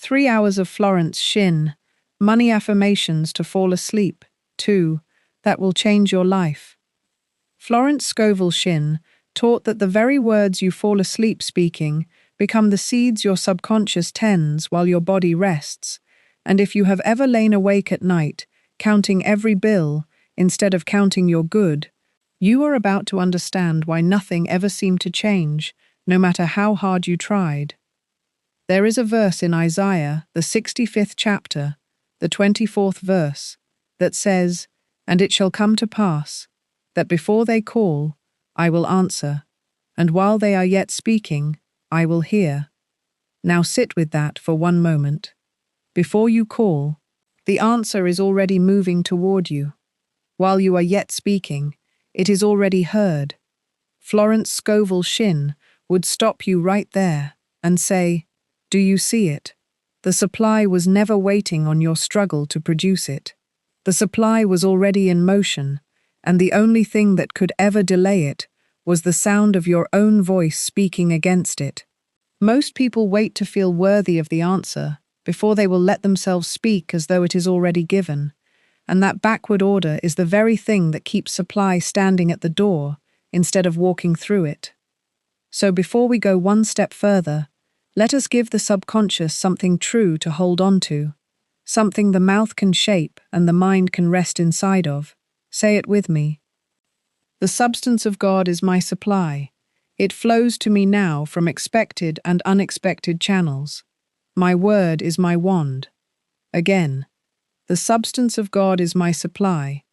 3 hours of Florence Scovel, Money Affirmations to Fall Asleep, 2, that will change your life. Florence Scovel Shinn taught that the very words you fall asleep speaking become the seeds your subconscious tends while your body rests, and if you have ever lain awake at night, counting every bill instead of counting your good, you are about to understand why nothing ever seemed to change, no matter how hard you tried. There is a verse in Isaiah, the 65th chapter, the 24th verse, that says, "And it shall come to pass, that before they call, I will answer, and while they are yet speaking, I will hear." Now sit with that for one moment. Before you call, the answer is already moving toward you. While you are yet speaking, it is already heard. Florence Scovel Shinn would stop you right there and say, "Do you see it? The supply was never waiting on your struggle to produce it. The supply was already in motion, and the only thing that could ever delay it was the sound of your own voice speaking against it." Most people wait to feel worthy of the answer before they will let themselves speak as though it is already given, and that backward order is the very thing that keeps supply standing at the door instead of walking through it. So before we go one step further, let us give the subconscious something true to hold on to, something the mouth can shape and the mind can rest inside of. Say it with me. The substance of God is my supply. It flows to me now from expected and unexpected channels. My word is my wand. Again, the substance of God is my supply.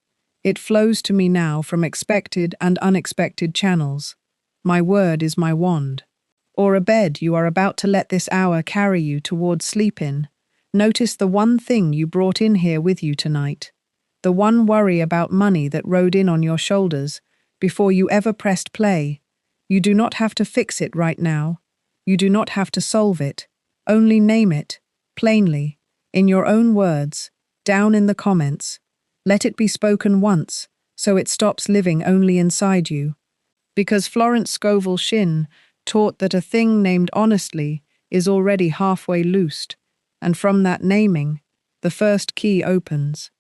It flows to me now from expected and unexpected channels. My word is my wand. Or a bed you are about to let this hour carry you towards sleep in. Notice the one thing you brought in here with you tonight. The one worry about money that rode in on your shoulders before you ever pressed play. You do not have to fix it right now. You do not have to solve it. Only name it, plainly, in your own words, down in the comments. Let it be spoken once, so it stops living only inside you. Because Florence Scovel Shinn taught that a thing named honestly is already halfway loosed, and from that naming, the first key opens.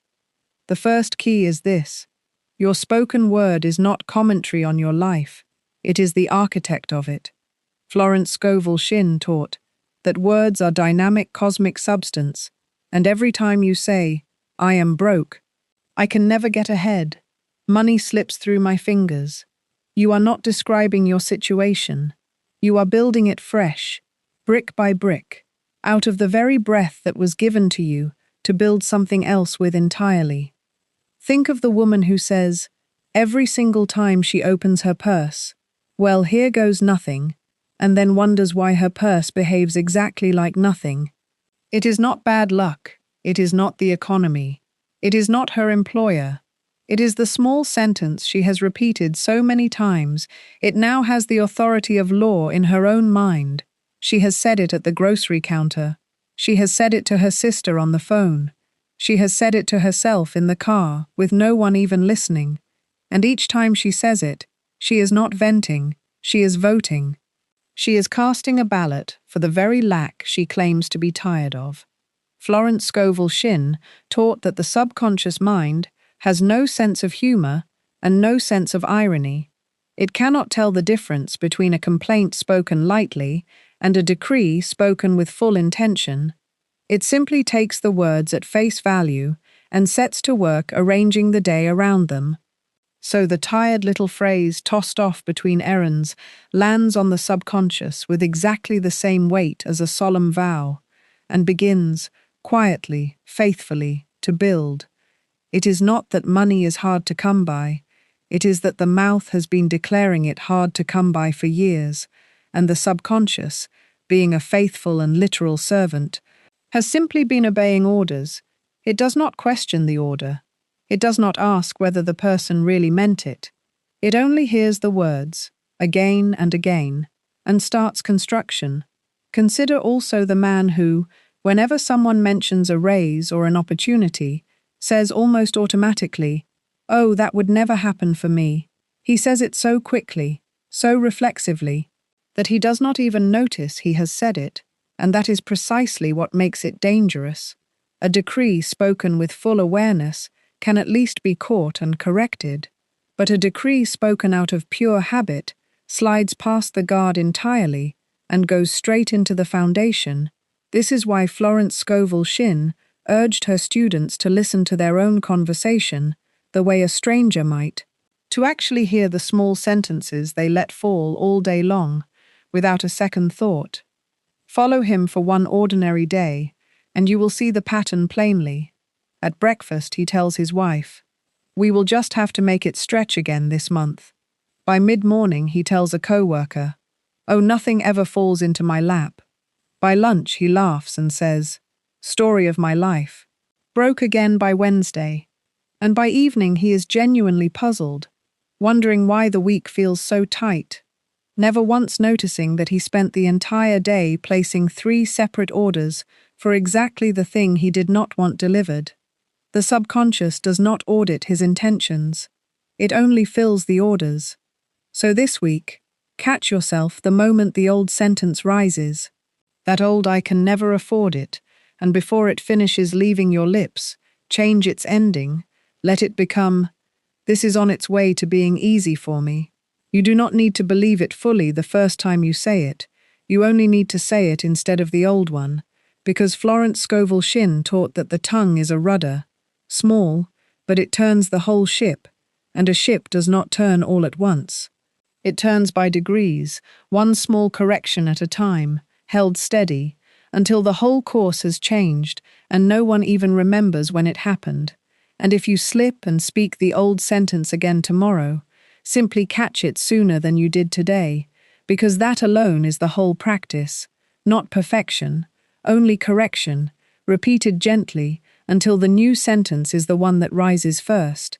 The first key is this: your spoken word is not commentary on your life, it is the architect of it. Florence Scovel Shinn taught that words are dynamic cosmic substance, and every time you say, "I am broke," "I can never get ahead," "money slips through my fingers," you are not describing your situation. You are building it fresh, brick by brick, out of the very breath that was given to you to build something else with entirely. Think of the woman who says, every single time she opens her purse, "Well, here goes nothing," and then wonders why her purse behaves exactly like nothing. It is not bad luck. It is not the economy. It is not her employer. It is the small sentence she has repeated so many times, it now has the authority of law in her own mind. She has said it at the grocery counter. She has said it to her sister on the phone. She has said it to herself in the car, with no one even listening. And each time she says it, she is not venting, she is voting. She is casting a ballot for the very lack she claims to be tired of. Florence Scovel Shinn taught that the subconscious mind has no sense of humor and no sense of irony. It cannot tell the difference between a complaint spoken lightly and a decree spoken with full intention. It simply takes the words at face value and sets to work arranging the day around them. So the tired little phrase tossed off between errands lands on the subconscious with exactly the same weight as a solemn vow, and begins, quietly, faithfully, to build. It is not that money is hard to come by, it is that the mouth has been declaring it hard to come by for years, and the subconscious, being a faithful and literal servant, has simply been obeying orders. It does not question the order. It does not ask whether the person really meant it. It only hears the words, again and again, and starts construction. Consider also the man who, whenever someone mentions a raise or an opportunity, says almost automatically, "Oh, that would never happen for me." He says it so quickly, so reflexively, that he does not even notice he has said it. And that is precisely what makes it dangerous. A decree spoken with full awareness can at least be caught and corrected, but a decree spoken out of pure habit slides past the guard entirely and goes straight into the foundation. This is why Florence Scovel Shinn urged her students to listen to their own conversation the way a stranger might, to actually hear the small sentences they let fall all day long, without a second thought. Follow him for one ordinary day, and you will see the pattern plainly. At breakfast, he tells his wife, "We will just have to make it stretch again this month." By mid-morning, he tells a co-worker, "Oh, nothing ever falls into my lap." By lunch, he laughs and says, "Story of my life." Broke again by Wednesday. And by evening, he is genuinely puzzled, wondering why the week feels so tight, never once noticing that he spent the entire day placing 3 separate orders for exactly the thing he did not want delivered. The subconscious does not audit his intentions. It only fills the orders. So this week, catch yourself the moment the old sentence rises. That old "I can never afford it," and before it finishes leaving your lips, change its ending. Let it become, "This is on its way to being easy for me." You do not need to believe it fully the first time you say it. You only need to say it instead of the old one, because Florence Scovel Shinn taught that the tongue is a rudder, small, but it turns the whole ship, and a ship does not turn all at once. It turns by degrees, one small correction at a time, held steady, until the whole course has changed and no one even remembers when it happened. And if you slip and speak the old sentence again tomorrow, simply catch it sooner than you did today, because that alone is the whole practice, not perfection, only correction, repeated gently until the new sentence is the one that rises first.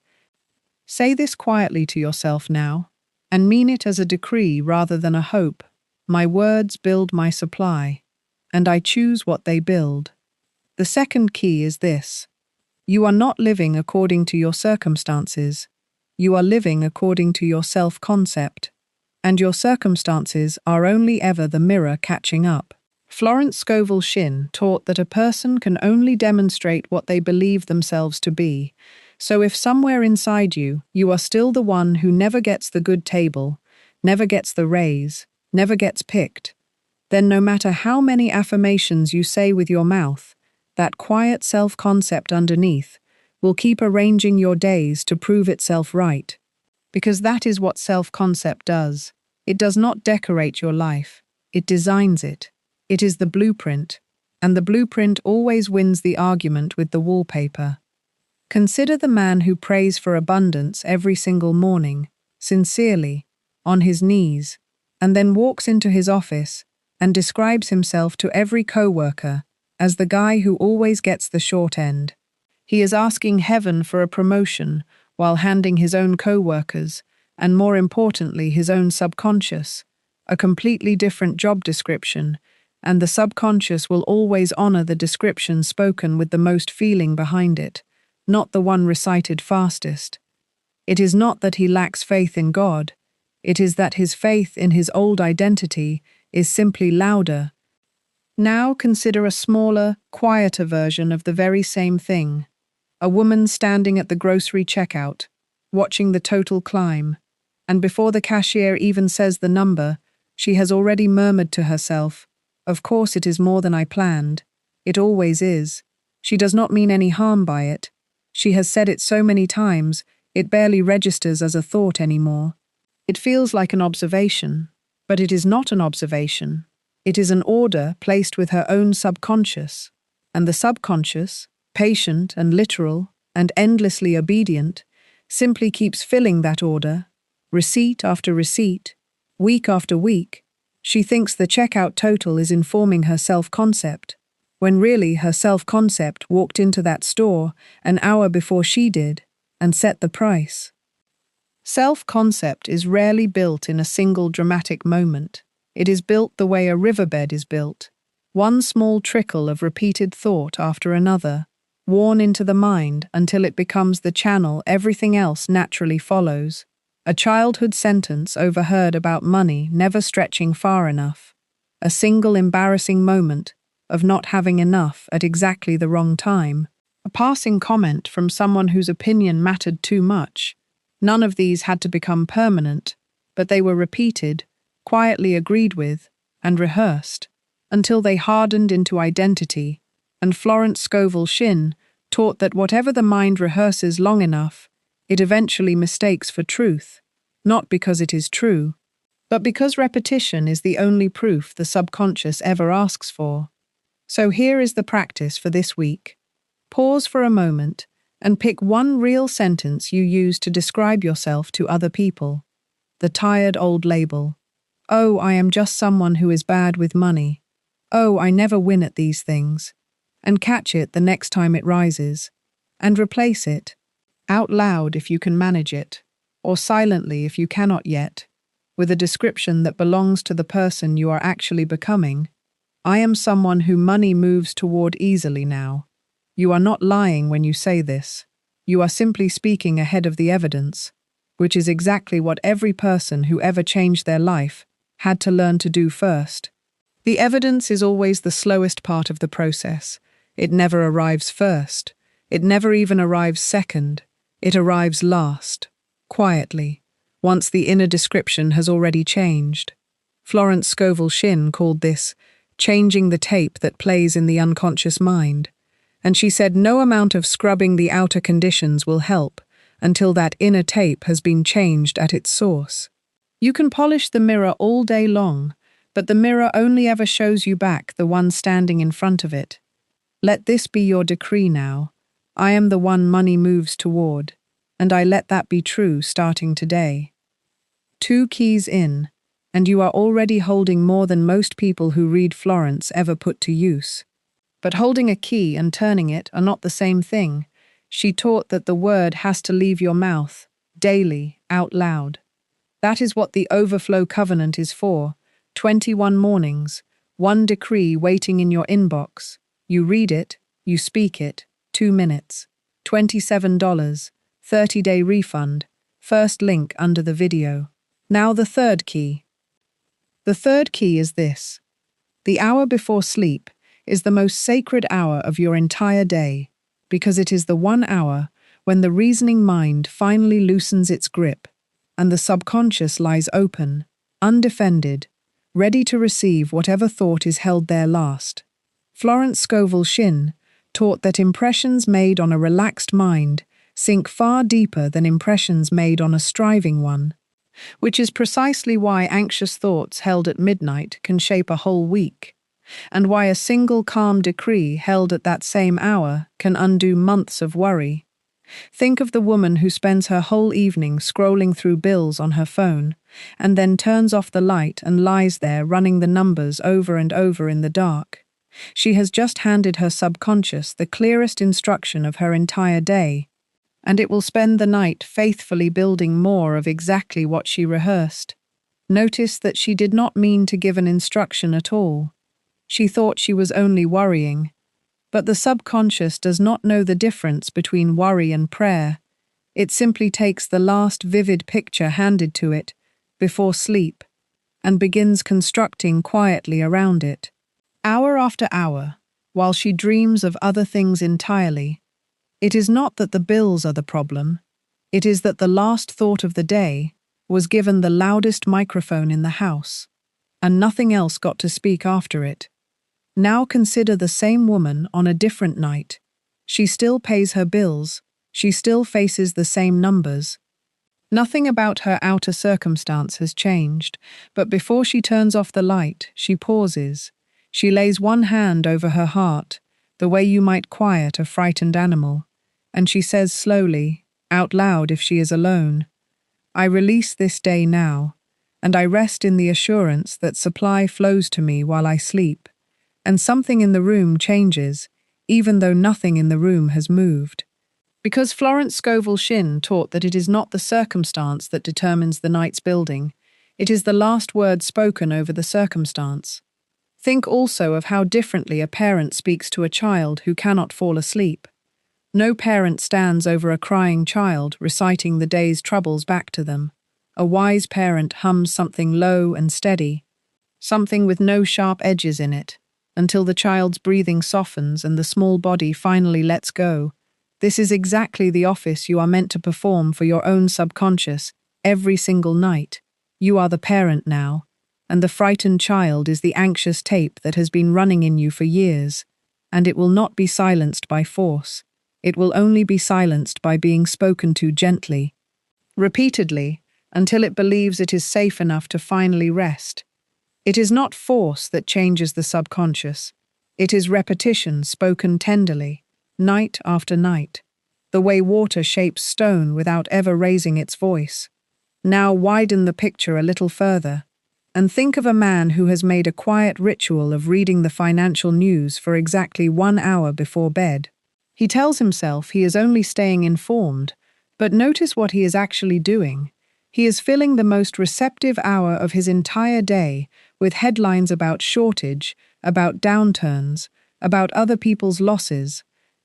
Say this quietly to yourself now, and mean it as a decree rather than a hope. My words build my supply, and I choose what they build. The second key is this: you are not living according to your circumstances. You are living according to your self-concept, and your circumstances are only ever the mirror catching up. Florence Scovel Shinn taught that a person can only demonstrate what they believe themselves to be. So if somewhere inside you, you are still the one who never gets the good table, never gets the raise, never gets picked, then no matter how many affirmations you say with your mouth, that quiet self-concept underneath will keep arranging your days to prove itself right. Because that is what self-concept does. It does not decorate your life, it designs it. It is the blueprint, and the blueprint always wins the argument with the wallpaper. Consider the man who prays for abundance every single morning, sincerely, on his knees, and then walks into his office and describes himself to every co-worker as the guy who always gets the short end. He is asking heaven for a promotion while handing his own co-workers, and more importantly his own subconscious, a completely different job description, and the subconscious will always honor the description spoken with the most feeling behind it, not the one recited fastest. It is not that he lacks faith in God, it is that his faith in his old identity is simply louder. Now consider a smaller, quieter version of the very same thing. A woman standing at the grocery checkout, watching the total climb, and before the cashier even says the number, she has already murmured to herself, "Of course it is more than I planned. It always is." She does not mean any harm by it. She has said it so many times, it barely registers as a thought anymore. It feels like an observation, but it is not an observation. It is an order placed with her own subconscious, and the subconscious, patient and literal and endlessly obedient, simply keeps filling that order, receipt after receipt, week after week. She thinks the checkout total is informing her self-concept, when really her self-concept walked into that store an hour before she did and set the price. Self-concept is rarely built in a single dramatic moment. It is built the way a riverbed is built, one small trickle of repeated thought after another, worn into the mind until it becomes the channel everything else naturally follows. A childhood sentence overheard about money never stretching far enough. a single embarrassing moment of not having enough at exactly the wrong time, a passing comment from someone whose opinion mattered too much. None of these had to become permanent, but they were repeated, quietly agreed with, and rehearsed, until they hardened into identity, and Florence Scovel Shinn taught that whatever the mind rehearses long enough, it eventually mistakes for truth, not because it is true, but because repetition is the only proof the subconscious ever asks for. So here is the practice for this week. Pause for a moment and pick one real sentence you use to describe yourself to other people. The tired old label. Oh, I am just someone who is bad with money. Oh, I never win at these things. And catch it the next time it rises. And replace it. Out loud if you can manage it, or silently if you cannot yet, with a description that belongs to the person you are actually becoming. I am someone who money moves toward easily now. You are not lying when you say this. You are simply speaking ahead of the evidence, which is exactly what every person who ever changed their life had to learn to do first. The evidence is always the slowest part of the process. It never arrives first. It never even arrives second. It arrives last, quietly, once the inner description has already changed. Florence Scovel Shinn called this changing the tape that plays in the unconscious mind, and she said no amount of scrubbing the outer conditions will help until that inner tape has been changed at its source. You can polish the mirror all day long, but the mirror only ever shows you back the one standing in front of it. Let this be your decree now. I am the one money moves toward, and I let that be true starting today. 2 keys in, and you are already holding more than most people who read Florence ever put to use. But holding a key and turning it are not the same thing. She taught that the word has to leave your mouth, daily, out loud. That is what the overflow covenant is for. 21 mornings, 1 decree waiting in your inbox. You read it, you speak it, 2 minutes. $27, 30-day refund, first link under the video. Now the third key. The third key is this. The hour before sleep is the most sacred hour of your entire day, because it is the 1 hour when the reasoning mind finally loosens its grip and the subconscious lies open, undefended, ready to receive whatever thought is held there last. Florence Scovel Shinn taught that impressions made on a relaxed mind sink far deeper than impressions made on a striving one, which is precisely why anxious thoughts held at midnight can shape a whole week, and why a single calm decree held at that same hour can undo months of worry. Think of the woman who spends her whole evening scrolling through bills on her phone and then turns off the light and lies there running the numbers over and over in the dark. She has just handed her subconscious the clearest instruction of her entire day, and it will spend the night faithfully building more of exactly what she rehearsed. Notice that she did not mean to give an instruction at all. She thought she was only worrying. But the subconscious does not know the difference between worry and prayer. It simply takes the last vivid picture handed to it before sleep and begins constructing quietly around it. Hour after hour, while she dreams of other things entirely, it is not that the bills are the problem. It is that the last thought of the day was given the loudest microphone in the house, and nothing else got to speak after it. Now consider the same woman on a different night. She still pays her bills. She still faces the same numbers. Nothing about her outer circumstance has changed, but before she turns off the light, she pauses. She lays one hand over her heart, the way you might quiet a frightened animal, and she says slowly, out loud if she is alone, I release this day now, and I rest in the assurance that supply flows to me while I sleep. And something in the room changes, even though nothing in the room has moved. Because Florence Scovel Shinn taught that it is not the circumstance that determines the night's building, it is the last word spoken over the circumstance. Think also of how differently a parent speaks to a child who cannot fall asleep. No parent stands over a crying child reciting the day's troubles back to them. A wise parent hums something low and steady. something with no sharp edges in it, until the child's breathing softens and the small body finally lets go. This is exactly the office you are meant to perform for your own subconscious every single night. You are the parent now, and the frightened child is the anxious tape that has been running in you for years, and it will not be silenced by force. It will only be silenced by being spoken to gently, repeatedly, until it believes it is safe enough to finally rest. It is not force that changes the subconscious. It is repetition spoken tenderly, night after night, the way water shapes stone without ever raising its voice. Now widen the picture a little further, and think of a man who has made a quiet ritual of reading the financial news for exactly 1 hour before bed. He tells himself he is only staying informed, but notice what he is actually doing. He is filling the most receptive hour of his entire day with headlines about shortage, about downturns, about other people's losses,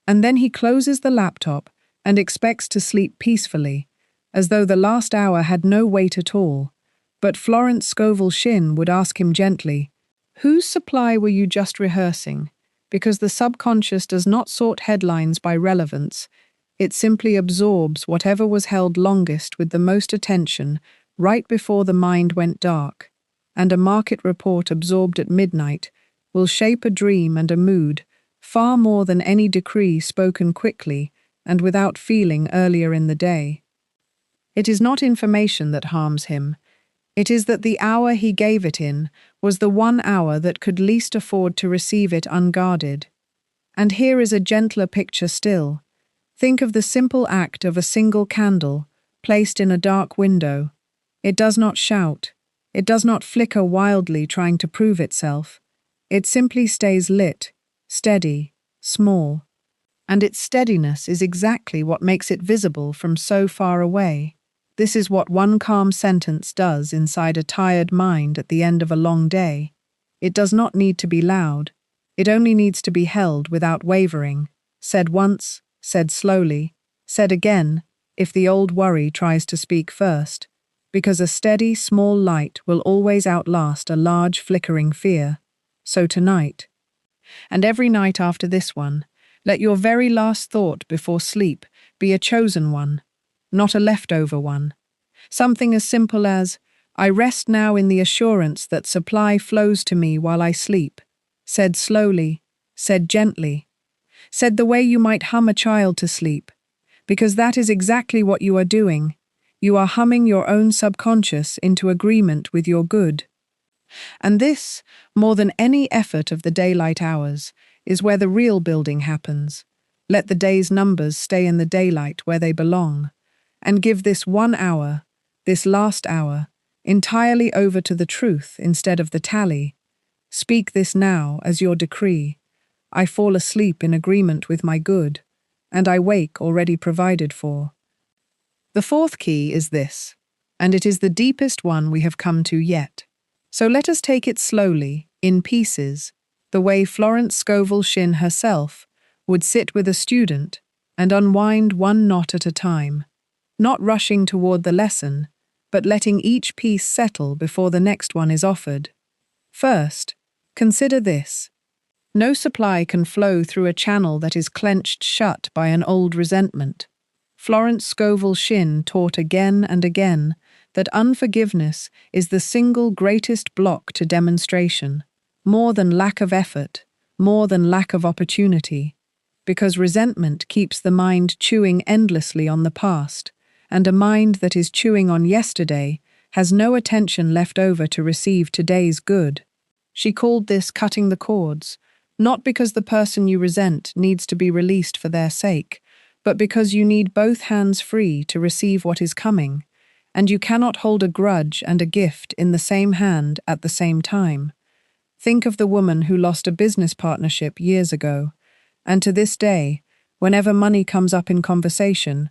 and then he closes the laptop and expects to sleep peacefully, as though the last hour had no weight at all. But Florence Scovel Shinn would ask him gently, "Whose supply were you just rehearsing?" Because the subconscious does not sort headlines by relevance. It simply absorbs whatever was held longest with the most attention right before the mind went dark. And a market report absorbed at midnight will shape a dream and a mood far more than any decree spoken quickly and without feeling earlier in the day. It is not information that harms him. It is that the hour he gave it in was the 1 hour that could least afford to receive it unguarded. And here is a gentler picture still. Think of the simple act of a single candle placed in a dark window. It does not shout. It does not flicker wildly trying to prove itself. It simply stays lit, steady, small. And its steadiness is exactly what makes it visible from so far away. This is what one calm sentence does inside a tired mind at the end of a long day. It does not need to be loud. It only needs to be held without wavering, said once, said slowly, said again, if the old worry tries to speak first, because a steady, small light will always outlast a large, flickering fear. So tonight, and every night after this one, let your very last thought before sleep be a chosen one, not a leftover one. Something as simple as, "I rest now in the assurance that supply flows to me while I sleep," said slowly, said gently, said the way you might hum a child to sleep, because that is exactly what you are doing. You are humming your own subconscious into agreement with your good. And this, more than any effort of the daylight hours, is where the real building happens. Let the day's numbers stay in the daylight where they belong, and give this 1 hour, this last hour, entirely over to the truth instead of the tally. Speak this now as your decree. I fall asleep in agreement with my good, and I wake already provided for. The fourth key is this, and it is the deepest one we have come to yet. So let us take it slowly, in pieces, the way Florence Scovel Shinn herself would sit with a student and unwind one knot at a time, not rushing toward the lesson, but letting each piece settle before the next one is offered. First, consider this. No supply can flow through a channel that is clenched shut by an old resentment. Florence Scovel Shinn taught again and again that unforgiveness is the single greatest block to demonstration, more than lack of effort, more than lack of opportunity, because resentment keeps the mind chewing endlessly on the past, and a mind that is chewing on yesterday has no attention left over to receive today's good. She called this cutting the cords, not because the person you resent needs to be released for their sake, but because you need both hands free to receive what is coming, and you cannot hold a grudge and a gift in the same hand at the same time. Think of the woman who lost a business partnership years ago, and to this day, whenever money comes up in conversation,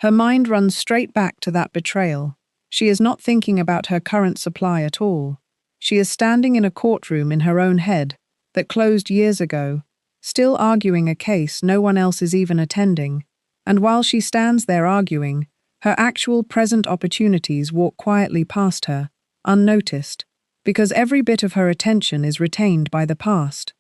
her mind runs straight back to that betrayal. She is not thinking about her current supply at all. She is standing in a courtroom in her own head that closed years ago, still arguing a case no one else is even attending, and while she stands there arguing, her actual present opportunities walk quietly past her, unnoticed, because every bit of her attention is retained by the past.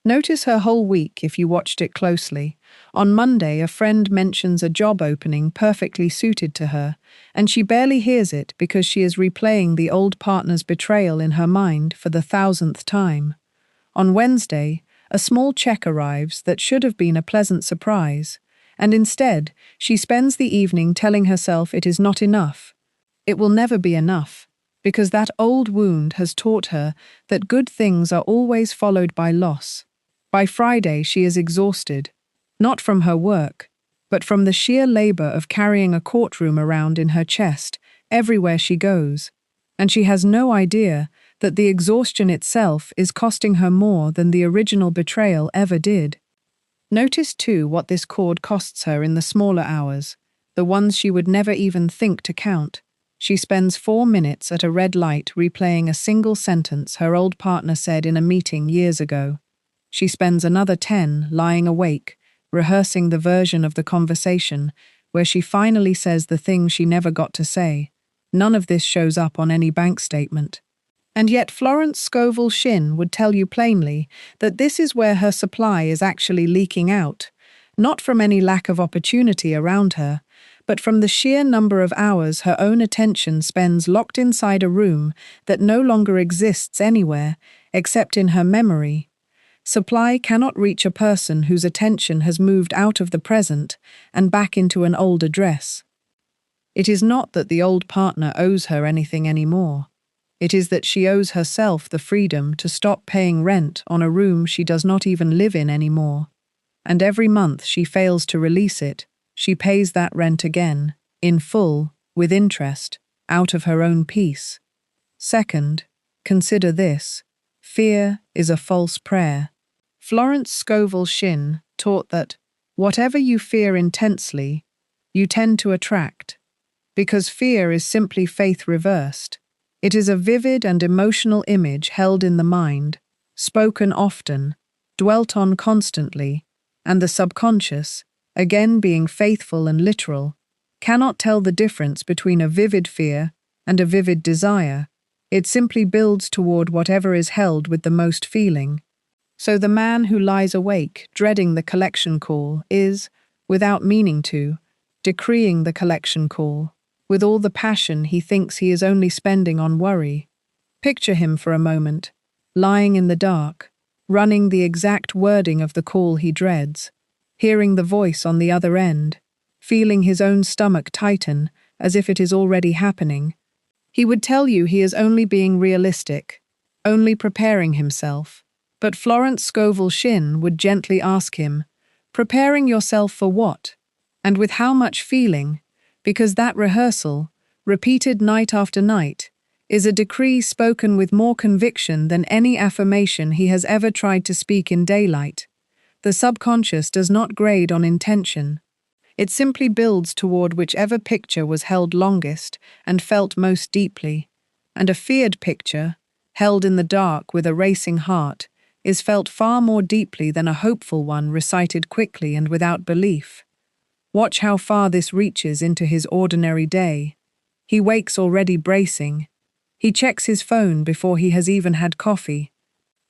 Notice her whole week if you watched it closely. On Monday, a friend mentions a job opening perfectly suited to her, and she barely hears it because she is replaying the old partner's betrayal in her mind for the 1,000th time. On Wednesday, a small check arrives that should have been a pleasant surprise, and instead, she spends the evening telling herself it is not enough. It will never be enough, because that old wound has taught her that good things are always followed by loss. By Friday, she is exhausted, not from her work, but from the sheer labor of carrying a courtroom around in her chest everywhere she goes, and she has no idea that the exhaustion itself is costing her more than the original betrayal ever did. Notice too what this cord costs her in the smaller hours, the ones she would never even think to count. She spends 4 minutes at a red light replaying a single sentence her old partner said in a meeting years ago. She spends another 10 lying awake, rehearsing the version of the conversation where she finally says the thing she never got to say. None of this shows up on any bank statement. And yet Florence Scovel Shinn would tell you plainly that this is where her supply is actually leaking out, not from any lack of opportunity around her, but from the sheer number of hours her own attention spends locked inside a room that no longer exists anywhere except in her memory. Supply cannot reach a person whose attention has moved out of the present and back into an old address. It is not that the old partner owes her anything anymore. It is that she owes herself the freedom to stop paying rent on a room she does not even live in anymore. And every month she fails to release it, she pays that rent again, in full, with interest, out of her own peace. Second, consider this: fear is a false prayer. Florence Scovel Shinn taught that whatever you fear intensely, you tend to attract, because fear is simply faith reversed. It is a vivid and emotional image held in the mind, spoken often, dwelt on constantly, and the subconscious, again being faithful and literal, cannot tell the difference between a vivid fear and a vivid desire. It simply builds toward whatever is held with the most feeling. So the man who lies awake, dreading the collection call, is, without meaning to, decreeing the collection call, with all the passion he thinks he is only spending on worry. Picture him for a moment, lying in the dark, running the exact wording of the call he dreads, hearing the voice on the other end, feeling his own stomach tighten as if it is already happening. He would tell you he is only being realistic, only preparing himself. But Florence Scovel Shinn would gently ask him, preparing yourself for what? And with how much feeling? Because that rehearsal, repeated night after night, is a decree spoken with more conviction than any affirmation he has ever tried to speak in daylight. The subconscious does not grade on intention. It simply builds toward whichever picture was held longest and felt most deeply. And a feared picture, held in the dark with a racing heart, is felt far more deeply than a hopeful one recited quickly and without belief. Watch how far this reaches into his ordinary day. He wakes already bracing. He checks his phone before he has even had coffee.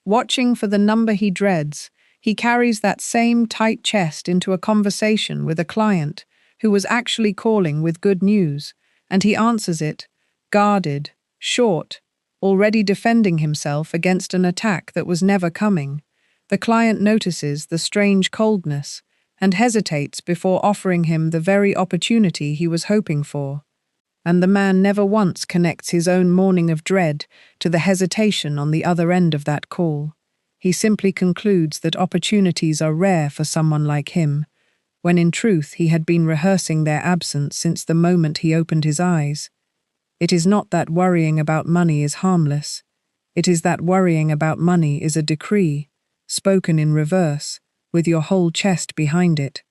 Watching for the number he dreads, he carries that same tight chest into a conversation with a client who was actually calling with good news, and he answers it, guarded, short, already defending himself against an attack that was never coming. The client notices the strange coldness and hesitates before offering him the very opportunity he was hoping for. And the man never once connects his own morning of dread to the hesitation on the other end of that call. He simply concludes that opportunities are rare for someone like him, when in truth he had been rehearsing their absence since the moment he opened his eyes. It is not that worrying about money is harmless. It is that worrying about money is a decree, spoken in reverse, with your whole chest behind it.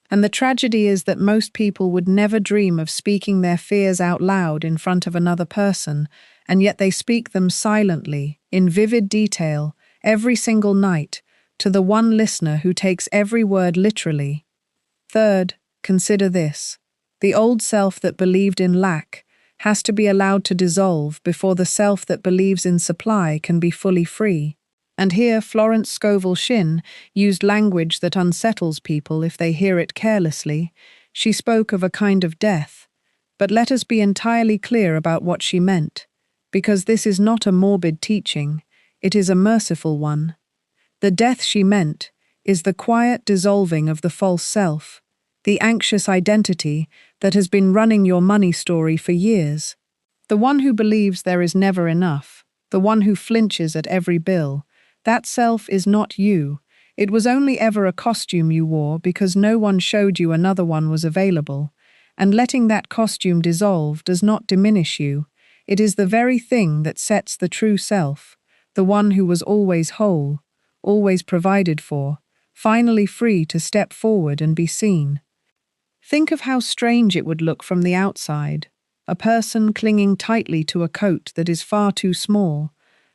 And the tragedy is that most people would never dream of speaking their fears out loud in front of another person, and yet they speak them silently, in vivid detail, every single night, to the one listener who takes every word literally. Third, consider this: the old self that believed in lack has to be allowed to dissolve before the self that believes in supply can be fully free. And here Florence Scovel Shinn used language that unsettles people if they hear it carelessly. She spoke of a kind of death. But let us be entirely clear about what she meant, because this is not a morbid teaching, it is a merciful one. The death she meant is the quiet dissolving of the false self, the anxious identity that has been running your money story for years. The one who believes there is never enough, the one who flinches at every bill, that self is not you. It was only ever a costume you wore because no one showed you another one was available. And letting that costume dissolve does not diminish you. It is the very thing that sets the true self, the one who was always whole, always provided for, finally free to step forward and be seen. Think of how strange it would look from the outside, a person clinging tightly to a coat that is far too small,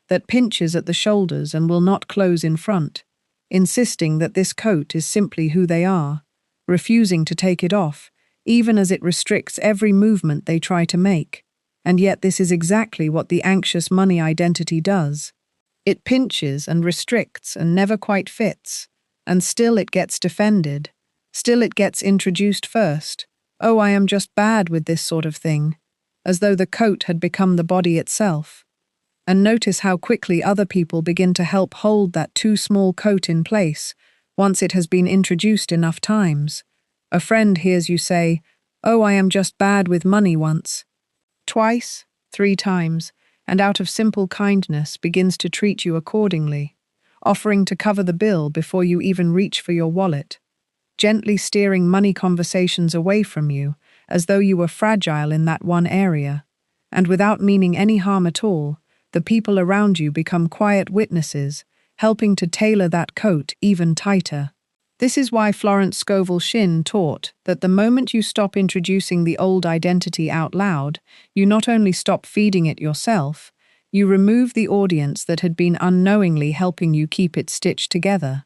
that pinches at the shoulders and will not close in front, insisting that this coat is simply who they are, refusing to take it off, even as it restricts every movement they try to make. And yet this is exactly what the anxious money identity does. It pinches and restricts and never quite fits, and still it gets defended. Still it gets introduced first. Oh, I am just bad with this sort of thing, as though the coat had become the body itself. And notice how quickly other people begin to help hold that too small coat in place once it has been introduced enough times. A friend hears you say, "Oh, I am just bad with money," once, twice, 3 times, and out of simple kindness begins to treat you accordingly, offering to cover the bill before you even reach for your wallet, gently steering money conversations away from you as though you were fragile in that one area. And without meaning any harm at all, the people around you become quiet witnesses, helping to tailor that coat even tighter. This is why Florence Scovel Shinn taught that the moment you stop introducing the old identity out loud, you not only stop feeding it yourself, you remove the audience that had been unknowingly helping you keep it stitched together.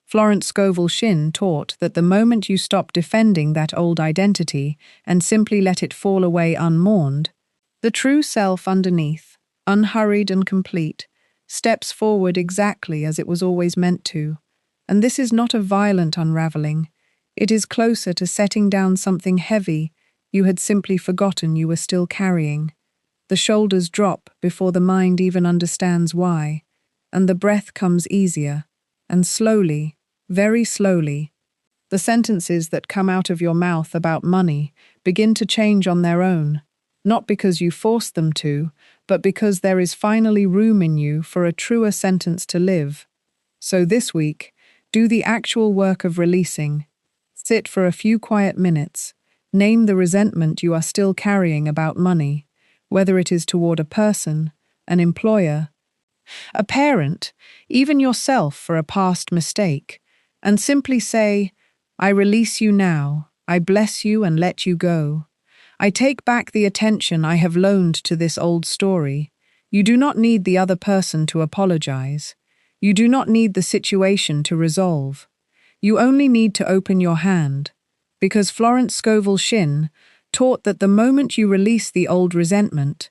Florence Scovel Shinn taught that the moment you stop defending that old identity and simply let it fall away unmourned, the true self underneath, unhurried and complete, steps forward exactly as it was always meant to. And this is not a violent unraveling. It is closer to setting down something heavy you had simply forgotten you were still carrying. The shoulders drop before the mind even understands why, and the breath comes easier, and slowly, very slowly, the sentences that come out of your mouth about money begin to change on their own, not because you forced them to, but because there is finally room in you for a truer sentence to live. So this week, do the actual work of releasing. Sit for a few quiet minutes. Name the resentment you are still carrying about money, whether it is toward a person, an employer, a parent, even yourself for a past mistake, and simply say, "I release you now. I bless you and let you go. I take back the attention I have loaned to this old story." You do not need the other person to apologize. You do not need the situation to resolve. You only need to open your hand, because Florence Scovel Shinn taught that the moment you release the old resentment,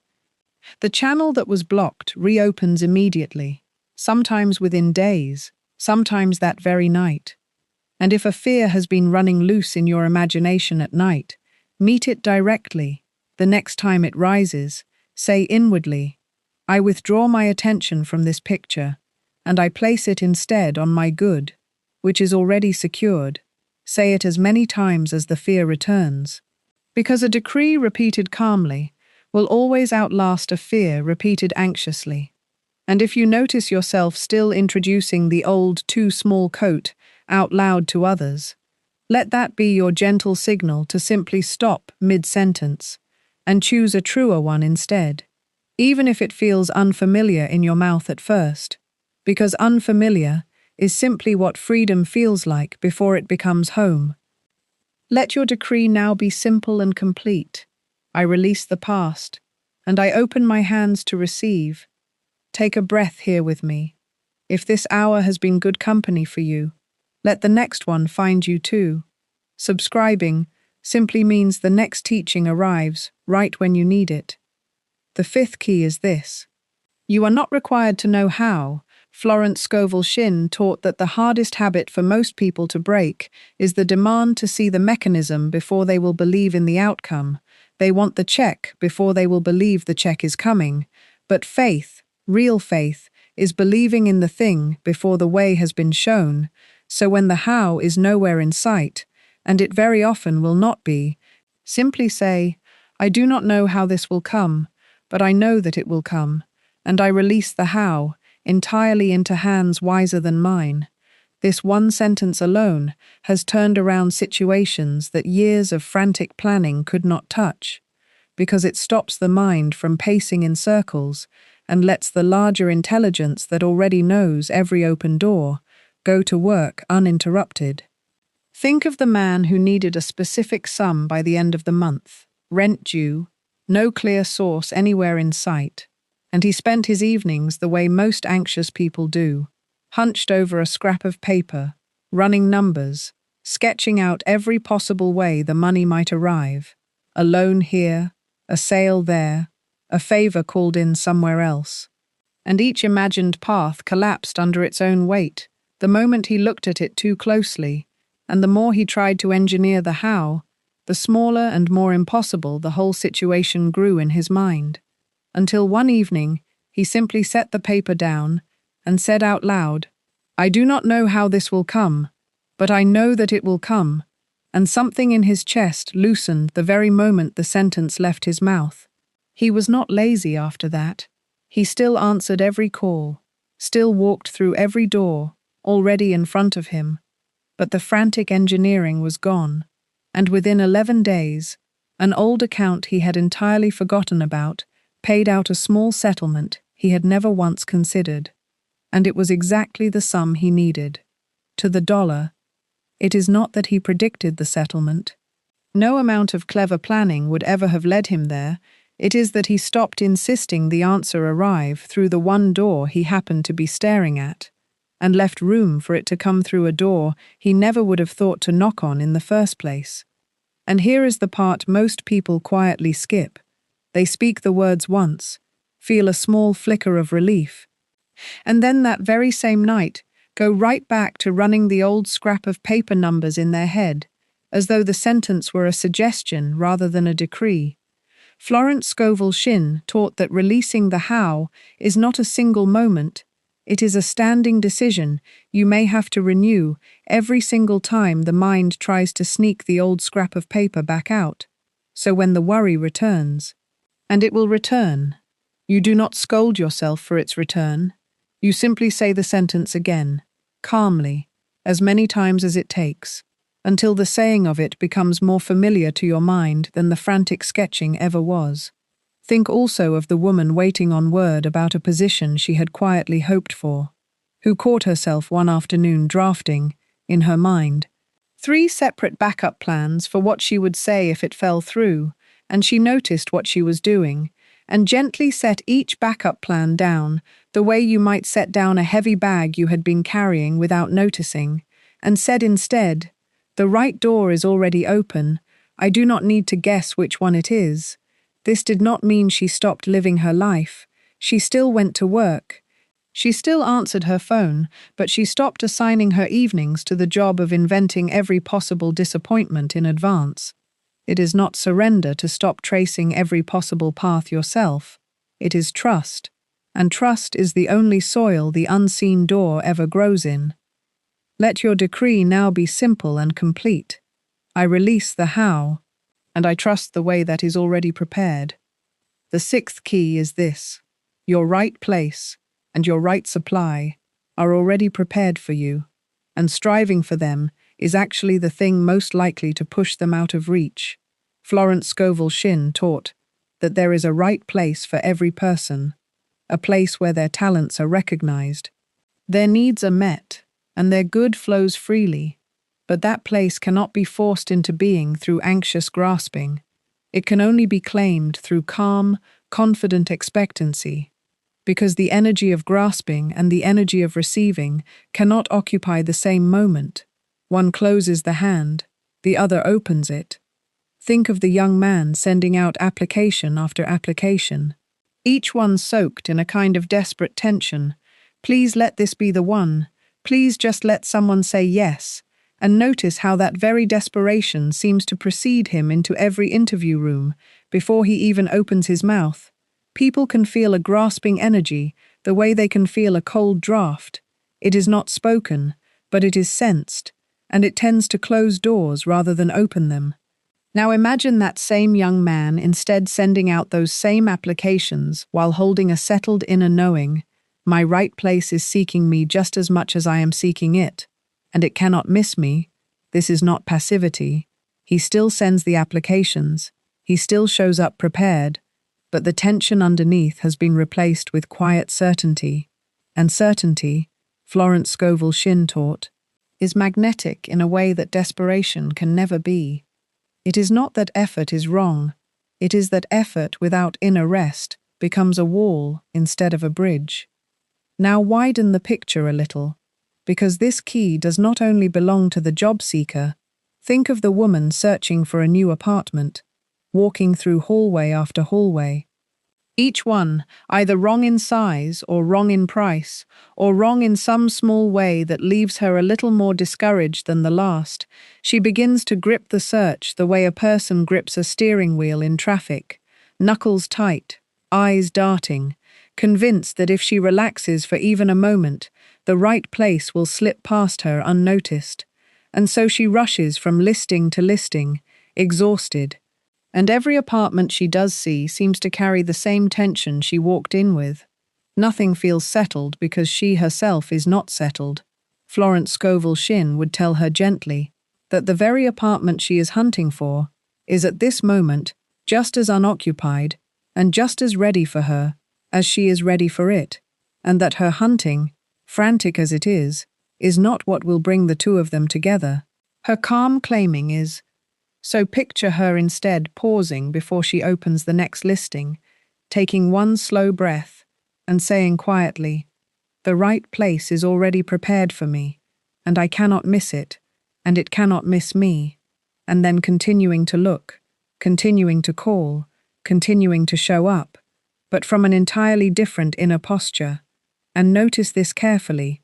the channel that was blocked reopens immediately, sometimes within days, sometimes that very night. And if a fear has been running loose in your imagination at night, meet it directly. The next time it rises, say inwardly, "I withdraw my attention from this picture, and I place it instead on my good, which is already secured." Say it as many times as the fear returns. Because a decree repeated calmly will always outlast a fear repeated anxiously. And if you notice yourself still introducing the old too small coat out loud to others, let that be your gentle signal to simply stop mid-sentence and choose a truer one instead, even if it feels unfamiliar in your mouth at first, because unfamiliar is simply what freedom feels like before it becomes home. Let your decree now be simple and complete. I release the past, and I open my hands to receive. Take a breath here with me. If this hour has been good company for you, let the next one find you too. Subscribing simply means the next teaching arrives right when you need it. The fifth key is this. You are not required to know how. Florence Scovel Shinn taught that the hardest habit for most people to break is the demand to see the mechanism before they will believe in the outcome. They want the check before they will believe the check is coming. But faith, real faith, is believing in the thing before the way has been shown. So when the how is nowhere in sight, and it very often will not be, simply say, I do not know how this will come, but I know that it will come, and I release the how entirely into hands wiser than mine. This one sentence alone has turned around situations that years of frantic planning could not touch, because it stops the mind from pacing in circles and lets the larger intelligence that already knows every open door go to work uninterrupted. Think of the man who needed a specific sum by the end of the month, rent due, no clear source anywhere in sight, and he spent his evenings the way most anxious people do, hunched over a scrap of paper, running numbers, sketching out every possible way the money might arrive, a loan here, a sale there, a favor called in somewhere else. And each imagined path collapsed under its own weight the moment he looked at it too closely, and the more he tried to engineer the how, the smaller and more impossible the whole situation grew in his mind. Until one evening, he simply set the paper down and said out loud, I do not know how this will come, but I know that it will come, and something in his chest loosened the very moment the sentence left his mouth. He was not lazy after that. He still answered every call, still walked through every door, already in front of him. But the frantic engineering was gone, and within 11 days, an old account he had entirely forgotten about paid out a small settlement he had never once considered, and it was exactly the sum he needed. To the dollar. It is not that he predicted the settlement. No amount of clever planning would ever have led him there. It is that he stopped insisting the answer arrive through the one door he happened to be staring at, and left room for it to come through a door he never would have thought to knock on in the first place. And here is the part most people quietly skip. They speak the words once, feel a small flicker of relief, and then that very same night go right back to running the old scrap of paper numbers in their head, as though the sentence were a suggestion rather than a decree. Florence Scovel Shinn taught that releasing the how is not a single moment, it is a standing decision you may have to renew every single time the mind tries to sneak the old scrap of paper back out. So when the worry returns, and it will return, you do not scold yourself for its return. You simply say the sentence again, calmly, as many times as it takes, until the saying of it becomes more familiar to your mind than the frantic sketching ever was. Think also of the woman waiting on word about a position she had quietly hoped for, who caught herself one afternoon drafting, in her mind, 3 separate backup plans for what she would say if it fell through, and she noticed what she was doing, and gently set each backup plan down, the way you might set down a heavy bag you had been carrying without noticing, and said instead, the right door is already open, I do not need to guess which one it is. This did not mean she stopped living her life. She still went to work. She still answered her phone, but she stopped assigning her evenings to the job of inventing every possible disappointment in advance. It is not surrender to stop tracing every possible path yourself. It is trust, and trust is the only soil the unseen door ever grows in. Let your decree now be simple and complete. I release the how, and I trust the way that is already prepared. The 6th key is this. Your right place and your right supply are already prepared for you, and striving for them is actually the thing most likely to push them out of reach. Florence Scovel Shinn taught that there is a right place for every person, a place where their talents are recognized, their needs are met, and their good flows freely. But that place cannot be forced into being through anxious grasping. It can only be claimed through calm, confident expectancy, because the energy of grasping and the energy of receiving cannot occupy the same moment. One closes the hand, the other opens it. Think of the young man sending out application after application, each one soaked in a kind of desperate tension. Please let this be the one. Please just let someone say yes. And notice how that very desperation seems to precede him into every interview room before he even opens his mouth. People can feel a grasping energy the way they can feel a cold draft. It is not spoken, but it is sensed, and it tends to close doors rather than open them. Now imagine that same young man instead sending out those same applications while holding a settled inner knowing, my right place is seeking me just as much as I am seeking it, and it cannot miss me. This is not passivity. He still sends the applications. He still shows up prepared, but the tension underneath has been replaced with quiet certainty. And certainty, Florence Scovel Shinn taught, is magnetic in a way that desperation can never be. It is not that effort is wrong. It is that effort without inner rest becomes a wall instead of a bridge. Now widen the picture a little, because this key does not only belong to the job seeker. Think of the woman searching for a new apartment, walking through hallway after hallway. Each one either wrong in size or wrong in price, or wrong in some small way that leaves her a little more discouraged than the last. She begins to grip the search the way a person grips a steering wheel in traffic, knuckles tight, eyes darting, convinced that if she relaxes for even a moment, the right place will slip past her unnoticed. And so she rushes from listing to listing, exhausted. And every apartment she does see seems to carry the same tension she walked in with. Nothing feels settled because she herself is not settled. Florence Scovel Shinn would tell her gently that the very apartment she is hunting for is at this moment just as unoccupied and just as ready for her as she is ready for it, and that her hunting, frantic as it is not what will bring the two of them together. Her calm claiming is, so picture her instead pausing before she opens the next listing, taking one slow breath, and saying quietly, "The right place is already prepared for me, and I cannot miss it, and it cannot miss me," and then continuing to look, continuing to call, continuing to show up, but from an entirely different inner posture. And notice this carefully.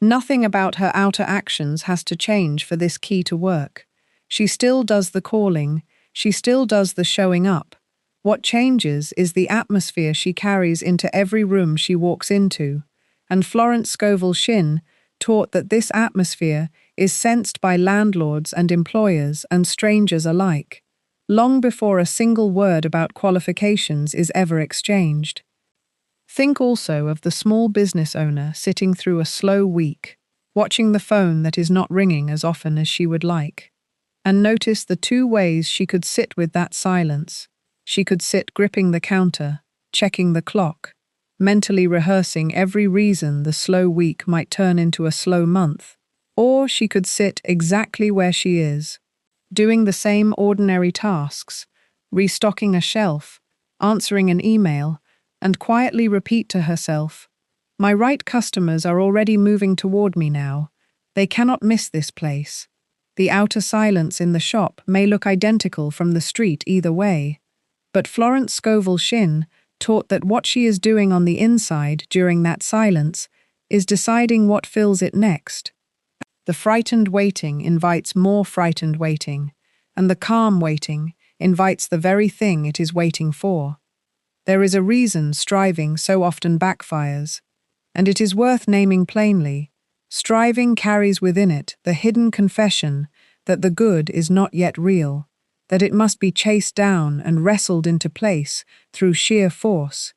Nothing about her outer actions has to change for this key to work. She still does the calling, she still does the showing up. What changes is the atmosphere she carries into every room she walks into. And Florence Scovel Shinn taught that this atmosphere is sensed by landlords and employers and strangers alike, long before a single word about qualifications is ever exchanged. Think also of the small business owner sitting through a slow week, watching the phone that is not ringing as often as she would like. And notice the two ways she could sit with that silence. She could sit gripping the counter, checking the clock, mentally rehearsing every reason the slow week might turn into a slow month. Or she could sit exactly where she is, doing the same ordinary tasks, restocking a shelf, answering an email, and quietly repeat to herself, "My right customers are already moving toward me now. They cannot miss this place." The outer silence in the shop may look identical from the street either way, but Florence Scovel Shinn taught that what she is doing on the inside during that silence is deciding what fills it next. The frightened waiting invites more frightened waiting, and the calm waiting invites the very thing it is waiting for. There is a reason striving so often backfires, and it is worth naming plainly. Striving carries within it the hidden confession that the good is not yet real, that it must be chased down and wrestled into place through sheer force.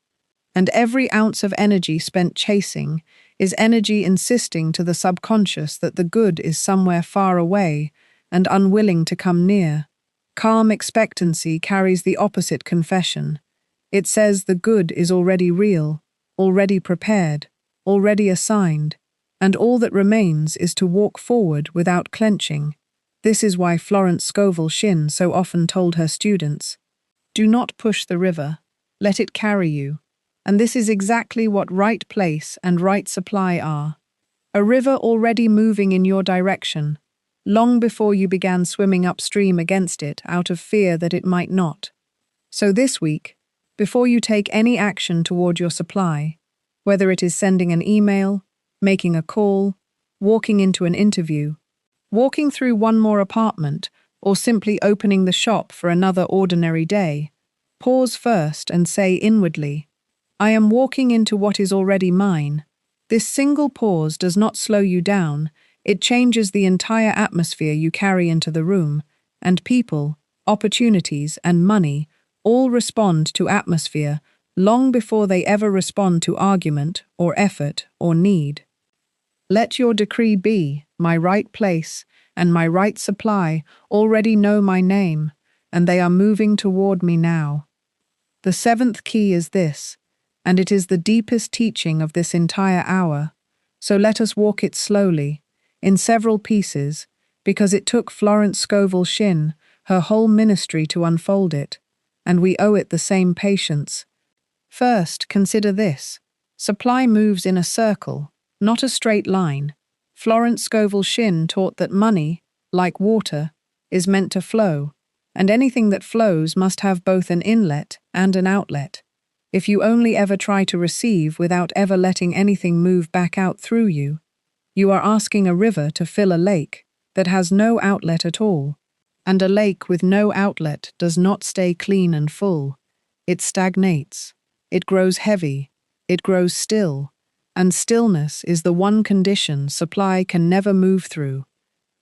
And every ounce of energy spent chasing is energy insisting to the subconscious that the good is somewhere far away and unwilling to come near. Calm expectancy carries the opposite confession. It says the good is already real, already prepared, already assigned, and all that remains is to walk forward without clenching. This is why Florence Scovel Shinn so often told her students, "Do not push the river, let it carry you." And this is exactly what right place and right supply are. A river already moving in your direction. long before you began swimming upstream against it out of fear that it might not. So this week, before you take any action toward your supply, whether it is sending an email, making a call, walking into an interview, walking through one more apartment, or simply opening the shop for another ordinary day, pause first and say inwardly, "I am walking into what is already mine." This single pause does not slow you down, it changes the entire atmosphere you carry into the room, and people, opportunities, and money all respond to atmosphere long before they ever respond to argument or effort or need. Let your decree be, "My right place and my right supply already know my name, and they are moving toward me now." The seventh key is this, and it is the deepest teaching of this entire hour, so let us walk it slowly, in several pieces, because it took Florence Scovel Shinn her whole ministry to unfold it, and we owe it the same patience. First, consider this. Supply moves in a circle, not a straight line. Florence Scovel Shinn taught that money, like water, is meant to flow, and anything that flows must have both an inlet and an outlet. If you only ever try to receive without ever letting anything move back out through you, you are asking a river to fill a lake that has no outlet at all. And a lake with no outlet does not stay clean and full. It stagnates. It grows heavy. It grows still. And stillness is the one condition supply can never move through.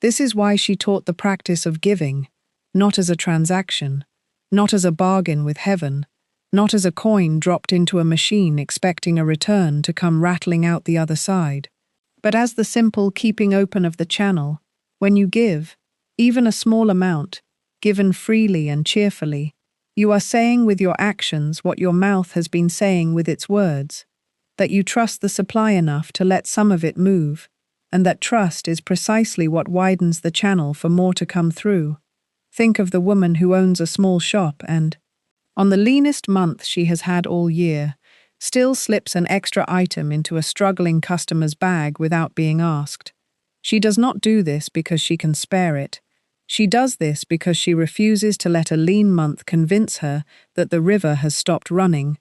This is why she taught the practice of giving, not as a transaction, not as a bargain with heaven, not as a coin dropped into a machine expecting a return to come rattling out the other side, but as the simple keeping open of the channel. When you give, even a small amount, given freely and cheerfully, you are saying with your actions what your mouth has been saying with its words, that you trust the supply enough to let some of it move, and that trust is precisely what widens the channel for more to come through. Think of the woman who owns a small shop and, on the leanest month she has had all year, still slips an extra item into a struggling customer's bag without being asked. She does not do this because she can spare it. She does this because she refuses to let a lean month convince her that the river has stopped running,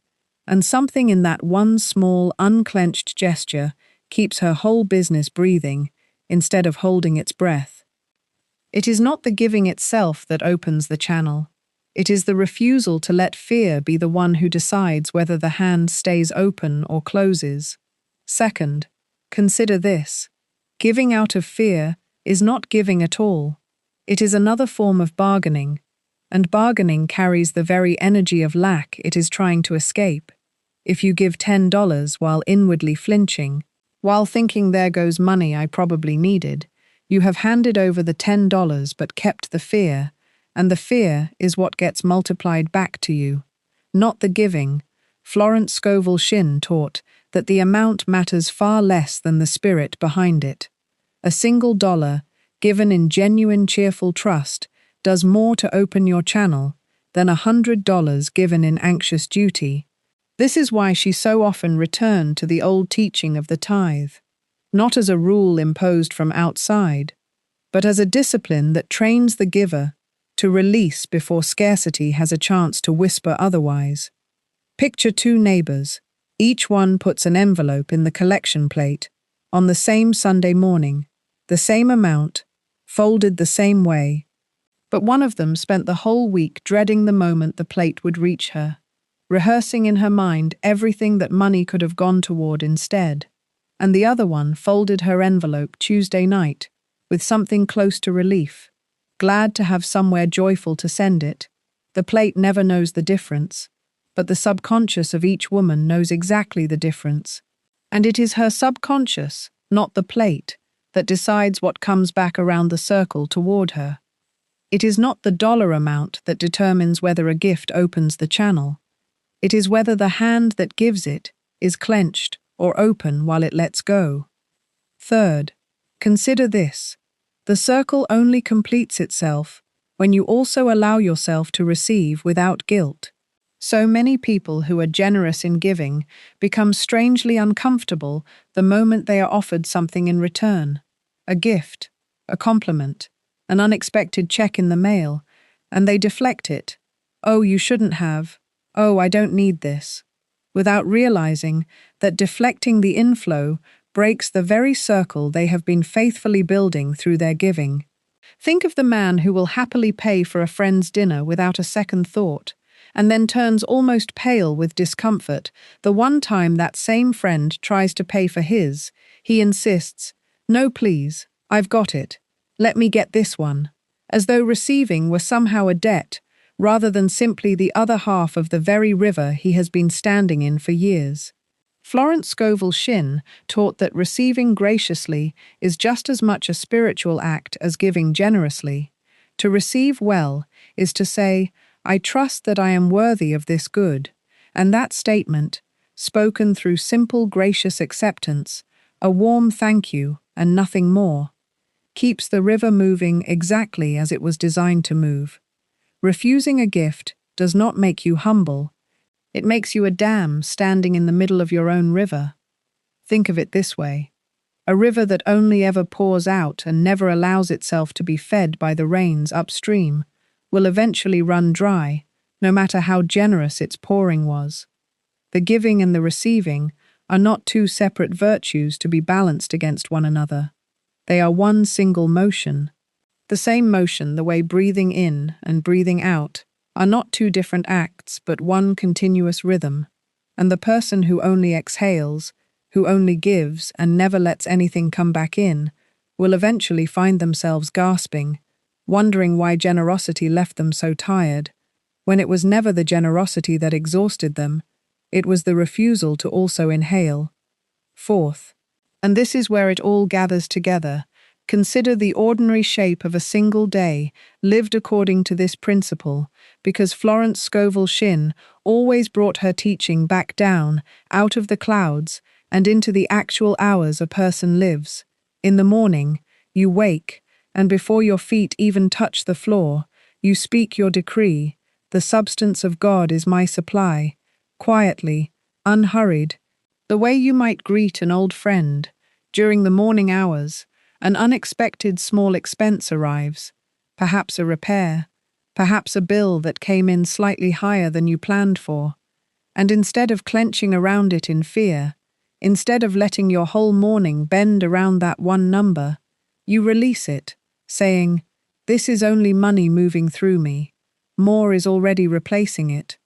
and something in that one small, unclenched gesture keeps her whole business breathing instead of holding its breath. It is not the giving itself that opens the channel. It is the refusal to let fear be the one who decides whether the hand stays open or closes. Second, consider this. Giving out of fear is not giving at all. It is another form of bargaining, and bargaining carries the very energy of lack it is trying to escape. If you give $10 while inwardly flinching, while thinking there goes money I probably needed, you have handed over the $10 but kept the fear, and the fear is what gets multiplied back to you, not the giving. Florence Scovel Shinn taught that the amount matters far less than the spirit behind it. A single dollar, given in genuine cheerful trust, does more to open your channel than $100 given in anxious duty. This is why she so often returned to the old teaching of the tithe, not as a rule imposed from outside, but as a discipline that trains the giver to release before scarcity has a chance to whisper otherwise. Picture two neighbors. Each one puts an envelope in the collection plate on the same Sunday morning, the same amount, folded the same way. But one of them spent the whole week dreading the moment the plate would reach her, rehearsing in her mind everything that money could have gone toward instead. And the other one folded her envelope Tuesday night with something close to relief, glad to have somewhere joyful to send it. The plate never knows the difference, but the subconscious of each woman knows exactly the difference. And it is her subconscious, not the plate, that decides what comes back around the circle toward her. It is not the dollar amount that determines whether a gift opens the channel. It is whether the hand that gives it is clenched or open while it lets go. Third, consider this. The circle only completes itself when you also allow yourself to receive without guilt. So many people who are generous in giving become strangely uncomfortable the moment they are offered something in return. A gift, a compliment, an unexpected check in the mail, and they deflect it. Oh, you shouldn't have. Oh, I don't need this. Without realizing that deflecting the inflow breaks the very circle they have been faithfully building through their giving. Think of the man who will happily pay for a friend's dinner without a second thought, and then turns almost pale with discomfort the one time that same friend tries to pay for his. He insists, "No, please, I've got it. Let me get this one," as though receiving were somehow a debt, rather than simply the other half of the very river he has been standing in for years. Florence Scovel Shinn taught that receiving graciously is just as much a spiritual act as giving generously. To receive well is to say, "I trust that I am worthy of this good," and that statement, spoken through simple gracious acceptance, a warm thank you and nothing more, keeps the river moving exactly as it was designed to move. Refusing a gift does not make you humble. It makes you a dam standing in the middle of your own river. Think of it this way. A river that only ever pours out and never allows itself to be fed by the rains upstream will eventually run dry, no matter how generous its pouring was. The giving and the receiving are not two separate virtues to be balanced against one another. They are one single motion. The same motion, the way breathing in and breathing out, are not two different acts, but one continuous rhythm. And the person who only exhales, who only gives and never lets anything come back in, will eventually find themselves gasping, wondering why generosity left them so tired, when it was never the generosity that exhausted them, it was the refusal to also inhale. Fourth, and this is where it all gathers together, consider the ordinary shape of a single day lived according to this principle, because Florence Scovel Shinn always brought her teaching back down, out of the clouds, and into the actual hours a person lives. In the morning, you wake, and before your feet even touch the floor, you speak your decree, "The substance of God is my supply," quietly, unhurried, the way you might greet an old friend. During the morning hours, an unexpected small expense arrives, perhaps a repair, perhaps a bill that came in slightly higher than you planned for, and instead of clenching around it in fear, instead of letting your whole morning bend around that one number, you release it, saying, "This is only money moving through me. More is already replacing it."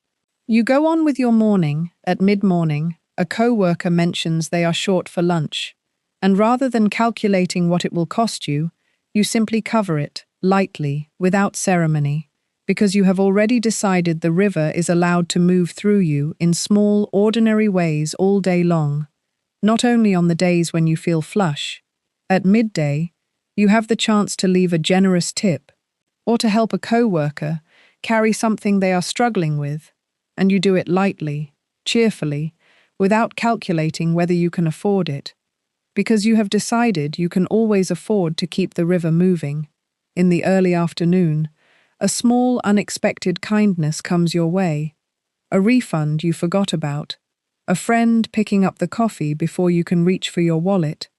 You go on with your morning. At mid-morning, a co-worker mentions they are short for lunch, and rather than calculating what it will cost you, you simply cover it, lightly, without ceremony, because you have already decided the river is allowed to move through you in small, ordinary ways all day long, not only on the days when you feel flush. At midday, you have the chance to leave a generous tip, or to help a co-worker carry something they are struggling with, and you do it lightly, cheerfully, without calculating whether you can afford it, because you have decided you can always afford to keep the river moving. In the early afternoon, a small, unexpected kindness comes your way, a refund you forgot about, a friend picking up the coffee before you can reach for your wallet,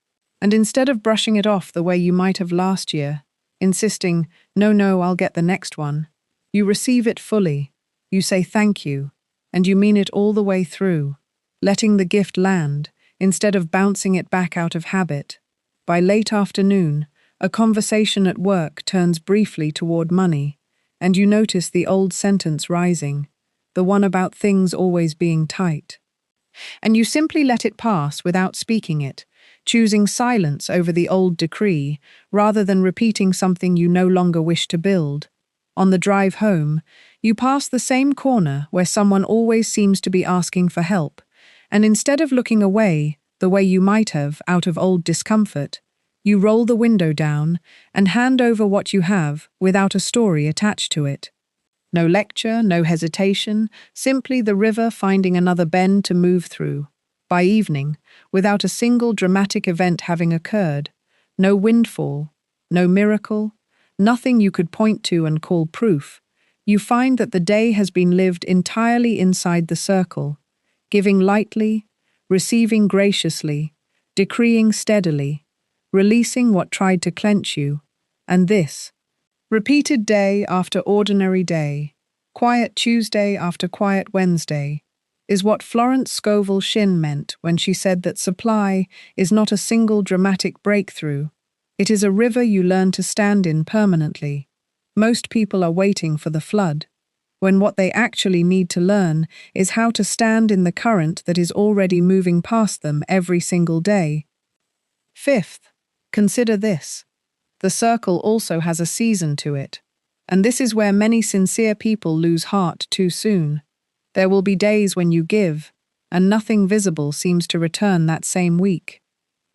and instead of brushing it off the way you might have last year, insisting, "No, I'll get the next one," you receive it fully, you say thank you, and you mean it all the way through, letting the gift land, instead of bouncing it back out of habit. By late afternoon, a conversation at work turns briefly toward money, and you notice the old sentence rising, the one about things always being tight. And you simply let it pass without speaking it, choosing silence over the old decree, rather than repeating something you no longer wish to build. On the drive home, you pass the same corner where someone always seems to be asking for help, and instead of looking away, the way you might have out of old discomfort, you roll the window down and hand over what you have without a story attached to it. No lecture, no hesitation, simply the river finding another bend to move through. By evening, without a single dramatic event having occurred, no windfall, no miracle, nothing you could point to and call proof, you find that the day has been lived entirely inside the circle, giving lightly, receiving graciously, decreeing steadily, releasing what tried to clench you, and this, Repeated day after ordinary day, quiet Tuesday after quiet Wednesday, is what Florence Scovel Shinn meant when she said that supply is not a single dramatic breakthrough. It is a river you learn to stand in permanently. Most people are waiting for the flood, when what they actually need to learn is how to stand in the current that is already moving past them every single day. Fifth, consider this. The circle also has a season to it, and this is where many sincere people lose heart too soon. There will be days when you give, and nothing visible seems to return that same week.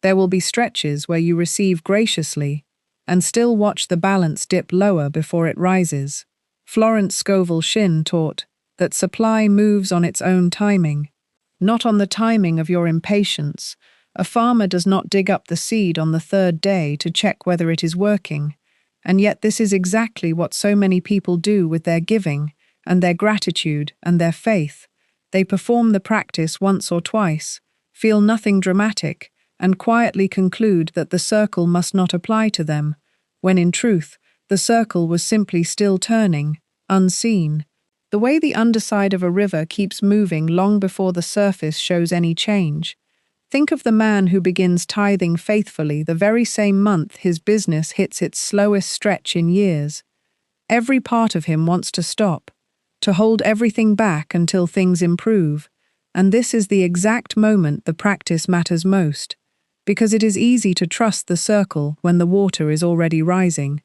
There will be stretches where you receive graciously, and still watch the balance dip lower before it rises. Florence Scovel Shinn taught that supply moves on its own timing, not on the timing of your impatience. A farmer does not dig up the seed on the third day to check whether it is working, and yet this is exactly what so many people do with their giving, and their gratitude, and their faith. They perform the practice once or twice, feel nothing dramatic, and quietly conclude that the circle must not apply to them, when in truth, the circle was simply still turning, unseen. The way the underside of a river keeps moving long before the surface shows any change. Think of the man who begins tithing faithfully the very same month his business hits its slowest stretch in years. Every part of him wants to stop, to hold everything back until things improve, and this is the exact moment the practice matters most, because it is easy to trust the circle when the water is already rising.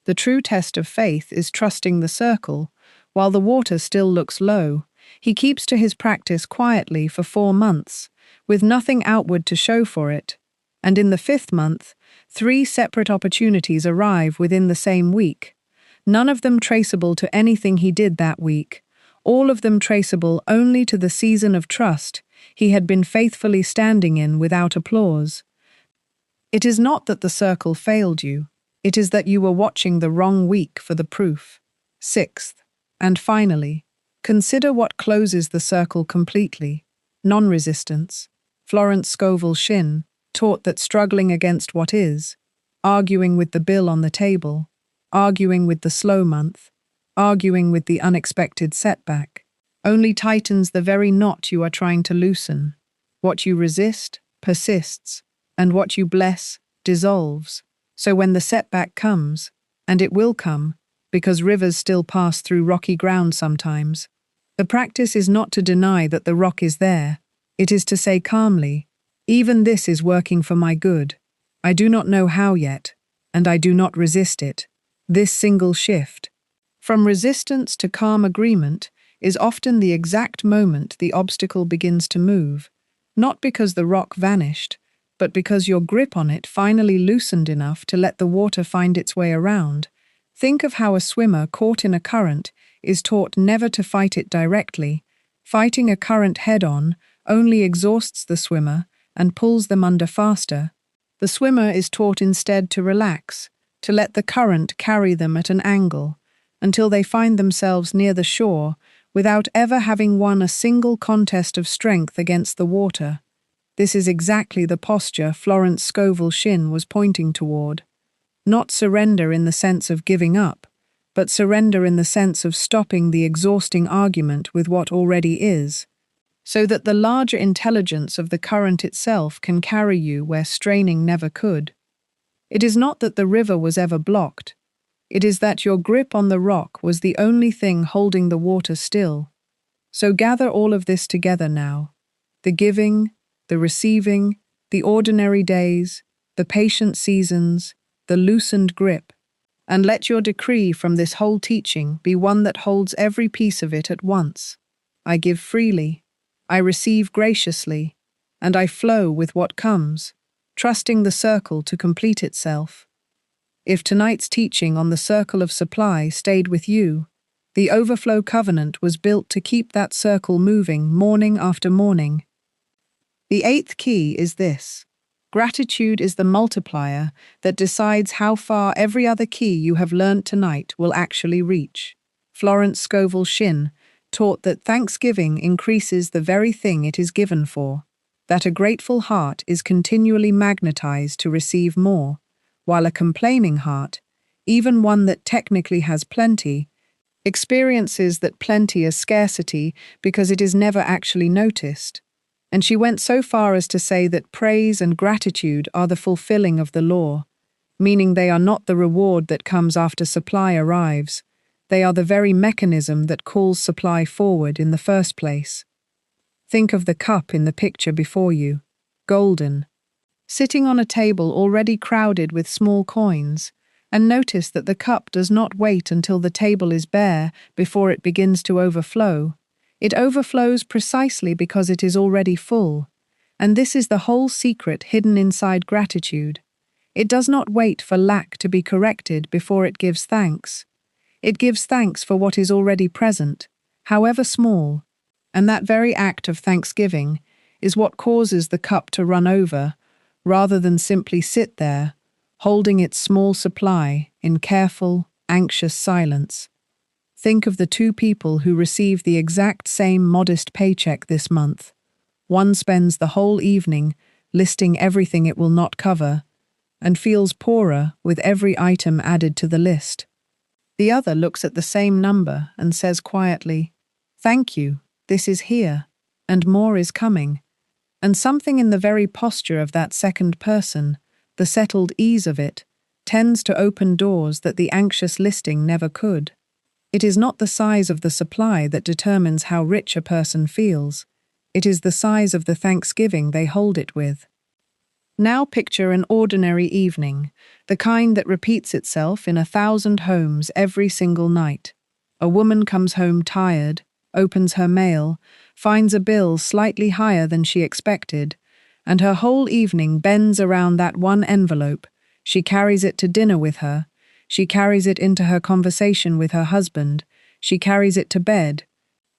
The true test of faith is trusting the circle while the water still looks low. He keeps to his practice quietly for 4 months, with nothing outward to show for it, and in the 5th month, 3 separate opportunities arrive within the same week, none of them traceable to anything he did that week, all of them traceable only to the season of trust he had been faithfully standing in without applause. It is not that the circle failed you, it is that you were watching the wrong week for the proof. 6th, and finally, consider what closes the circle completely: non-resistance. Florence Scovel Shinn taught that struggling against what is, arguing with the bill on the table, arguing with the slow month, arguing with the unexpected setback, only tightens the very knot you are trying to loosen. What you resist persists, and what you bless dissolves. So when the setback comes, and it will come, because rivers still pass through rocky ground sometimes, the practice is not to deny that the rock is there. It is to say calmly, "Even this is working for my good. I do not know how yet, and I do not resist it." This single shift, from resistance to calm agreement, is often the exact moment the obstacle begins to move, not because the rock vanished, but because your grip on it finally loosened enough to let the water find its way around. Think of how a swimmer caught in a current is taught never to fight it directly. Fighting a current head-on only exhausts the swimmer and pulls them under faster. The swimmer is taught instead to relax, to let the current carry them at an angle, until they find themselves near the shore without ever having won a single contest of strength against the water. This is exactly the posture Florence Scovel Shinn was pointing toward. Not surrender in the sense of giving up, but surrender in the sense of stopping the exhausting argument with what already is, so that the larger intelligence of the current itself can carry you where straining never could. It is not that the river was ever blocked. It is that your grip on the rock was the only thing holding the water still. So gather all of this together now: the giving, the receiving, the ordinary days, the patient seasons, the loosened grip, and let your decree from this whole teaching be one that holds every piece of it at once. I give freely, I receive graciously, and I flow with what comes, trusting the circle to complete itself. If tonight's teaching on the circle of supply stayed with you, the overflow covenant was built to keep that circle moving morning after morning. The 8th key is this: gratitude is the multiplier that decides how far every other key you have learnt tonight will actually reach. Florence Scovel Shinn taught that thanksgiving increases the very thing it is given for, that a grateful heart is continually magnetized to receive more, while a complaining heart, even one that technically has plenty, experiences that plenty as scarcity because it is never actually noticed. And she went so far as to say that praise and gratitude are the fulfilling of the law, meaning they are not the reward that comes after supply arrives. They are the very mechanism that calls supply forward in the first place. Think of the cup in the picture before you, golden, sitting on a table already crowded with small coins, and notice that the cup does not wait until the table is bare before it begins to overflow. It overflows precisely because it is already full, and this is the whole secret hidden inside gratitude. It does not wait for lack to be corrected before it gives thanks. It gives thanks for what is already present, however small, and that very act of thanksgiving is what causes the cup to run over, rather than simply sit there, holding its small supply in careful, anxious silence. Think of the two people who receive the exact same modest paycheck this month. One spends the whole evening listing everything it will not cover, and feels poorer with every item added to the list. The other looks at the same number and says quietly, "Thank you, this is here, and more is coming." And something in the very posture of that second person, the settled ease of it, tends to open doors that the anxious listing never could. It is not the size of the supply that determines how rich a person feels. It is the size of the thanksgiving they hold it with. Now picture an ordinary evening, the kind that repeats itself in 1,000 homes every single night. A woman comes home tired, opens her mail, finds a bill slightly higher than she expected, and her whole evening bends around that one envelope. She carries it to dinner with her. She carries it into her conversation with her husband. She carries it to bed.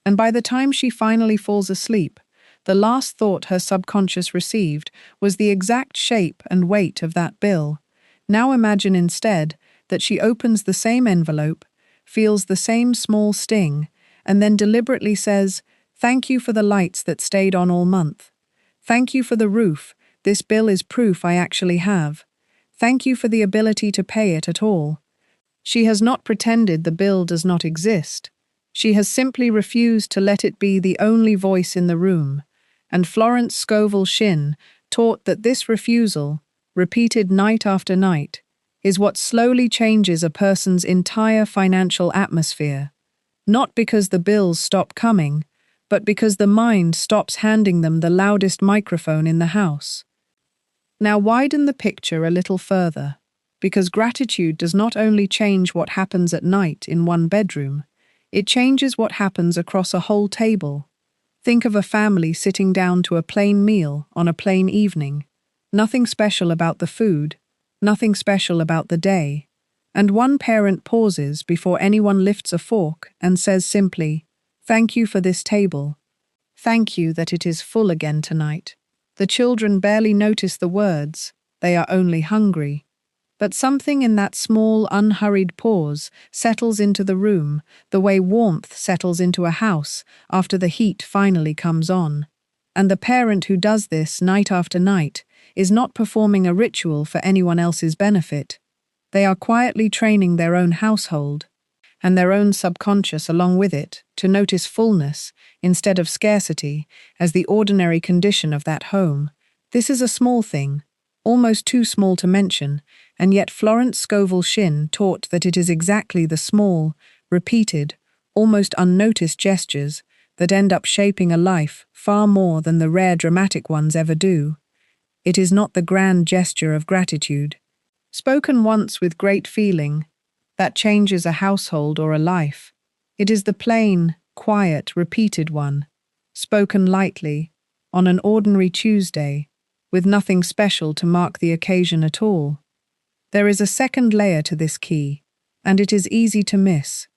And by the time she finally falls asleep, the last thought her subconscious received was the exact shape and weight of that bill. Now imagine instead that she opens the same envelope, feels the same small sting, and then deliberately says, "Thank you for the lights that stayed on all month. Thank you for the roof. This bill is proof I actually have. Thank you for the ability to pay it at all." She has not pretended the bill does not exist. She has simply refused to let it be the only voice in the room. And Florence Scovel Shinn taught that this refusal, repeated night after night, is what slowly changes a person's entire financial atmosphere. Not because the bills stop coming, but because the mind stops handing them the loudest microphone in the house. Now widen the picture a little further, because gratitude does not only change what happens at night in one bedroom, it changes what happens across a whole table. Think of a family sitting down to a plain meal on a plain evening. Nothing special about the food, nothing special about the day. And one parent pauses before anyone lifts a fork and says simply, "Thank you for this table. Thank you that it is full again tonight." The children barely notice the words, they are only hungry. But something in that small, unhurried pause settles into the room, the way warmth settles into a house after the heat finally comes on. And the parent who does this night after night is not performing a ritual for anyone else's benefit. They are quietly training their own household, and their own subconscious along with it, to notice fullness instead of scarcity as the ordinary condition of that home. This is a small thing, almost too small to mention, and yet Florence Scovel Shinn taught that it is exactly the small, repeated, almost unnoticed gestures that end up shaping a life far more than the rare dramatic ones ever do. It is not the grand gesture of gratitude, spoken once with great feeling, that changes a household or a life. It is the plain, quiet, repeated one, spoken lightly, on an ordinary Tuesday, with nothing special to mark the occasion at all. There is a second layer to this key, and it is easy to miss.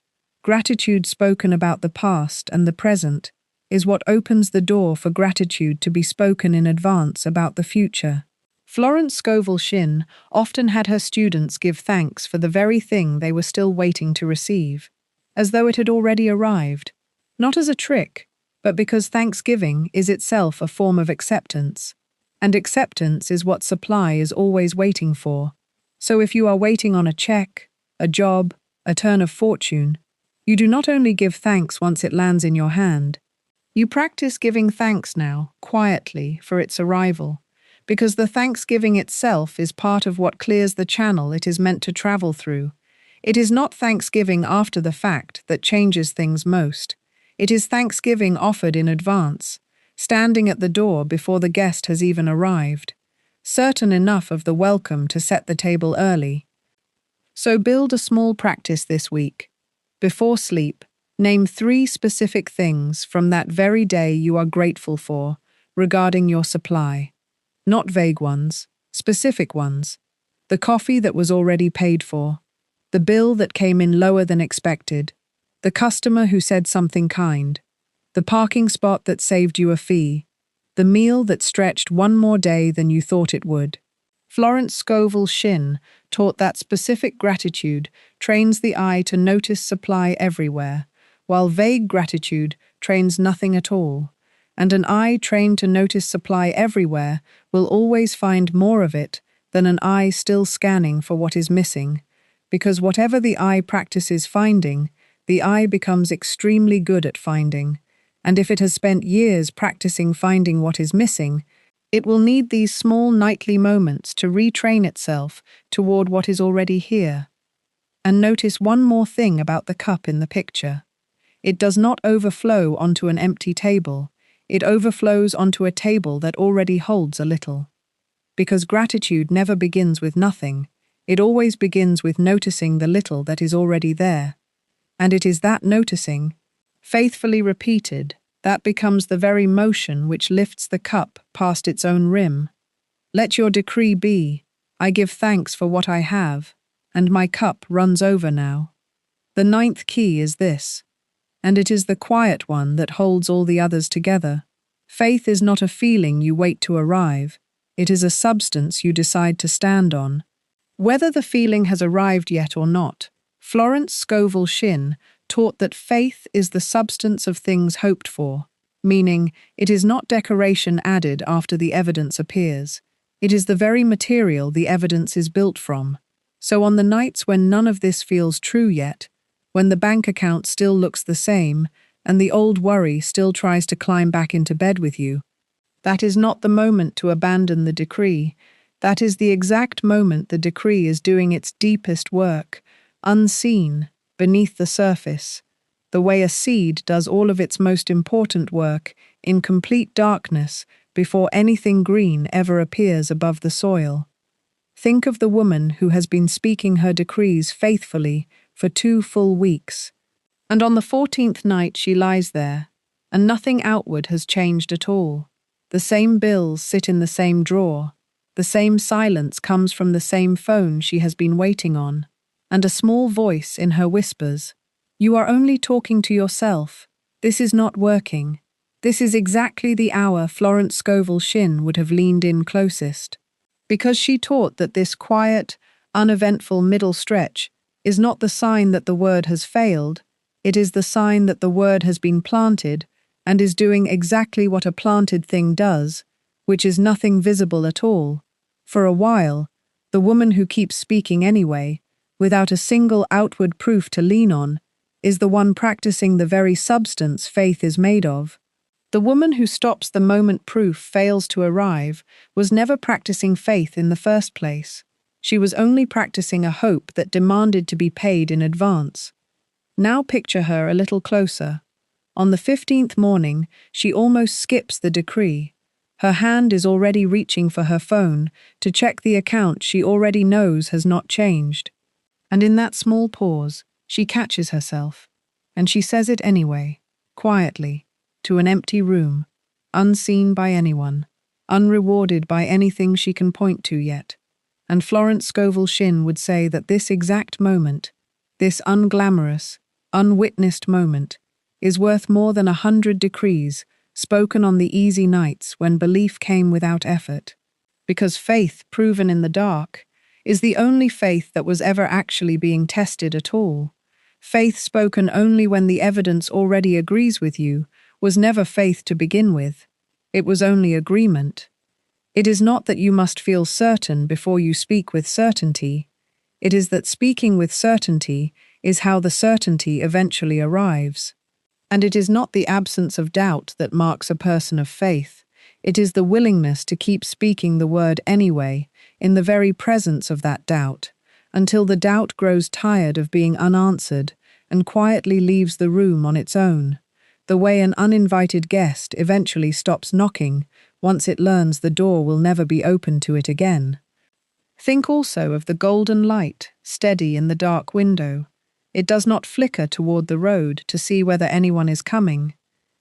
Gratitude spoken about the past and the present is what opens the door for gratitude to be spoken in advance about the future. Florence Scovel Shinn often had her students give thanks for the very thing they were still waiting to receive, as though it had already arrived, not as a trick, but because thanksgiving is itself a form of acceptance, and acceptance is what supply is always waiting for. So if you are waiting on a check, a job, a turn of fortune, you do not only give thanks once it lands in your hand, you practice giving thanks now, quietly, for its arrival, because the thanksgiving itself is part of what clears the channel it is meant to travel through. It is not thanksgiving after the fact that changes things most. It is thanksgiving offered in advance, standing at the door before the guest has even arrived, certain enough of the welcome to set the table early. So build a small practice this week. Before sleep, name 3 specific things from that very day you are grateful for regarding your supply. Not vague ones, specific ones. The coffee that was already paid for, the bill that came in lower than expected, the customer who said something kind, the parking spot that saved you a fee, the meal that stretched one more day than you thought it would. Florence Scovel Shinn taught that specific gratitude trains the eye to notice supply everywhere, while vague gratitude trains nothing at all. And an eye trained to notice supply everywhere will always find more of it than an eye still scanning for what is missing, because whatever the eye practices finding, the eye becomes extremely good at finding, and if it has spent years practicing finding what is missing, it will need these small nightly moments to retrain itself toward what is already here. And notice one more thing about the cup in the picture. It does not overflow onto an empty table. It overflows onto a table that already holds a little. Because gratitude never begins with nothing, it always begins with noticing the little that is already there. And it is that noticing, faithfully repeated, that becomes the very motion which lifts the cup past its own rim. Let your decree be, I give thanks for what I have, and my cup runs over now. The 9th key is this, and it is the quiet one that holds all the others together. Faith is not a feeling you wait to arrive. It is a substance you decide to stand on. Whether the feeling has arrived yet or not, Florence Scovel Shinn taught that faith is the substance of things hoped for, meaning it is not decoration added after the evidence appears. It is the very material the evidence is built from. So on the nights when none of this feels true yet, when the bank account still looks the same, and the old worry still tries to climb back into bed with you, that is not the moment to abandon the decree. That is the exact moment the decree is doing its deepest work, unseen, beneath the surface, the way a seed does all of its most important work in complete darkness before anything green ever appears above the soil. Think of the woman who has been speaking her decrees faithfully for 2 full weeks, and on the 14th night she lies there, and nothing outward has changed at all. The same bills sit in the same drawer, the same silence comes from the same phone she has been waiting on, and a small voice in her whispers, "You are only talking to yourself. This is not working." This is exactly the hour Florence Scovel Shinn would have leaned in closest, because she taught that this quiet, uneventful middle stretch is not the sign that the word has failed, it is the sign that the word has been planted and is doing exactly what a planted thing does, which is nothing visible at all. For a while, the woman who keeps speaking anyway, without a single outward proof to lean on, is the one practicing the very substance faith is made of. The woman who stops the moment proof fails to arrive was never practicing faith in the first place. She was only practicing a hope that demanded to be paid in advance. Now picture her a little closer. On the 15th morning, she almost skips the decree. Her hand is already reaching for her phone to check the account she already knows has not changed. And in that small pause, she catches herself, and she says it anyway, quietly, to an empty room, unseen by anyone, unrewarded by anything she can point to yet. And Florence Scovel Shinn would say that this exact moment, this unglamorous, unwitnessed moment, is worth more than 100 decrees spoken on the easy nights when belief came without effort. Because faith, proven in the dark, is the only faith that was ever actually being tested at all. Faith spoken only when the evidence already agrees with you was never faith to begin with. It was only agreement. It is not that you must feel certain before you speak with certainty. It is that speaking with certainty is how the certainty eventually arrives. And it is not the absence of doubt that marks a person of faith. It is the willingness to keep speaking the word anyway, in the very presence of that doubt, until the doubt grows tired of being unanswered and quietly leaves the room on its own, the way an uninvited guest eventually stops knocking once it learns the door will never be opened to it again. Think also of the golden light, steady in the dark window. It does not flicker toward the road to see whether anyone is coming.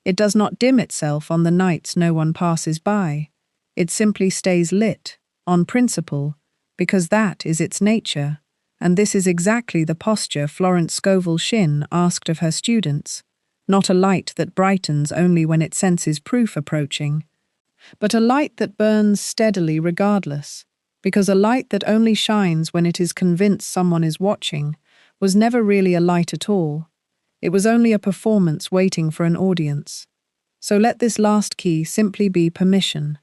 It does not dim itself on the nights no one passes by. It simply stays lit, on principle, because that is its nature, and this is exactly the posture Florence Scovel Shinn asked of her students. Not a light that brightens only when it senses proof approaching, but a light that burns steadily regardless, because a light that only shines when it is convinced someone is watching was never really a light at all. It was only a performance waiting for an audience. So let this last key simply be permission.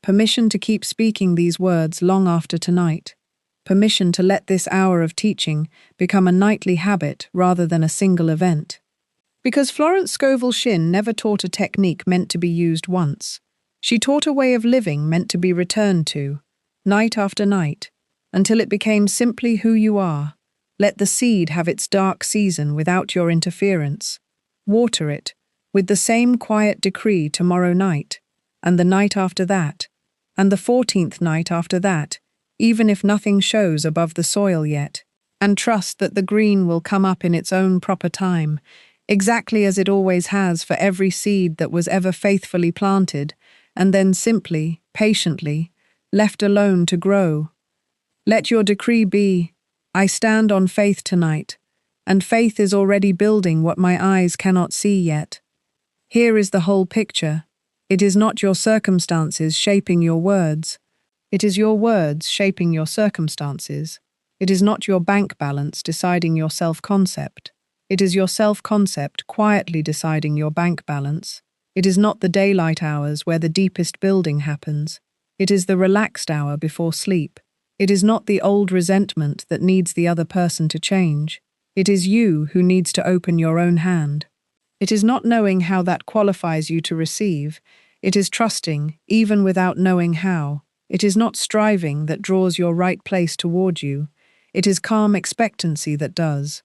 Permission to keep speaking these words long after tonight. Permission to let this hour of teaching become a nightly habit rather than a single event. Because Florence Scovel Shinn never taught a technique meant to be used once. She taught a way of living meant to be returned to, night after night, until it became simply who you are. Let the seed have its dark season without your interference. Water it, with the same quiet decree tomorrow night, and the night after that, and the 14th night after that, even if nothing shows above the soil yet, and trust that the green will come up in its own proper time, exactly as it always has for every seed that was ever faithfully planted, and then simply, patiently, left alone to grow. Let your decree be, I stand on faith tonight, and faith is already building what my eyes cannot see yet. Here is the whole picture. It is not your circumstances shaping your words. It is your words shaping your circumstances. It is not your bank balance deciding your self-concept. It is your self-concept quietly deciding your bank balance. It is not the daylight hours where the deepest building happens. It is the relaxed hour before sleep. It is not the old resentment that needs the other person to change. It is you who needs to open your own hand. It is not knowing how that qualifies you to receive. It is trusting, even without knowing how. It is not striving that draws your right place toward you. It is calm expectancy that does.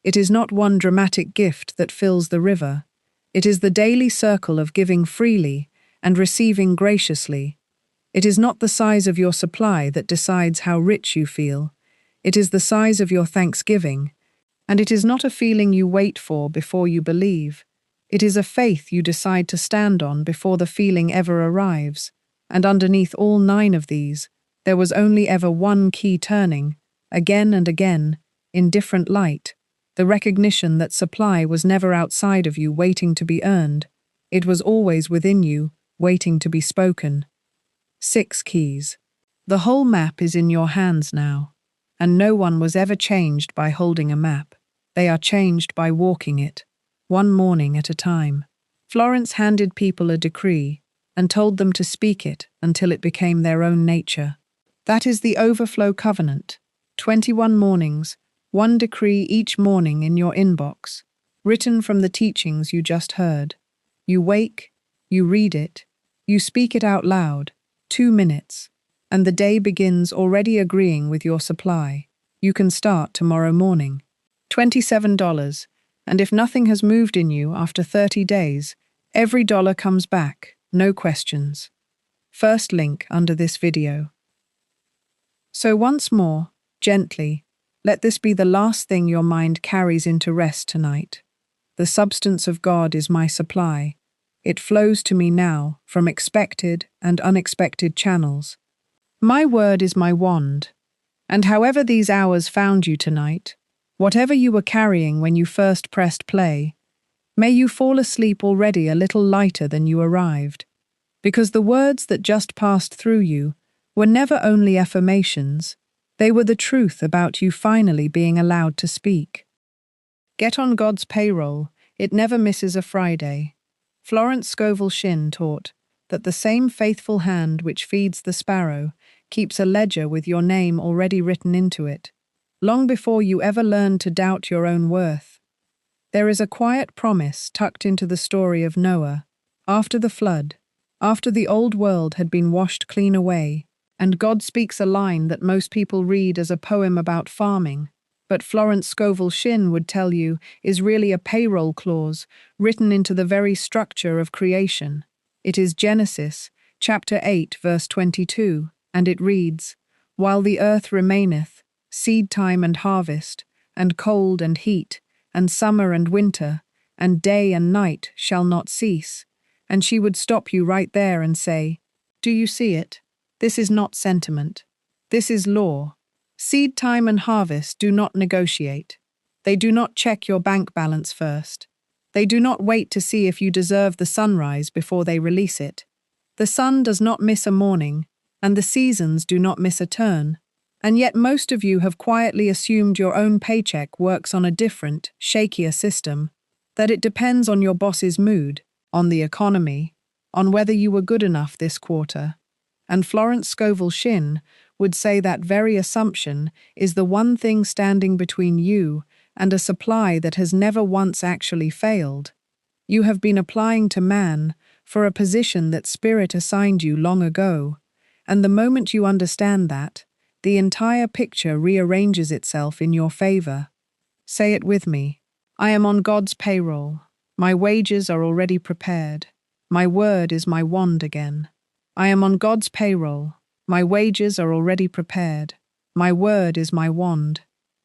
It is not one dramatic gift that fills the river. It is the daily circle of giving freely and receiving graciously. It is not the size of your supply that decides how rich you feel. It is the size of your thanksgiving. And it is not a feeling you wait for before you believe. It is a faith you decide to stand on before the feeling ever arrives. And underneath all 9 of these, there was only ever one key turning, again and again, in different light. The recognition that supply was never outside of you waiting to be earned. It was always within you, waiting to be spoken. 6 keys. The whole map is in your hands now, and no one was ever changed by holding a map. They are changed by walking it, one morning at a time. Florence handed people a decree and told them to speak it until it became their own nature. That is the overflow covenant. 21 mornings, one decree each morning in your inbox, written from the teachings you just heard. You wake, you read it, you speak it out loud, 2 minutes, and the day begins already agreeing with your supply. You can start tomorrow morning. $27, and if nothing has moved in you after 30 days, every dollar comes back, no questions. First link under this video. So once more, gently, let this be the last thing your mind carries into rest tonight. The substance of God is my supply. It flows to me now from expected and unexpected channels. My word is my wand, and however these hours found you tonight, whatever you were carrying when you first pressed play, may you fall asleep already a little lighter than you arrived, because the words that just passed through you were never only affirmations, they were the truth about you finally being allowed to speak. Get on God's payroll, it never misses a Friday. Florence Scovel Shinn taught that the same faithful hand which feeds the sparrow keeps a ledger with your name already written into it. long before you ever learn to doubt your own worth. There is a quiet promise tucked into the story of Noah. After the flood, after the old world had been washed clean away, and God speaks a line that most people read as a poem about farming, but Florence Scovel Shinn would tell you is really a payroll clause written into the very structure of creation. It is Genesis, chapter 8, verse 22, and it reads, "While the earth remaineth, seed time and harvest, and cold and heat, and summer and winter, and day and night shall not cease." And she would stop you right there and say, "Do you see it? This is not sentiment. This is law. Seed time and harvest do not negotiate. They do not check your bank balance first. They do not wait to see if you deserve the sunrise before they release it. The sun does not miss a morning, and the seasons do not miss a turn. And yet most of you have quietly assumed your own paycheck works on a different, shakier system, that it depends on your boss's mood, on the economy, on whether you were good enough this quarter. And Florence Scovel Shinn would say that very assumption is the one thing standing between you and a supply that has never once actually failed. You have been applying to man for a position that Spirit assigned you long ago, and the moment you understand that, the entire picture rearranges itself in your favor. Say it with me. I am on God's payroll. My wages are already prepared. My word is my wand again. I am on God's payroll. My wages are already prepared. My word is my wand.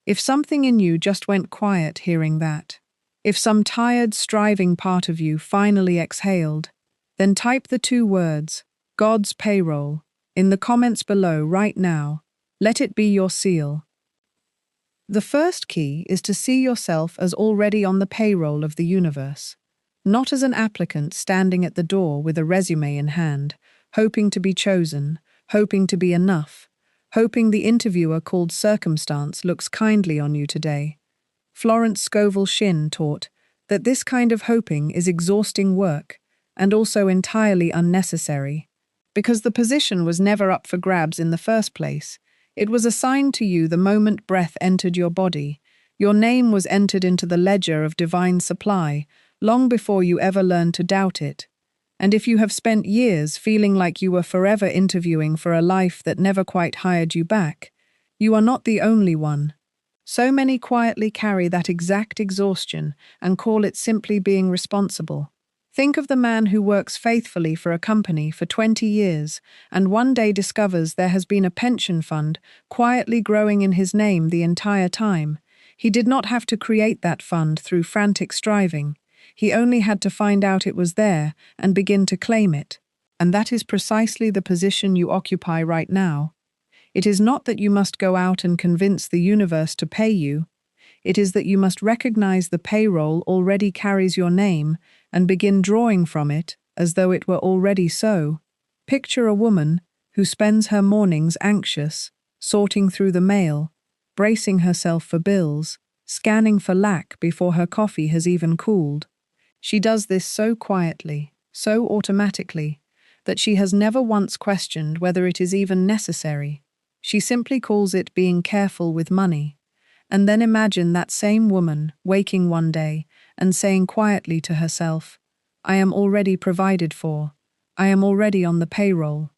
If something in you just went quiet hearing that, if some tired, striving part of you finally exhaled, then type the two words, God's payroll, in the comments below right now. Let it be your seal. The first key is to see yourself as already on the payroll of the universe, not as an applicant standing at the door with a resume in hand, hoping to be chosen, hoping to be enough, hoping the interviewer called circumstance looks kindly on you today. Florence Scovel Shinn taught that this kind of hoping is exhausting work and also entirely unnecessary, because the position was never up for grabs in the first place. It was assigned to you the moment breath entered your body. Your name was entered into the ledger of divine supply, long before you ever learned to doubt it. And if you have spent years feeling like you were forever interviewing for a life that never quite hired you back, you are not the only one. So many quietly carry that exact exhaustion and call it simply being responsible. Think of the man who works faithfully for a company for 20 years and one day discovers there has been a pension fund quietly growing in his name the entire time. He did not have to create that fund through frantic striving. He only had to find out it was there and begin to claim it. And that is precisely the position you occupy right now. It is not that you must go out and convince the universe to pay you. It is that you must recognize the payroll already carries your name and begin drawing from it as though it were already so. Picture a woman who spends her mornings anxious, sorting through the mail, bracing herself for bills, scanning for lack before her coffee has even cooled. She does this so quietly, so automatically, that she has never once questioned whether it is even necessary. She simply calls it being careful with money. And then imagine that same woman waking one day and saying quietly to herself, I am already provided for. I am already on the payroll.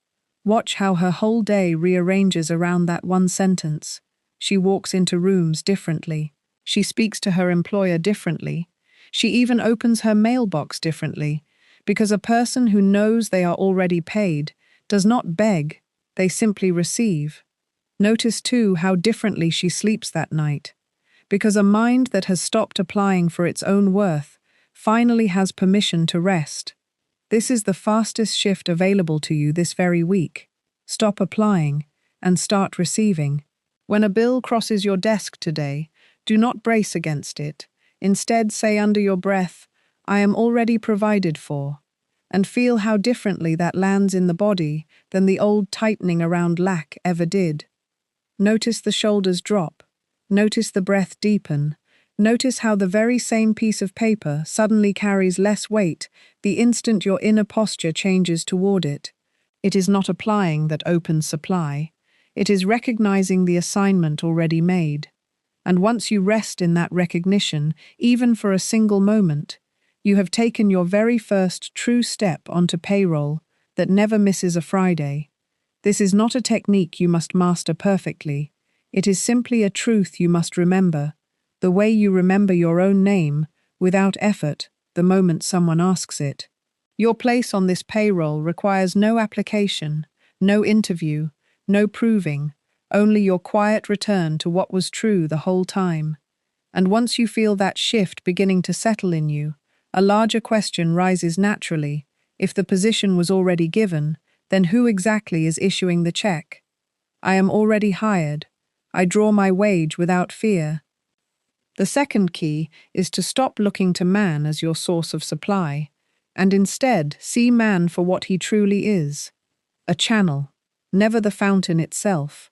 Watch how her whole day rearranges around that one sentence. She walks into rooms differently. She speaks to her employer differently. She even opens her mailbox differently, because a person who knows they are already paid does not beg, they simply receive. Notice too how differently she sleeps that night, because a mind that has stopped applying for its own worth finally has permission to rest. This is the fastest shift available to you this very week. Stop applying and start receiving. When a bill crosses your desk today, do not brace against it. Instead, say under your breath, I am already provided for, and feel how differently that lands in the body than the old tightening around lack ever did. Notice the shoulders drop. Notice the breath deepen. Notice how the very same piece of paper suddenly carries less weight the instant your inner posture changes toward it. It is not applying that opens supply. It is recognizing the assignment already made. And once you rest in that recognition, even for a single moment, you have taken your very first true step onto payroll that never misses a Friday. This is not a technique you must master perfectly. It is simply a truth you must remember, the way you remember your own name, without effort, the moment someone asks it. Your place on this payroll requires no application, no interview, no proving, only your quiet return to what was true the whole time. And once you feel that shift beginning to settle in you, a larger question rises naturally. If the position was already given, then who exactly is issuing the check? I am already hired. I draw my wage without fear. The second key is to stop looking to man as your source of supply, and instead see man for what he truly is, a channel, never the fountain itself.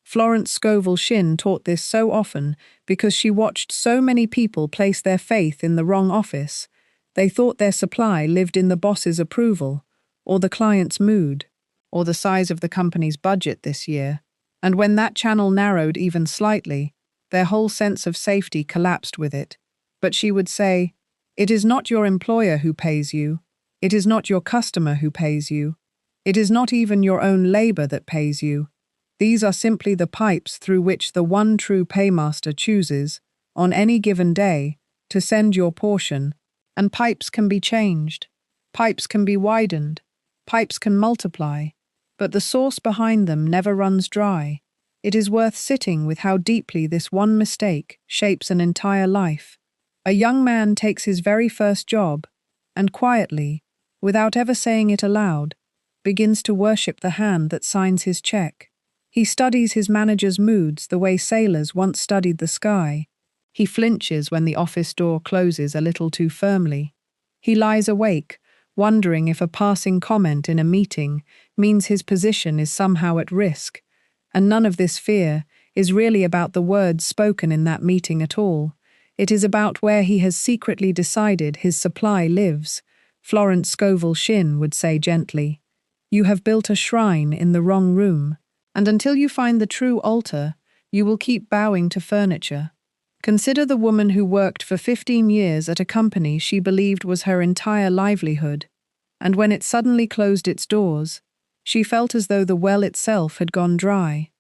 Florence Scovel Shinn taught this so often because she watched so many people place their faith in the wrong office. They thought their supply lived in the boss's approval, or the client's mood, or the size of the company's budget this year. And when that channel narrowed even slightly, their whole sense of safety collapsed with it. But she would say, "It is not your employer who pays you. It is not your customer who pays you. It is not even your own labor that pays you. These are simply the pipes through which the one true paymaster chooses, on any given day, to send your portion. And pipes can be changed. Pipes can be widened. Pipes can multiply. But the source behind them never runs dry. It is worth sitting with how deeply this one mistake shapes an entire life. A young man takes his very first job, and quietly, without ever saying it aloud, begins to worship the hand that signs his check. He studies his manager's moods the way sailors once studied the sky. He flinches when the office door closes a little too firmly. He lies awake, wondering if a passing comment in a meeting means his position is somehow at risk. And none of this fear is really about the words spoken in that meeting at all. It is about where he has secretly decided his supply lives. Florence Scovel Shinn would say gently, "You have built a shrine in the wrong room, and until you find the true altar, you will keep bowing to furniture." Consider the woman who worked for 15 years at a company she believed was her entire livelihood, and when it suddenly closed its doors, she felt as though the well itself had gone dry.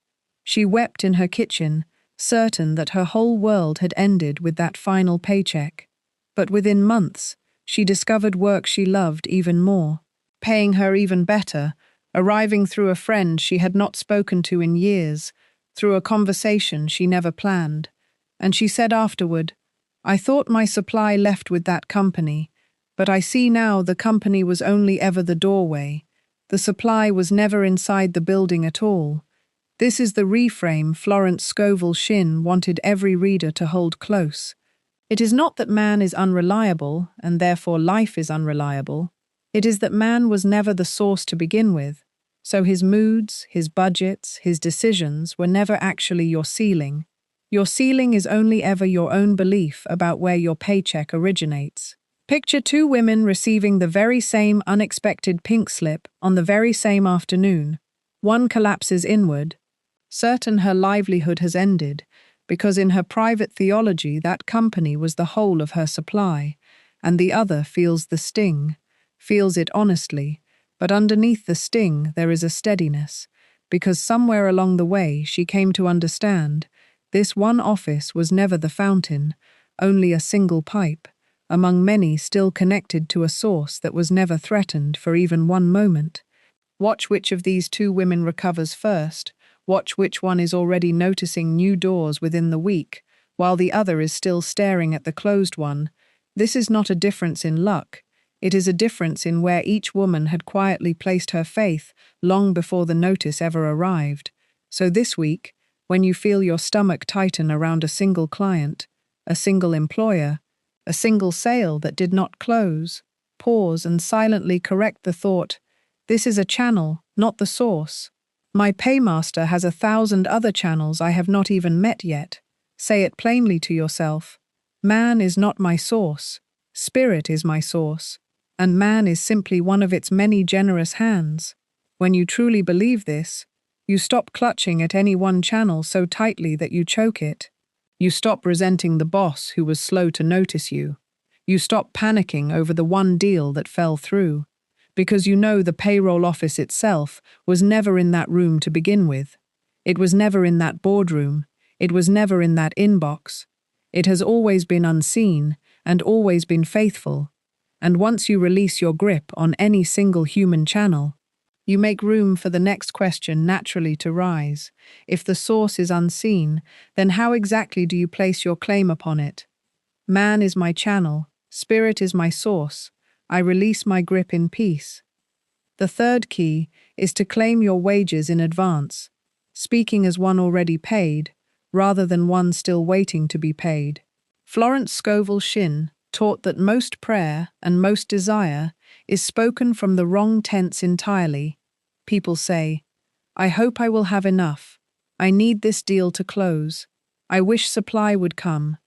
She wept in her kitchen, certain that her whole world had ended with that final paycheck. But within months, she discovered work she loved even more, paying her even better, arriving through a friend she had not spoken to in years, through a conversation she never planned. And she said afterward, "I thought my supply left with that company, but I see now the company was only ever the doorway. The supply was never inside the building at all." This is the reframe Florence Scovel Shinn wanted every reader to hold close. It is not that man is unreliable, and therefore life is unreliable. It is that man was never the source to begin with, so his moods, his budgets, his decisions were never actually your ceiling. Your ceiling is only ever your own belief about where your paycheck originates. Picture two women receiving the very same unexpected pink slip on the very same afternoon. One collapses inward, certain her livelihood has ended, because in her private theology that company was the whole of her supply, and the other feels the sting, feels it honestly, but underneath the sting there is a steadiness, because somewhere along the way she came to understand this one office was never the fountain, only a single pipe, among many still connected to a source that was never threatened for even one moment. Watch which of these two women recovers first. Watch which one is already noticing new doors within the week, while the other is still staring at the closed one. This is not a difference in luck. It is a difference in where each woman had quietly placed her faith long before the notice ever arrived. So this week, when you feel your stomach tighten around a single client, a single employer, a single sale that did not close, pause and silently correct the thought, "This is a channel, not the source. My paymaster has 1,000 other channels I have not even met yet." Say it plainly to yourself. Man is not my source. Spirit is my source. And man is simply one of its many generous hands. When you truly believe this, you stop clutching at any one channel so tightly that you choke it. You stop resenting the boss who was slow to notice you. You stop panicking over the one deal that fell through, because you know the payroll office itself was never in that room to begin with. It was never in that boardroom. It was never in that inbox. It has always been unseen and always been faithful. And once you release your grip on any single human channel, you make room for the next question naturally to rise. If the source is unseen, then how exactly do you place your claim upon it? Man is my channel, spirit is my source. I release my grip in peace. The third key is to claim your wages in advance, speaking as one already paid, rather than one still waiting to be paid. Florence Scovel Shinn taught that most prayer and most desire is spoken from the wrong tense entirely. People say, "I hope I will have enough. I need this deal to close. I wish supply would come."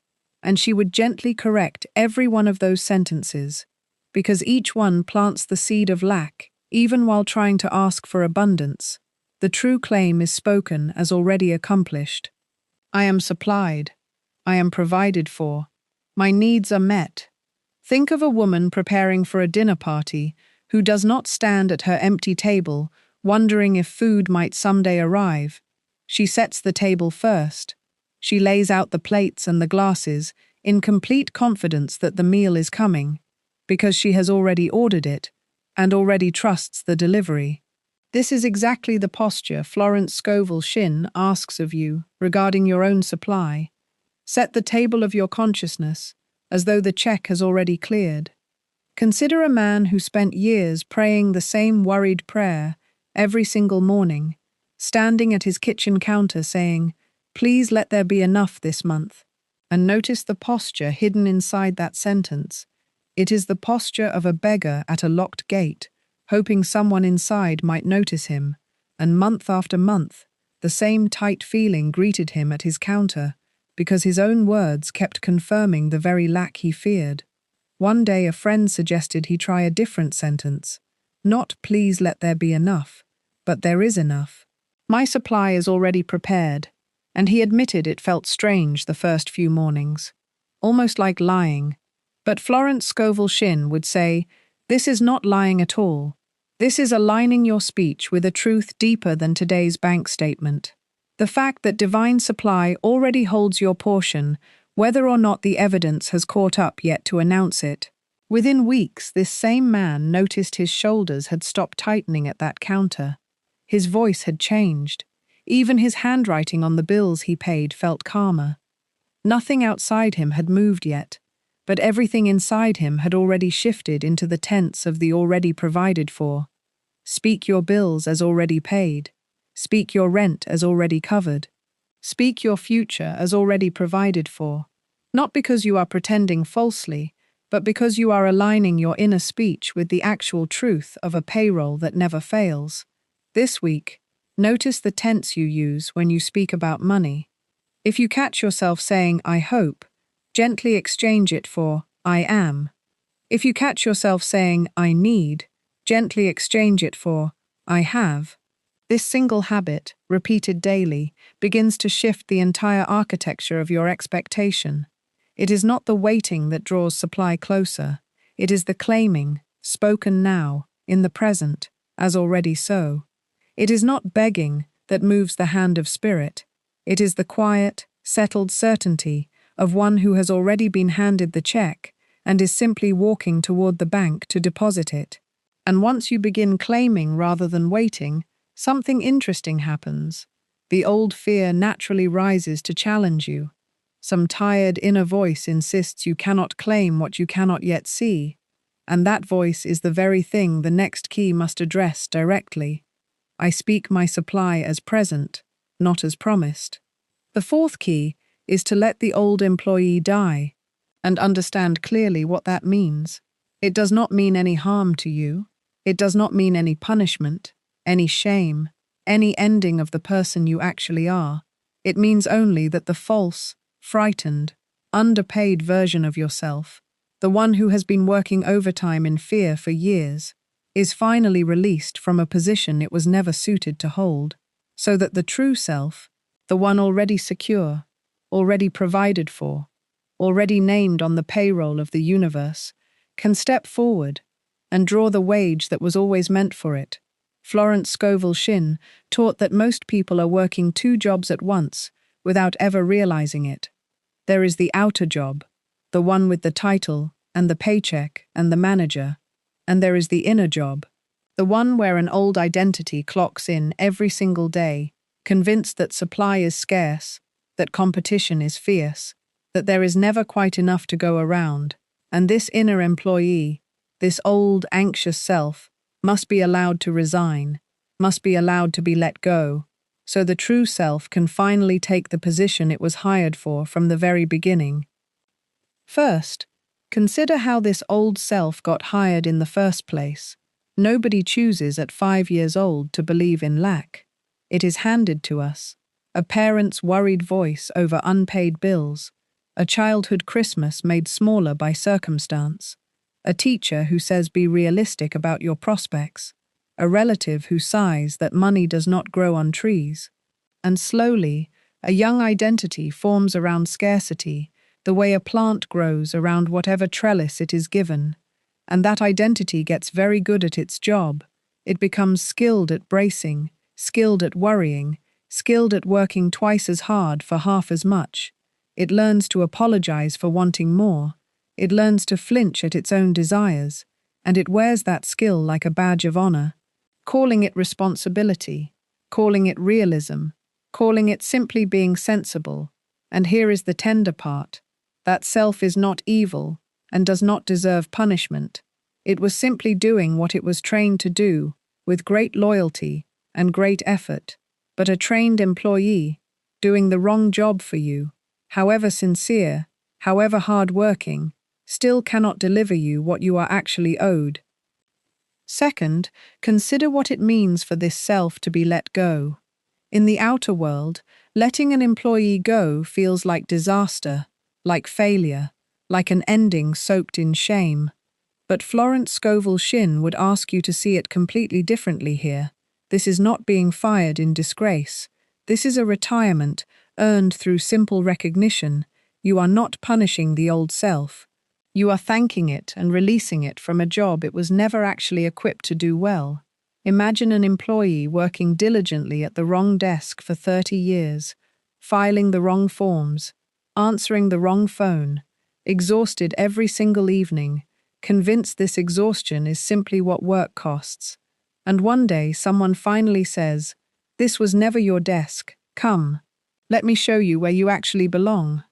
And she would gently correct every one of those sentences, because each one plants the seed of lack, even while trying to ask for abundance. The true claim is spoken as already accomplished. I am supplied. I am provided for. My needs are met. Think of a woman preparing for a dinner party who does not stand at her empty table, wondering if food might someday arrive. She sets the table first. She lays out the plates and the glasses in complete confidence that the meal is coming, because she has already ordered it and already trusts the delivery. This is exactly the posture Florence Scovel Shinn asks of you regarding your own supply. Set the table of your consciousness as though the check has already cleared. Consider a man who spent years praying the same worried prayer every single morning, standing at his kitchen counter saying, "Please let there be enough this month." And notice the posture hidden inside that sentence. It is the posture of a beggar at a locked gate, hoping someone inside might notice him, and month after month, the same tight feeling greeted him at his counter, because his own words kept confirming the very lack he feared. One day a friend suggested he try a different sentence, not "please let there be enough," but "there is enough. My supply is already prepared," and he admitted it felt strange the first few mornings, almost like lying. But Florence Scovel Shinn would say, this is not lying at all. This is aligning your speech with a truth deeper than today's bank statement. The fact that divine supply already holds your portion, whether or not the evidence has caught up yet to announce it. Within weeks, this same man noticed his shoulders had stopped tightening at that counter. His voice had changed. Even his handwriting on the bills he paid felt calmer. Nothing outside him had moved yet, but everything inside him had already shifted into the tense of the already provided for. Speak your bills as already paid. Speak your rent as already covered. Speak your future as already provided for. Not because you are pretending falsely, but because you are aligning your inner speech with the actual truth of a payroll that never fails. This week, notice the tense you use when you speak about money. If you catch yourself saying, "I hope," gently exchange it for, "I am." If you catch yourself saying, "I need," gently exchange it for, "I have." This single habit, repeated daily, begins to shift the entire architecture of your expectation. It is not the waiting that draws supply closer. It is the claiming, spoken now, in the present, as already so. It is not begging that moves the hand of spirit. It is the quiet, settled certainty of one who has already been handed the check and is simply walking toward the bank to deposit it. And once you begin claiming rather than waiting, something interesting happens. The old fear naturally rises to challenge you. Some tired inner voice insists you cannot claim what you cannot yet see, and that voice is the very thing the next key must address directly. I speak my supply as present, not as promised. The fourth key is to let the old employee die, and understand clearly what that means. It does not mean any harm to you. It does not mean any punishment, any shame, any ending of the person you actually are. It means only that the false, frightened, underpaid version of yourself, the one who has been working overtime in fear for years, is finally released from a position it was never suited to hold, so that the true self, the one already secure, already provided for, already named on the payroll of the universe, can step forward and draw the wage that was always meant for it. Florence Scovel Shinn taught that most people are working two jobs at once without ever realizing it. There is the outer job, the one with the title and the paycheck and the manager, and there is the inner job, the one where an old identity clocks in every single day, convinced that supply is scarce, that competition is fierce, that there is never quite enough to go around, and this inner employee, this old, anxious self, must be allowed to resign, must be allowed to be let go, so the true self can finally take the position it was hired for from the very beginning. First, consider how this old self got hired in the first place. Nobody chooses at 5 years old to believe in lack. It is handed to us. A parent's worried voice over unpaid bills, a childhood Christmas made smaller by circumstance, a teacher who says be realistic about your prospects, a relative who sighs that money does not grow on trees. And slowly, a young identity forms around scarcity, the way a plant grows around whatever trellis it is given. And that identity gets very good at its job. It becomes skilled at bracing, skilled at worrying, skilled at working twice as hard for half as much. It learns to apologize for wanting more. It learns to flinch at its own desires, and it wears that skill like a badge of honor, calling it responsibility, calling it realism, calling it simply being sensible. And here is the tender part. That self is not evil and does not deserve punishment. It was simply doing what it was trained to do, with great loyalty and great effort. But a trained employee, doing the wrong job for you, however sincere, however hard-working, still cannot deliver you what you are actually owed. Second, consider what it means for this self to be let go. In the outer world, letting an employee go feels like disaster, like failure, like an ending soaked in shame. But Florence Scovel Shinn would ask you to see it completely differently here. This is not being fired in disgrace. This is a retirement earned through simple recognition. You are not punishing the old self. You are thanking it and releasing it from a job it was never actually equipped to do well. Imagine an employee working diligently at the wrong desk for 30 years, filing the wrong forms, answering the wrong phone, exhausted every single evening, convinced this exhaustion is simply what work costs. And one day someone finally says, "This was never your desk. Come, let me show you where you actually belong."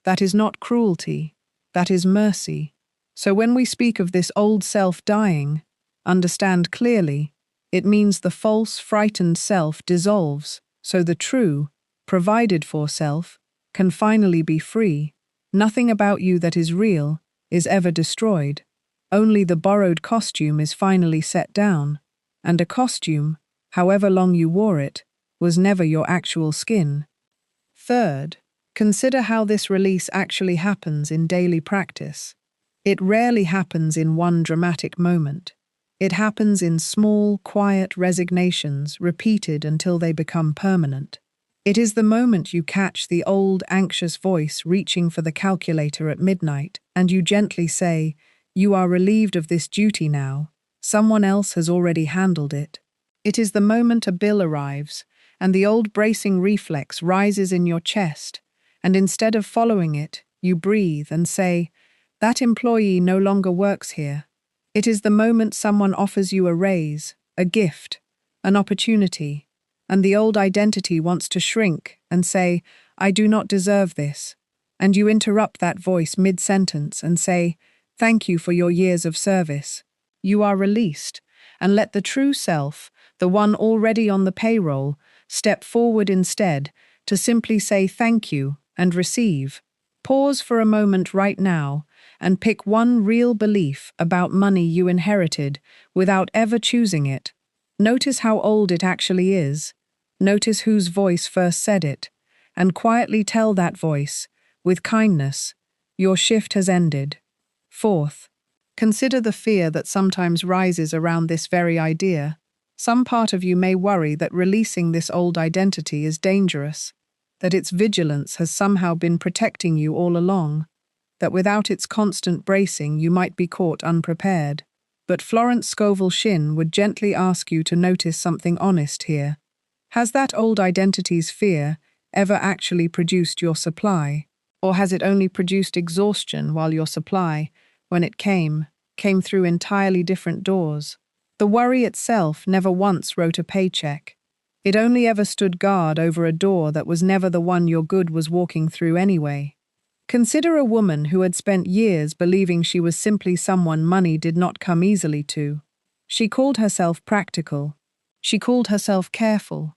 That is not cruelty. That is mercy. So when we speak of this old self dying, understand clearly, it means the false, frightened self dissolves, so the true, provided-for self can finally be free. Nothing about you that is real is ever destroyed. Only the borrowed costume is finally set down. And a costume, however long you wore it, was never your actual skin. Third, consider how this release actually happens in daily practice. It rarely happens in one dramatic moment. It happens in small, quiet resignations repeated until they become permanent. It is the moment you catch the old, anxious voice reaching for the calculator at midnight, and you gently say, "You are relieved of this duty now. Someone else has already handled it." It is the moment a bill arrives, and the old bracing reflex rises in your chest, and instead of following it, you breathe and say, "That employee no longer works here." It is the moment someone offers you a raise, a gift, an opportunity, and the old identity wants to shrink and say, "I do not deserve this." And you interrupt that voice mid-sentence and say, "Thank you for your years of service." You are released, and let the true self, the one already on the payroll, step forward instead to simply say thank you and receive. Pause for a moment right now and pick one real belief about money you inherited without ever choosing it. Notice how old it actually is. Notice whose voice first said it, and quietly tell that voice, with kindness, your shift has ended. Fourth, consider the fear that sometimes rises around this very idea. Some part of you may worry that releasing this old identity is dangerous. that its vigilance has somehow been protecting you all along, that without its constant bracing you might be caught unprepared. But Florence Scovel Shinn would gently ask you to notice something honest here. Has that old identity's fear ever actually produced your supply? Or has it only produced exhaustion while your supply, when it came through entirely different doors? The worry itself never once wrote a paycheck. It only ever stood guard over a door that was never the one your good was walking through anyway. Consider a woman who had spent years believing she was simply someone money did not come easily to. She called herself practical. She called herself careful.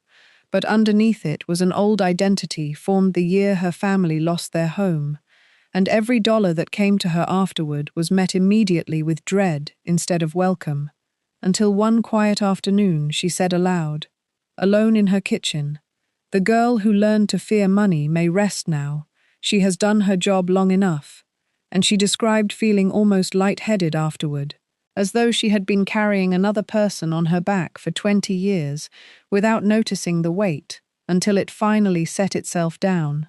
But underneath it was an old identity formed the year her family lost their home, and every dollar that came to her afterward was met immediately with dread instead of welcome, until one quiet afternoon she said aloud, alone in her kitchen, "The girl who learned to fear money may rest now. She has done her job long enough," and she described feeling almost lightheaded afterward, as though she had been carrying another person on her back for 20 years without noticing the weight until it finally set itself down.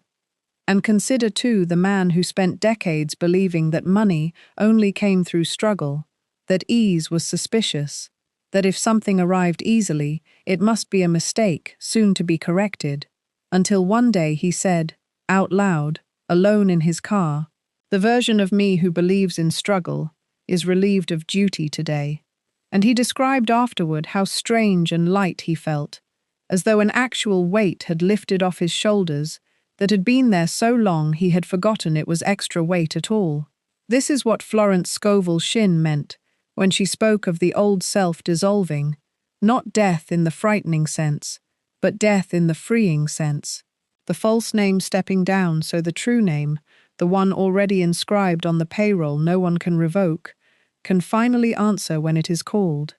And consider too the man who spent decades believing that money only came through struggle, that ease was suspicious, that if something arrived easily, it must be a mistake soon to be corrected, until one day he said, out loud, alone in his car, "The version of me who believes in struggle is relieved of duty today." And he described afterward how strange and light he felt, as though an actual weight had lifted off his shoulders that had been there so long he had forgotten it was extra weight at all. This is what Florence Scovel Shinn meant when she spoke of the old self dissolving, not death in the frightening sense, but death in the freeing sense. The false name stepping down so the true name, the one already inscribed on the payroll no one can revoke, can finally answer when it is called.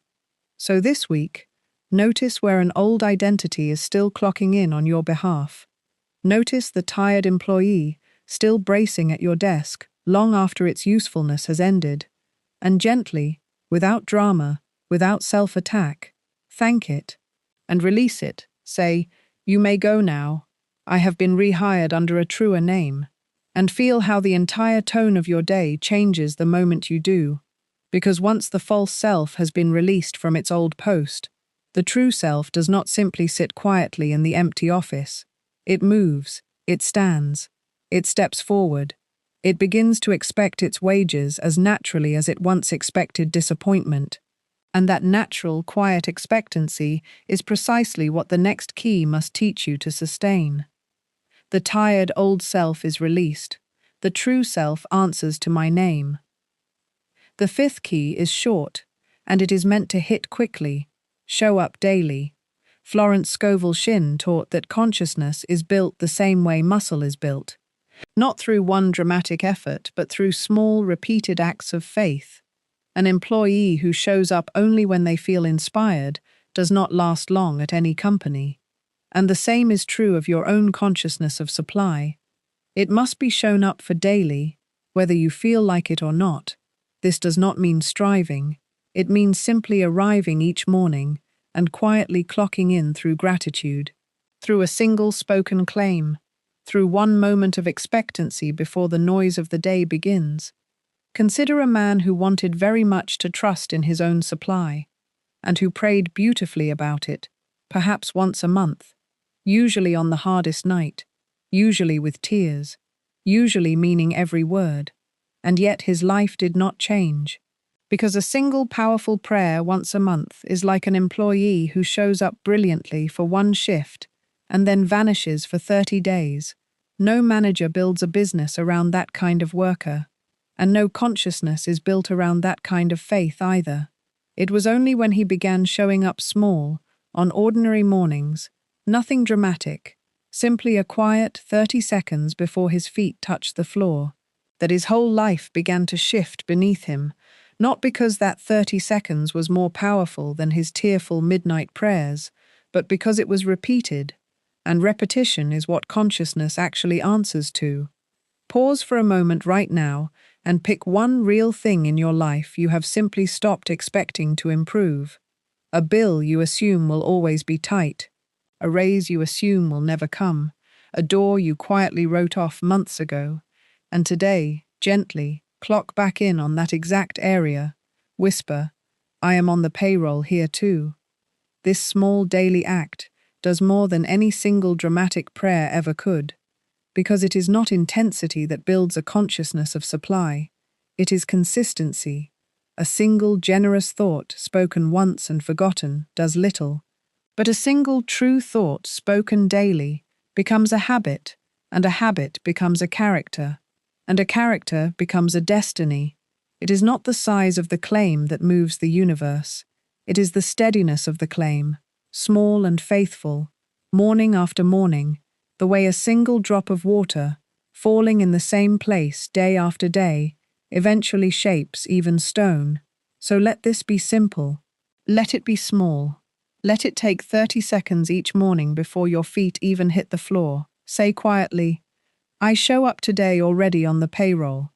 So this week, notice where an old identity is still clocking in on your behalf. Notice the tired employee still bracing at your desk long after its usefulness has ended, and gently, without drama, without self-attack, thank it and release it. Say, "You may go now. I have been rehired under a truer name," and feel how the entire tone of your day changes the moment you do. Because once the false self has been released from its old post, the true self does not simply sit quietly in the empty office. It moves, it stands, it steps forward. It begins to expect its wages as naturally as it once expected disappointment. And that natural, quiet expectancy is precisely what the next key must teach you to sustain. The tired old self is released. The true self answers to my name. The fifth key is short, and it is meant to hit quickly. Show up daily. Florence Scovel Shinn taught that consciousness is built the same way muscle is built. Not through one dramatic effort, but through small, repeated acts of faith. An employee who shows up only when they feel inspired does not last long at any company. And the same is true of your own consciousness of supply. It must be shown up for daily, whether you feel like it or not. This does not mean striving. It means simply arriving each morning and quietly clocking in through gratitude, through a single spoken claim, through one moment of expectancy before the noise of the day begins. Consider a man who wanted very much to trust in his own supply, and who prayed beautifully about it, perhaps once a month, usually on the hardest night, usually with tears, usually meaning every word, and yet his life did not change. Because a single powerful prayer once a month is like an employee who shows up brilliantly for one shift and then vanishes for 30 days. No manager builds a business around that kind of worker, and no consciousness is built around that kind of faith either. It was only when he began showing up small, on ordinary mornings, nothing dramatic, simply a quiet 30 seconds before his feet touched the floor, that his whole life began to shift beneath him, not because that 30 seconds was more powerful than his tearful midnight prayers, but because it was repeated, and repetition is what consciousness actually answers to. Pause for a moment right now and pick one real thing in your life you have simply stopped expecting to improve. A bill you assume will always be tight, a raise you assume will never come, a door you quietly wrote off months ago, and today, gently, clock back in on that exact area. Whisper, I am on the payroll here too. This small daily act does more than any single dramatic prayer ever could, because it is not intensity that builds a consciousness of supply. It is consistency. A single generous thought spoken once and forgotten does little, but a single true thought spoken daily becomes a habit, and a habit becomes a character, and a character becomes a destiny. It is not the size of the claim that moves the universe. It is the steadiness of the claim, small and faithful, morning after morning, the way a single drop of water, falling in the same place day after day, eventually shapes even stone. So let this be simple. Let it be small. Let it take 30 seconds each morning before your feet even hit the floor. Say quietly, I show up today already on the payroll.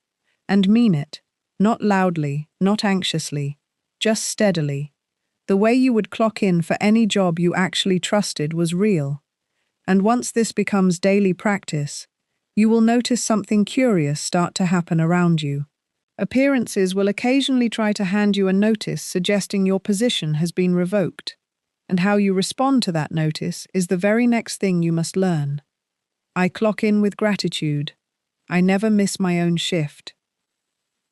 And mean it, not loudly, not anxiously, just steadily. The way you would clock in for any job you actually trusted was real. And once this becomes daily practice, you will notice something curious start to happen around you. Appearances will occasionally try to hand you a notice suggesting your position has been revoked, and how you respond to that notice is the very next thing you must learn. I clock in with gratitude. I never miss my own shift.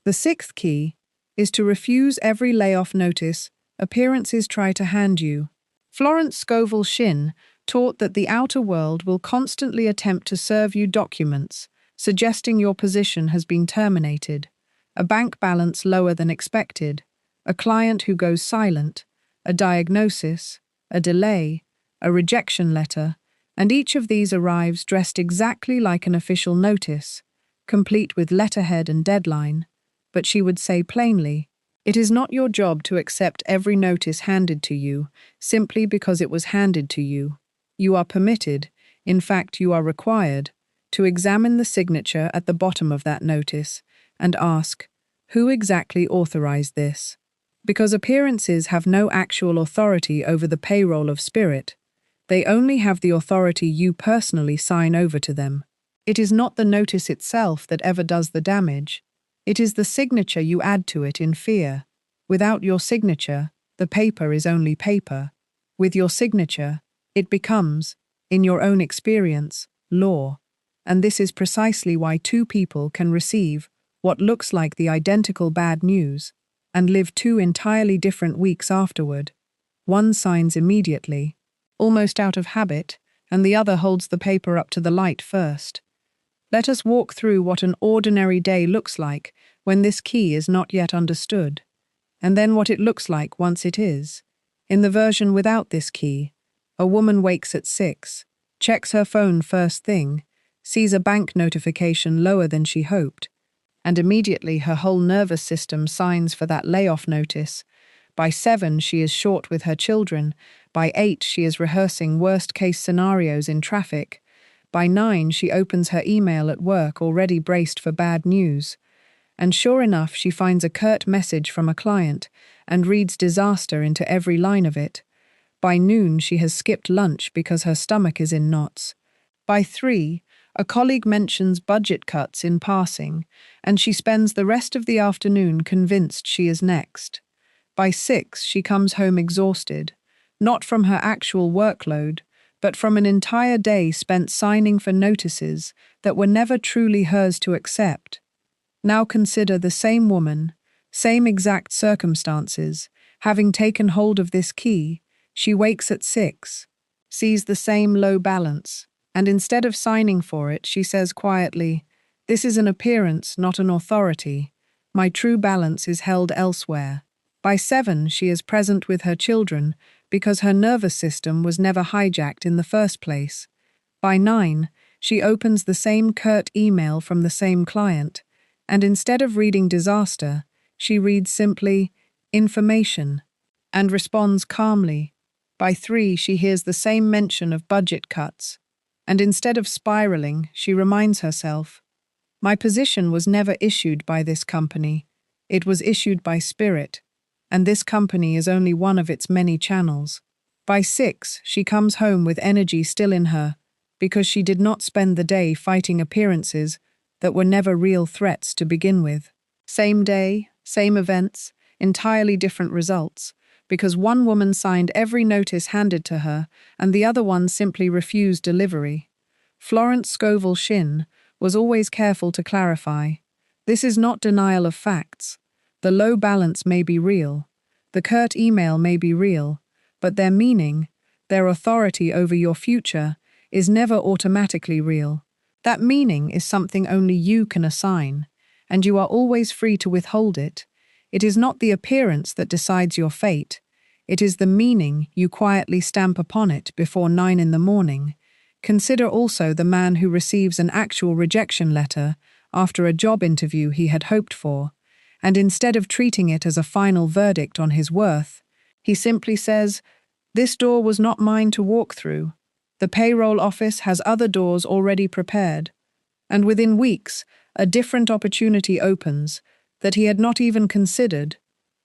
The sixth key is to refuse every layoff notice appearances try to hand you. Florence Scovel Shinn taught that the outer world will constantly attempt to serve you documents suggesting your position has been terminated, a bank balance lower than expected, a client who goes silent, a diagnosis, a delay, a rejection letter, and each of these arrives dressed exactly like an official notice, complete with letterhead and deadline. But she would say plainly, it is not your job to accept every notice handed to you simply because it was handed to you. You are permitted, in fact you are required, to examine the signature at the bottom of that notice and ask, who exactly authorized this? Because appearances have no actual authority over the payroll of spirit. They only have the authority you personally sign over to them. It is not the notice itself that ever does the damage. It is the signature you add to it in fear. Without your signature, the paper is only paper. With your signature, it becomes, in your own experience, law. And this is precisely why two people can receive what looks like the identical bad news and live two entirely different weeks afterward. One signs immediately, almost out of habit, and the other holds the paper up to the light first. Let us walk through what an ordinary day looks like when this key is not yet understood, and then what it looks like once it is. In the version without this key, a woman wakes at 6, checks her phone first thing, sees a bank notification lower than she hoped, and immediately her whole nervous system signs for that layoff notice. By 7, she is short with her children. By 8, she is rehearsing worst-case scenarios in traffic. By 9, she opens her email at work already braced for bad news. And sure enough, she finds a curt message from a client and reads disaster into every line of it. By noon, she has skipped lunch because her stomach is in knots. By 3, a colleague mentions budget cuts in passing, and she spends the rest of the afternoon convinced she is next. By 6, she comes home exhausted, not from her actual workload, but from an entire day spent signing for notices that were never truly hers to accept. Now consider the same woman, same exact circumstances, having taken hold of this key, she wakes at 6, sees the same low balance, and instead of signing for it, she says quietly, "This is an appearance, not an authority. My true balance is held elsewhere." By 7, she is present with her children because her nervous system was never hijacked in the first place. By 9, she opens the same curt email from the same client, and instead of reading disaster, she reads simply, "information," and responds calmly. By 3, she hears the same mention of budget cuts, and instead of spiraling, she reminds herself, "My position was never issued by this company. It was issued by spirit, and this company is only one of its many channels." By 6, she comes home with energy still in her, because she did not spend the day fighting appearances that were never real threats to begin with. Same day, same events, entirely different results, because one woman signed every notice handed to her and the other one simply refused delivery. Florence Scovel Shinn was always careful to clarify, this is not denial of facts. The low balance may be real, the curt email may be real, but their meaning, their authority over your future, is never automatically real. That meaning is something only you can assign, and you are always free to withhold it. It is not the appearance that decides your fate. It is the meaning you quietly stamp upon it before 9 in the morning. Consider also the man who receives an actual rejection letter after a job interview he had hoped for, and instead of treating it as a final verdict on his worth, he simply says, "This door was not mine to walk through. The payroll office has other doors already prepared." And within weeks, a different opportunity opens that he had not even considered.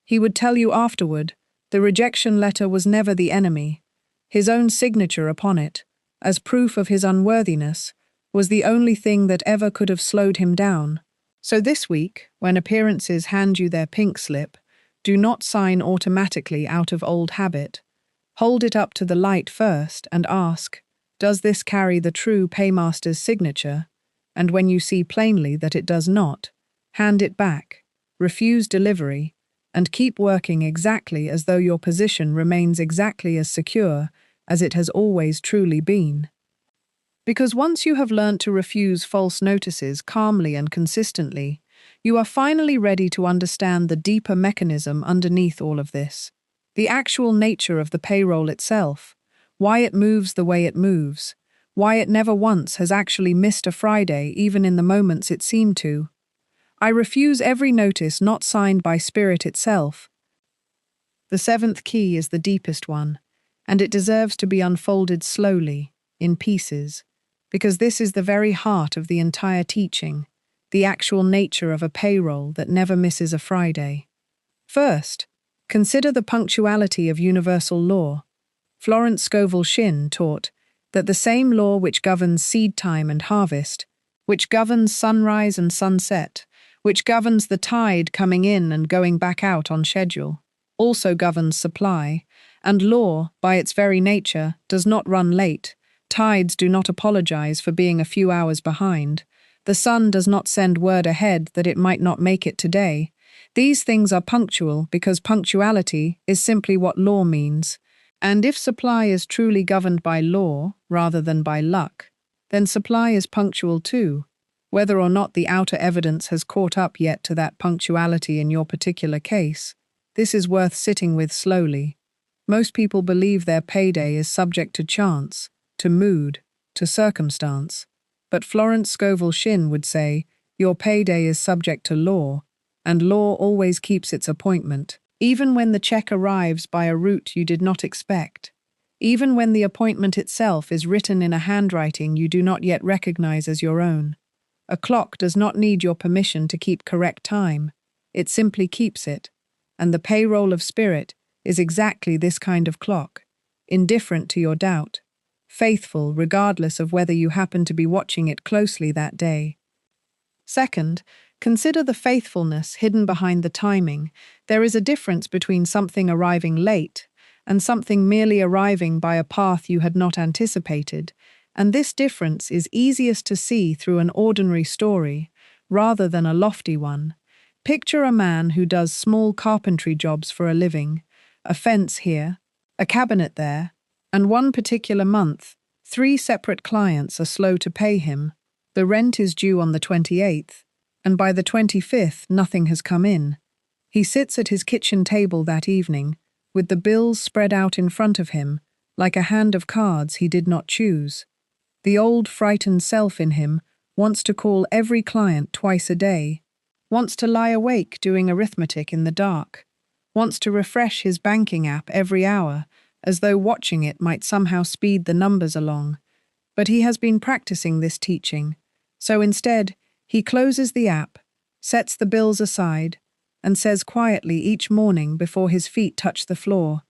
He would tell you afterward, the rejection letter was never the enemy. His own signature upon it, as proof of his unworthiness, was the only thing that ever could have slowed him down. So this week, when appearances hand you their pink slip, do not sign automatically out of old habit. Hold it up to the light first and ask, does this carry the true paymaster's signature? And when you see plainly that it does not, hand it back, refuse delivery, and keep working exactly as though your position remains exactly as secure as it has always truly been. Because once you have learnt to refuse false notices calmly and consistently, you are finally ready to understand the deeper mechanism underneath all of this. The actual nature of the payroll itself, why it moves the way it moves, why it never once has actually missed a Friday even in the moments it seemed to. I refuse every notice not signed by Spirit itself. The seventh key is the deepest one, and it deserves to be unfolded slowly, in pieces, because this is the very heart of the entire teaching, the actual nature of a payroll that never misses a Friday. First, consider the punctuality of universal law. Florence Scovel Shinn taught that the same law which governs seed time and harvest, which governs sunrise and sunset, which governs the tide coming in and going back out on schedule, also governs supply, and law, by its very nature, does not run late. Tides do not apologize for being a few hours behind. The sun does not send word ahead that it might not make it today. These things are punctual because punctuality is simply what law means. And if supply is truly governed by law rather than by luck, then supply is punctual too, whether or not the outer evidence has caught up yet to that punctuality in your particular case. This is worth sitting with slowly. Most people believe their payday is subject to chance, to mood, to circumstance. But Florence Scovel Shinn would say, your payday is subject to law, and law always keeps its appointment, even when the check arrives by a route you did not expect, even when the appointment itself is written in a handwriting you do not yet recognize as your own. A clock does not need your permission to keep correct time. It simply keeps it, and the payroll of spirit is exactly this kind of clock, indifferent to your doubt, faithful regardless of whether you happen to be watching it closely that day. Second, consider the faithfulness hidden behind the timing. There is a difference between something arriving late and something merely arriving by a path you had not anticipated, and this difference is easiest to see through an ordinary story rather than a lofty one. Picture a man who does small carpentry jobs for a living, a fence here, a cabinet there, and one particular month, 3 separate clients are slow to pay him. The rent is due on the 28th, and by the 25th nothing has come in. He sits at his kitchen table that evening, with the bills spread out in front of him, like a hand of cards he did not choose. The old frightened self in him wants to call every client twice a day, wants to lie awake doing arithmetic in the dark, wants to refresh his banking app every hour, as though watching it might somehow speed the numbers along. But he has been practicing this teaching, so instead, he closes the app, sets the bills aside, and says quietly each morning before his feet touch the floor,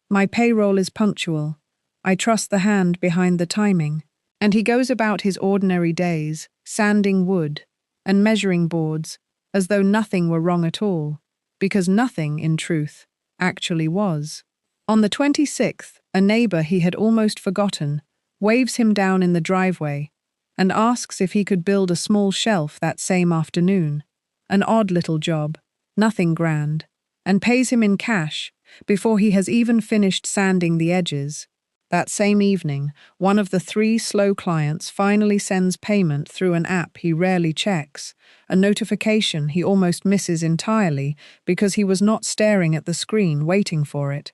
"My payroll is punctual. I trust the hand behind the timing." And he goes about his ordinary days, sanding wood and measuring boards, as though nothing were wrong at all, because nothing, in truth, actually was. On the 26th, a neighbor he had almost forgotten waves him down in the driveway and asks if he could build a small shelf that same afternoon. An odd little job, nothing grand, and pays him in cash before he has even finished sanding the edges. That same evening, one of the 3 slow clients finally sends payment through an app he rarely checks, a notification he almost misses entirely because he was not staring at the screen waiting for it.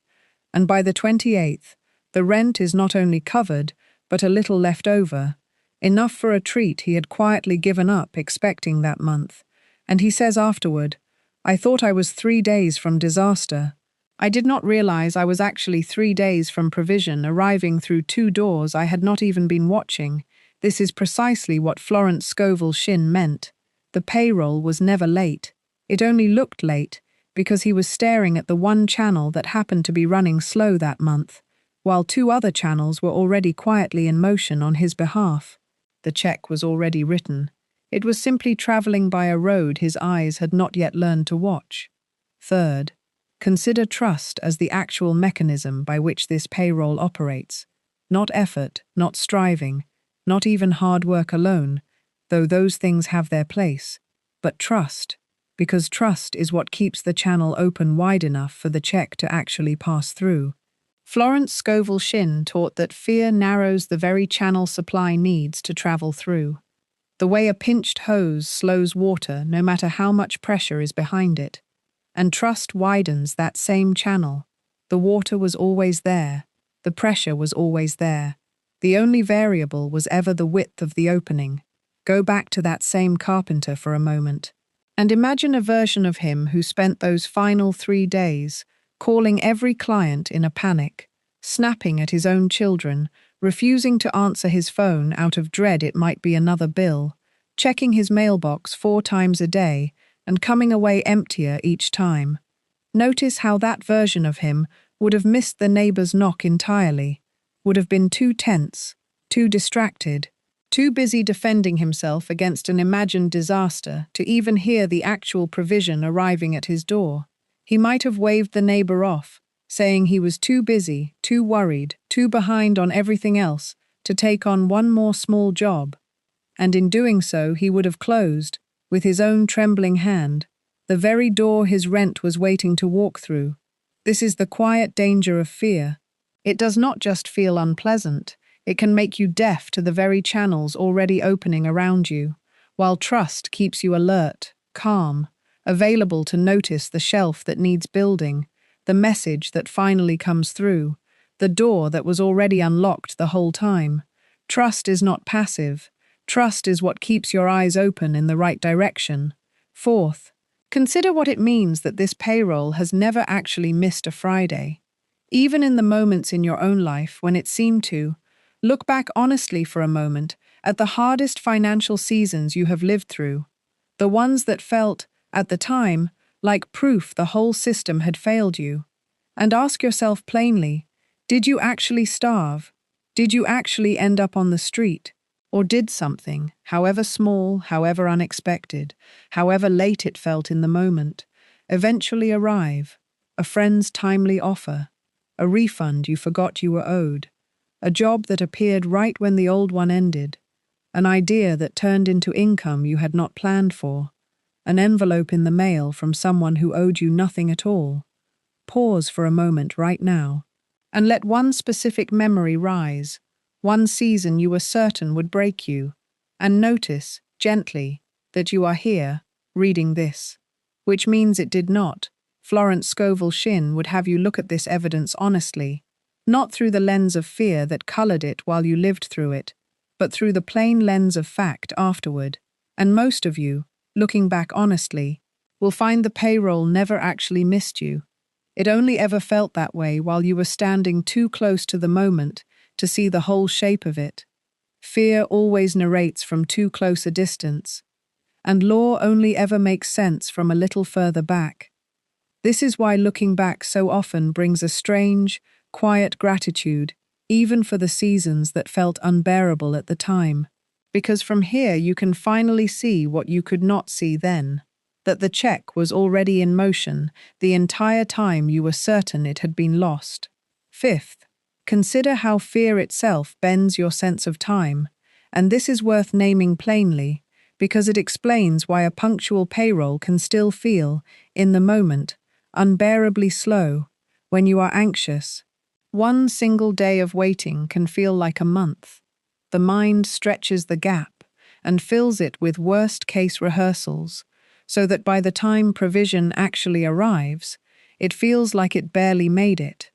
And by the 28th, the rent is not only covered, but a little left over, enough for a treat he had quietly given up expecting that month. And he says afterward, "I thought I was 3 days from disaster. I did not realize I was actually 3 days from provision arriving through 2 doors I had not even been watching." This is precisely what Florence Scovel Shinn meant. The payroll was never late. It only looked late because he was staring at the one channel that happened to be running slow that month, while 2 other channels were already quietly in motion on his behalf. The check was already written. It was simply traveling by a road his eyes had not yet learned to watch. Third, consider trust as the actual mechanism by which this payroll operates. Not effort, not striving, not even hard work alone, though those things have their place, but trust, because trust is what keeps the channel open wide enough for the check to actually pass through. Florence Scovel Shinn taught that fear narrows the very channel supply needs to travel through. The way a pinched hose slows water no matter how much pressure is behind it. And trust widens that same channel. The water was always there. The pressure was always there. The only variable was ever the width of the opening. Go back to that same carpenter for a moment, and imagine a version of him who spent those final 3 days calling every client in a panic, snapping at his own children, refusing to answer his phone out of dread it might be another bill, checking his mailbox 4 times a day, and coming away emptier each time. Notice how that version of him would have missed the neighbor's knock entirely, would have been too tense, too distracted, too busy defending himself against an imagined disaster to even hear the actual provision arriving at his door. He might have waved the neighbor off, saying he was too busy, too worried, too behind on everything else to take on one more small job. And in doing so, he would have closed, with his own trembling hand, the very door his rent was waiting to walk through. This is the quiet danger of fear. It does not just feel unpleasant, it can make you deaf to the very channels already opening around you, while trust keeps you alert, calm, available to notice the shelf that needs building, the message that finally comes through, the door that was already unlocked the whole time. Trust is not passive. Trust is what keeps your eyes open in the right direction. Fourth, consider what it means that this payroll has never actually missed a Friday. Even in the moments in your own life when it seemed to, look back honestly for a moment at the hardest financial seasons you have lived through, the ones that felt, at the time, like proof the whole system had failed you. And ask yourself plainly, did you actually starve? Did you actually end up on the street? Or did something, however small, however unexpected, however late it felt in the moment, eventually arrive? A friend's timely offer, a refund you forgot you were owed, a job that appeared right when the old one ended, an idea that turned into income you had not planned for, an envelope in the mail from someone who owed you nothing at all. Pause for a moment right now, and let one specific memory rise, one season you were certain would break you, and notice, gently, that you are here, reading this. Which means it did not. Florence Scovel Shinn would have you look at this evidence honestly, not through the lens of fear that colored it while you lived through it, but through the plain lens of fact afterward. And most of you, looking back honestly, will find the payroll never actually missed you. It only ever felt that way while you were standing too close to the moment to see the whole shape of it. Fear always narrates from too close a distance, and law only ever makes sense from a little further back. This is why looking back so often brings a strange, quiet gratitude, even for the seasons that felt unbearable at the time. Because from here you can finally see what you could not see then, that the check was already in motion the entire time you were certain it had been lost. Fifth, consider how fear itself bends your sense of time, and this is worth naming plainly, because it explains why a punctual payroll can still feel, in the moment, unbearably slow when you are anxious. One single day of waiting can feel like a month. The mind stretches the gap and fills it with worst-case rehearsals, so that by the time provision actually arrives, it feels like it barely made it,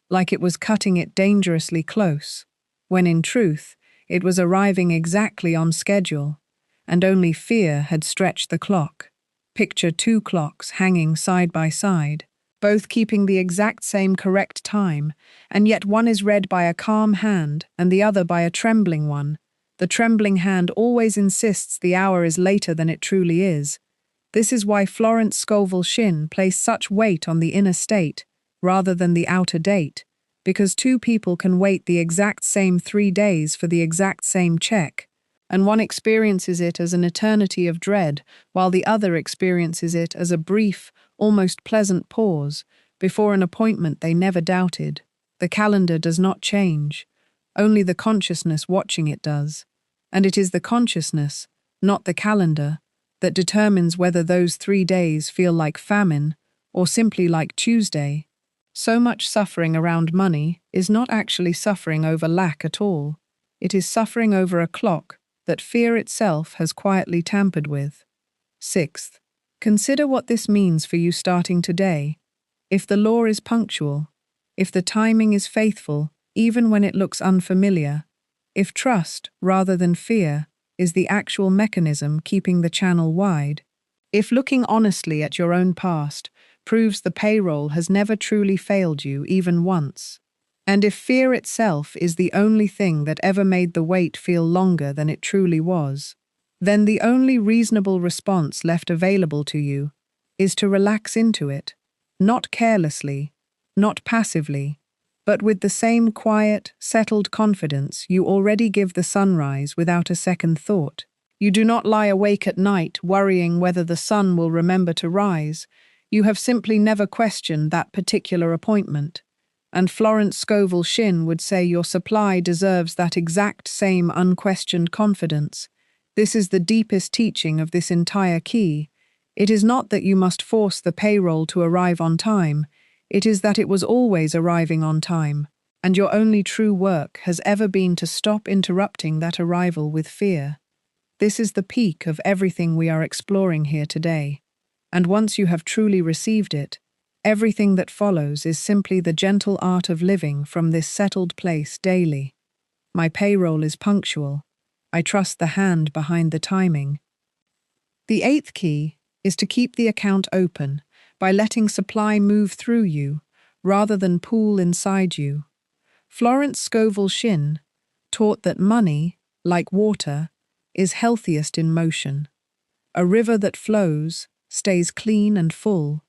like it was cutting it dangerously close, when in truth, it was arriving exactly on schedule, and only fear had stretched the clock. Picture two clocks hanging side by side, both keeping the exact same correct time, and yet one is read by a calm hand and the other by a trembling one. The trembling hand always insists the hour is later than it truly is. This is why Florence Scovel Shinn placed such weight on the inner state rather than the outer date, because two people can wait the exact same 3 days for the exact same check, and one experiences it as an eternity of dread, while the other experiences it as a brief, almost pleasant pause before an appointment they never doubted. The calendar does not change, only the consciousness watching it does. And it is the consciousness, not the calendar, that determines whether those 3 days feel like famine or simply like Tuesday. So much suffering around money is not actually suffering over lack at all. It is suffering over a clock that fear itself has quietly tampered with. Sixth, consider what this means for you starting today. If the law is punctual, if the timing is faithful, even when it looks unfamiliar, if trust, rather than fear, is the actual mechanism keeping the channel wide, if looking honestly at your own past proves the payroll has never truly failed you even once, and if fear itself is the only thing that ever made the wait feel longer than it truly was, then the only reasonable response left available to you is to relax into it, not carelessly, not passively, but with the same quiet, settled confidence you already give the sunrise without a second thought. You do not lie awake at night worrying whether the sun will remember to rise. You have simply never questioned that particular appointment. And Florence Scovel Shinn would say your supply deserves that exact same unquestioned confidence. This is the deepest teaching of this entire key. It is not that you must force the payroll to arrive on time. It is that it was always arriving on time, and your only true work has ever been to stop interrupting that arrival with fear. This is the peak of everything we are exploring here today, and once you have truly received it, everything that follows is simply the gentle art of living from this settled place daily. My payroll is punctual. I trust the hand behind the timing. The eighth key is to keep the account open by letting supply move through you rather than pool inside you. Florence Scovel Shinn taught that money, like water, is healthiest in motion. A river that flows stays clean and full.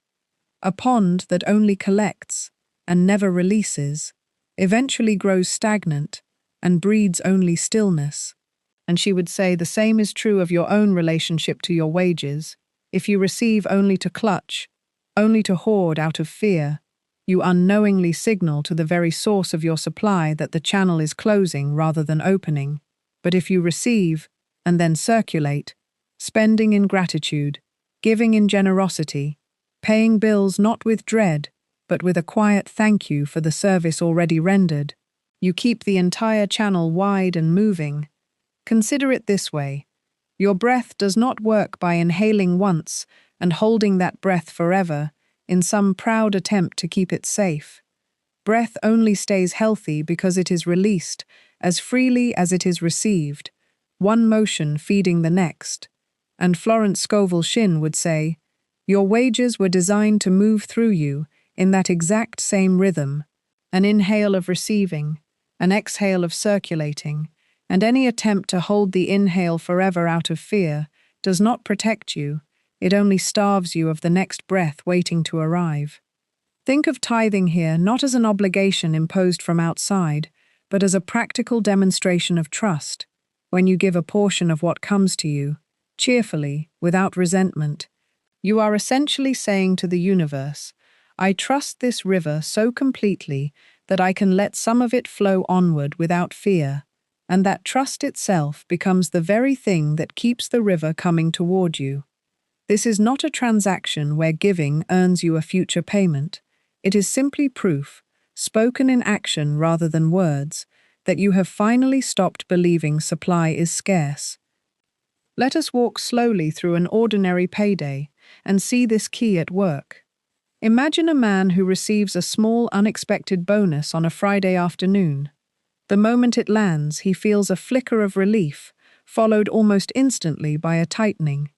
A pond that only collects and never releases eventually grows stagnant and breeds only stillness. And she would say the same is true of your own relationship to your wages. If you receive only to clutch, only to hoard out of fear, you unknowingly signal to the very source of your supply that the channel is closing rather than opening. But if you receive and then circulate, spending in gratitude, giving in generosity, paying bills not with dread, but with a quiet thank you for the service already rendered, you keep the entire channel wide and moving. Consider it this way. Your breath does not work by inhaling once and holding that breath forever in some proud attempt to keep it safe. Breath only stays healthy because it is released as freely as it is received, one motion feeding the next. And Florence Scovel Shinn would say, your wages were designed to move through you in that exact same rhythm, an inhale of receiving, an exhale of circulating, and any attempt to hold the inhale forever out of fear does not protect you, it only starves you of the next breath waiting to arrive. Think of tithing here not as an obligation imposed from outside, but as a practical demonstration of trust. When you give a portion of what comes to you, cheerfully, without resentment, you are essentially saying to the universe, I trust this river so completely that I can let some of it flow onward without fear, and that trust itself becomes the very thing that keeps the river coming toward you. This is not a transaction where giving earns you a future payment. It is simply proof, spoken in action rather than words, that you have finally stopped believing supply is scarce. Let us walk slowly through an ordinary payday and see this key at work. Imagine a man who receives a small unexpected bonus on a Friday afternoon. The moment it lands, he feels a flicker of relief, followed almost instantly by a tightening.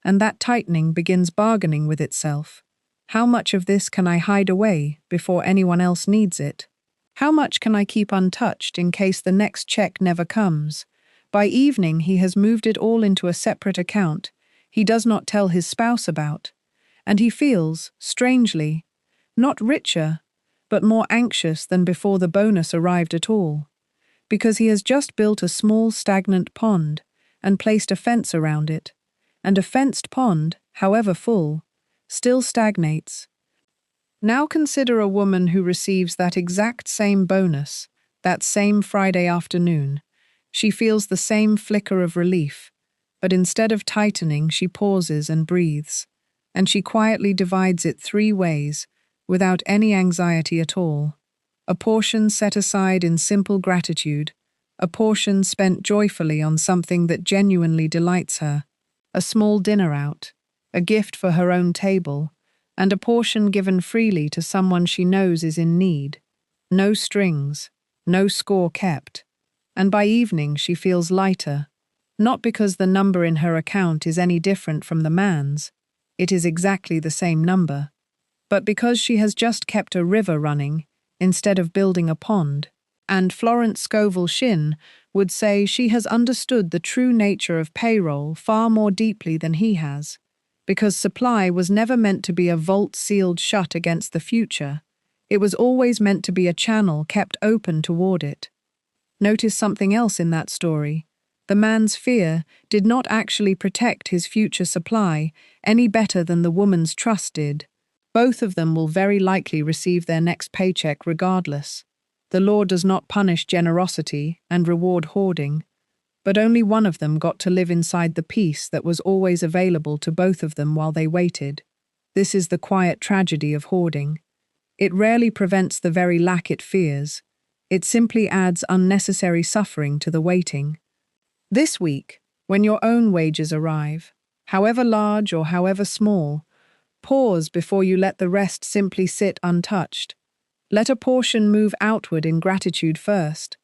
And that tightening begins bargaining with itself. How much of this can I hide away before anyone else needs it? How much can I keep untouched in case the next check never comes? By evening, he has moved it all into a separate account he does not tell his spouse about. And he feels, strangely, not richer, but more anxious than before the bonus arrived at all. Because he has just built a small stagnant pond and placed a fence around it. And a fenced pond, however full, still stagnates. Now consider a woman who receives that exact same bonus, that same Friday afternoon. She feels the same flicker of relief, but instead of tightening, she pauses and breathes, and she quietly divides it 3 ways, without any anxiety at all. A portion set aside in simple gratitude, a portion spent joyfully on something that genuinely delights her, a small dinner out, a gift for her own table, and a portion given freely to someone she knows is in need. No strings, no score kept. And by evening she feels lighter, not because the number in her account is any different from the man's, it is exactly the same number, but because she has just kept a river running instead of building a pond. And Florence Scovel Shinn would say she has understood the true nature of payroll far more deeply than he has, because supply was never meant to be a vault sealed shut against the future. It was always meant to be a channel kept open toward it. Notice something else in that story. The man's fear did not actually protect his future supply any better than the woman's trust did. Both of them will very likely receive their next paycheck regardless. The law does not punish generosity and reward hoarding, but only one of them got to live inside the peace that was always available to both of them while they waited. This is the quiet tragedy of hoarding. It rarely prevents the very lack it fears. It simply adds unnecessary suffering to the waiting. This week, when your own wages arrive, however large or however small, pause before you let the rest simply sit untouched. Let a portion move outward in gratitude first.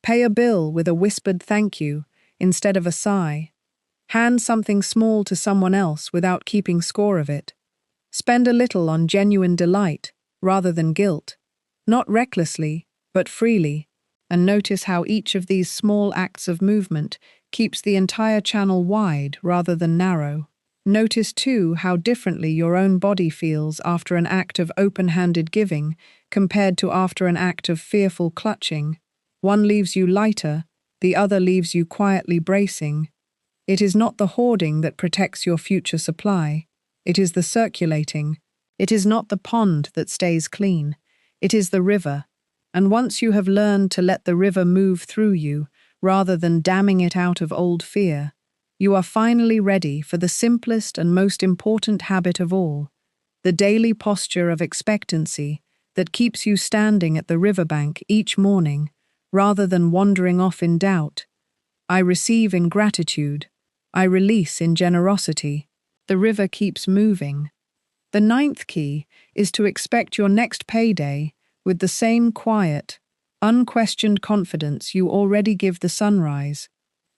Pay a bill with a whispered thank you instead of a sigh. Hand something small to someone else without keeping score of it. Spend a little on genuine delight rather than guilt. Not recklessly, but freely. And notice how each of these small acts of movement keeps the entire channel wide rather than narrow. Notice too how differently your own body feels after an act of open-handed giving compared to after an act of fearful clutching. One leaves you lighter, the other leaves you quietly bracing. It is not the hoarding that protects your future supply. It is the circulating. It is not the pond that stays clean. It is the river. And once you have learned to let the river move through you, rather than damming it out of old fear, you are finally ready for the simplest and most important habit of all, the daily posture of expectancy that keeps you standing at the riverbank each morning, rather than wandering off in doubt. I receive in gratitude. I release in generosity. The river keeps moving. The 9th key is to expect your next payday with the same quiet, unquestioned confidence you already give the sunrise.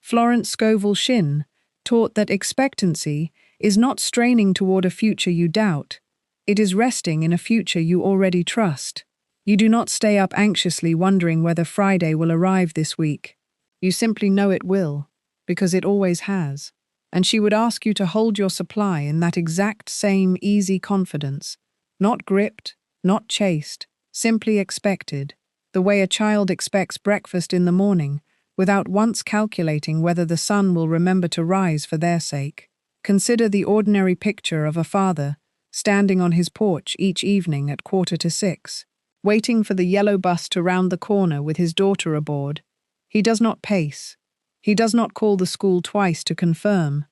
Florence Scovel Shinn taught that expectancy is not straining toward a future you doubt, it is resting in a future you already trust. You do not stay up anxiously wondering whether Friday will arrive this week. You simply know it will, because it always has. And she would ask you to hold your supply in that exact same easy confidence, not gripped, not chased, simply expected. the way a child expects breakfast in the morning, without once calculating whether the sun will remember to rise for their sake. Consider the ordinary picture of a father standing on his porch each evening at 5:45, waiting for the yellow bus to round the corner with his daughter aboard. He does not pace. He does not call the school twice to confirm.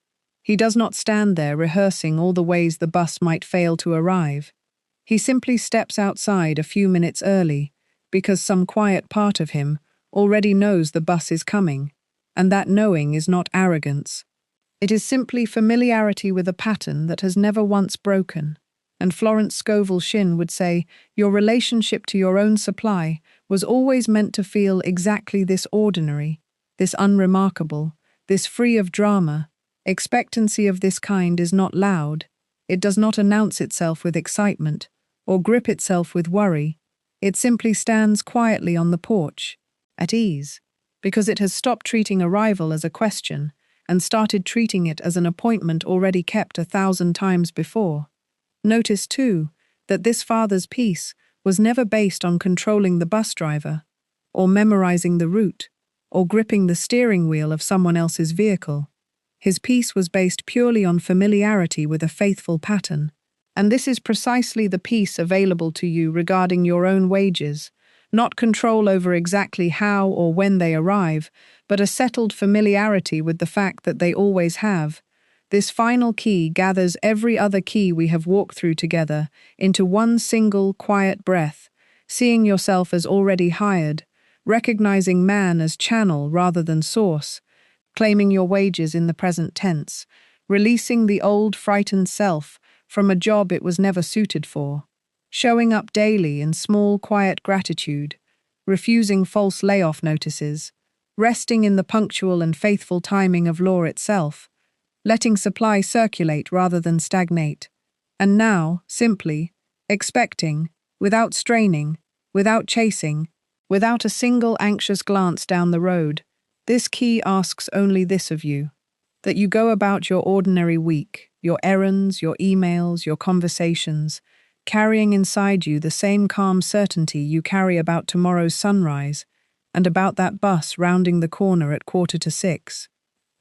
He does not stand there rehearsing all the ways the bus might fail to arrive. He simply steps outside a few minutes early because some quiet part of him already knows the bus is coming, and that knowing is not arrogance. It is simply familiarity with a pattern that has never once broken. And Florence Scovel Shinn would say, your relationship to your own supply was always meant to feel exactly this ordinary, this unremarkable, this free of drama. Expectancy of this kind is not loud. It does not announce itself with excitement or grip itself with worry. It simply stands quietly on the porch, at ease, because it has stopped treating arrival as a question and started treating it as an appointment already kept 1,000 times before. Notice, too, that this father's peace was never based on controlling the bus driver, or memorizing the route, or gripping the steering wheel of someone else's vehicle. His peace was based purely on familiarity with a faithful pattern, and this is precisely the peace available to you regarding your own wages, not control over exactly how or when they arrive, but a settled familiarity with the fact that they always have. This final key gathers every other key we have walked through together into one single, quiet breath, seeing yourself as already hired, recognizing man as channel rather than source, claiming your wages in the present tense, releasing the old frightened self from a job it was never suited for, showing up daily in small, quiet gratitude, refusing false layoff notices, resting in the punctual and faithful timing of law itself, letting supply circulate rather than stagnate, and now, simply, expecting, without straining, without chasing, without a single anxious glance down the road. This key asks only this of you, that you go about your ordinary week, your errands, your emails, your conversations, carrying inside you the same calm certainty you carry about tomorrow's sunrise and about that bus rounding the corner at 5:45,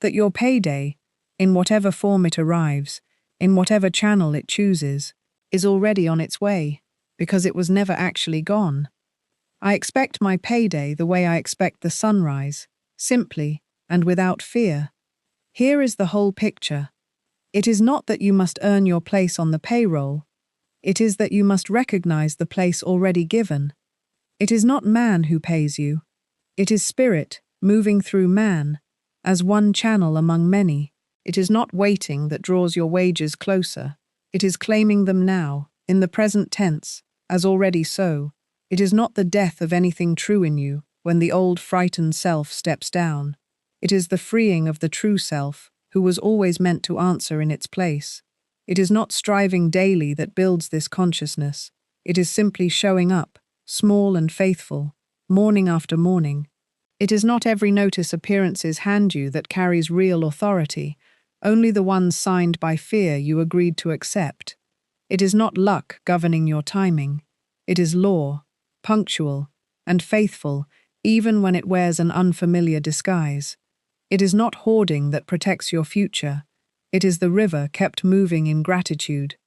that your payday, in whatever form it arrives, in whatever channel it chooses, is already on its way, because it was never actually gone. I expect my payday the way I expect the sunrise, simply and without fear. Here is the whole picture. It is not that you must earn your place on the payroll. It is that you must recognize the place already given. It is not man who pays you. It is spirit moving through man, as one channel among many. It is not waiting that draws your wages closer. It is claiming them now, in the present tense, as already so. It is not the death of anything true in you when the old frightened self steps down. It is the freeing of the true self, who was always meant to answer in its place. It is not striving daily that builds this consciousness. It is simply showing up, small and faithful, morning after morning. It is not every notice appearances hand you that carries real authority, only the ones signed by fear you agreed to accept. It is not luck governing your timing. It is law, punctual and faithful, even when it wears an unfamiliar disguise. It is not hoarding that protects your future. It is the river kept moving in gratitude.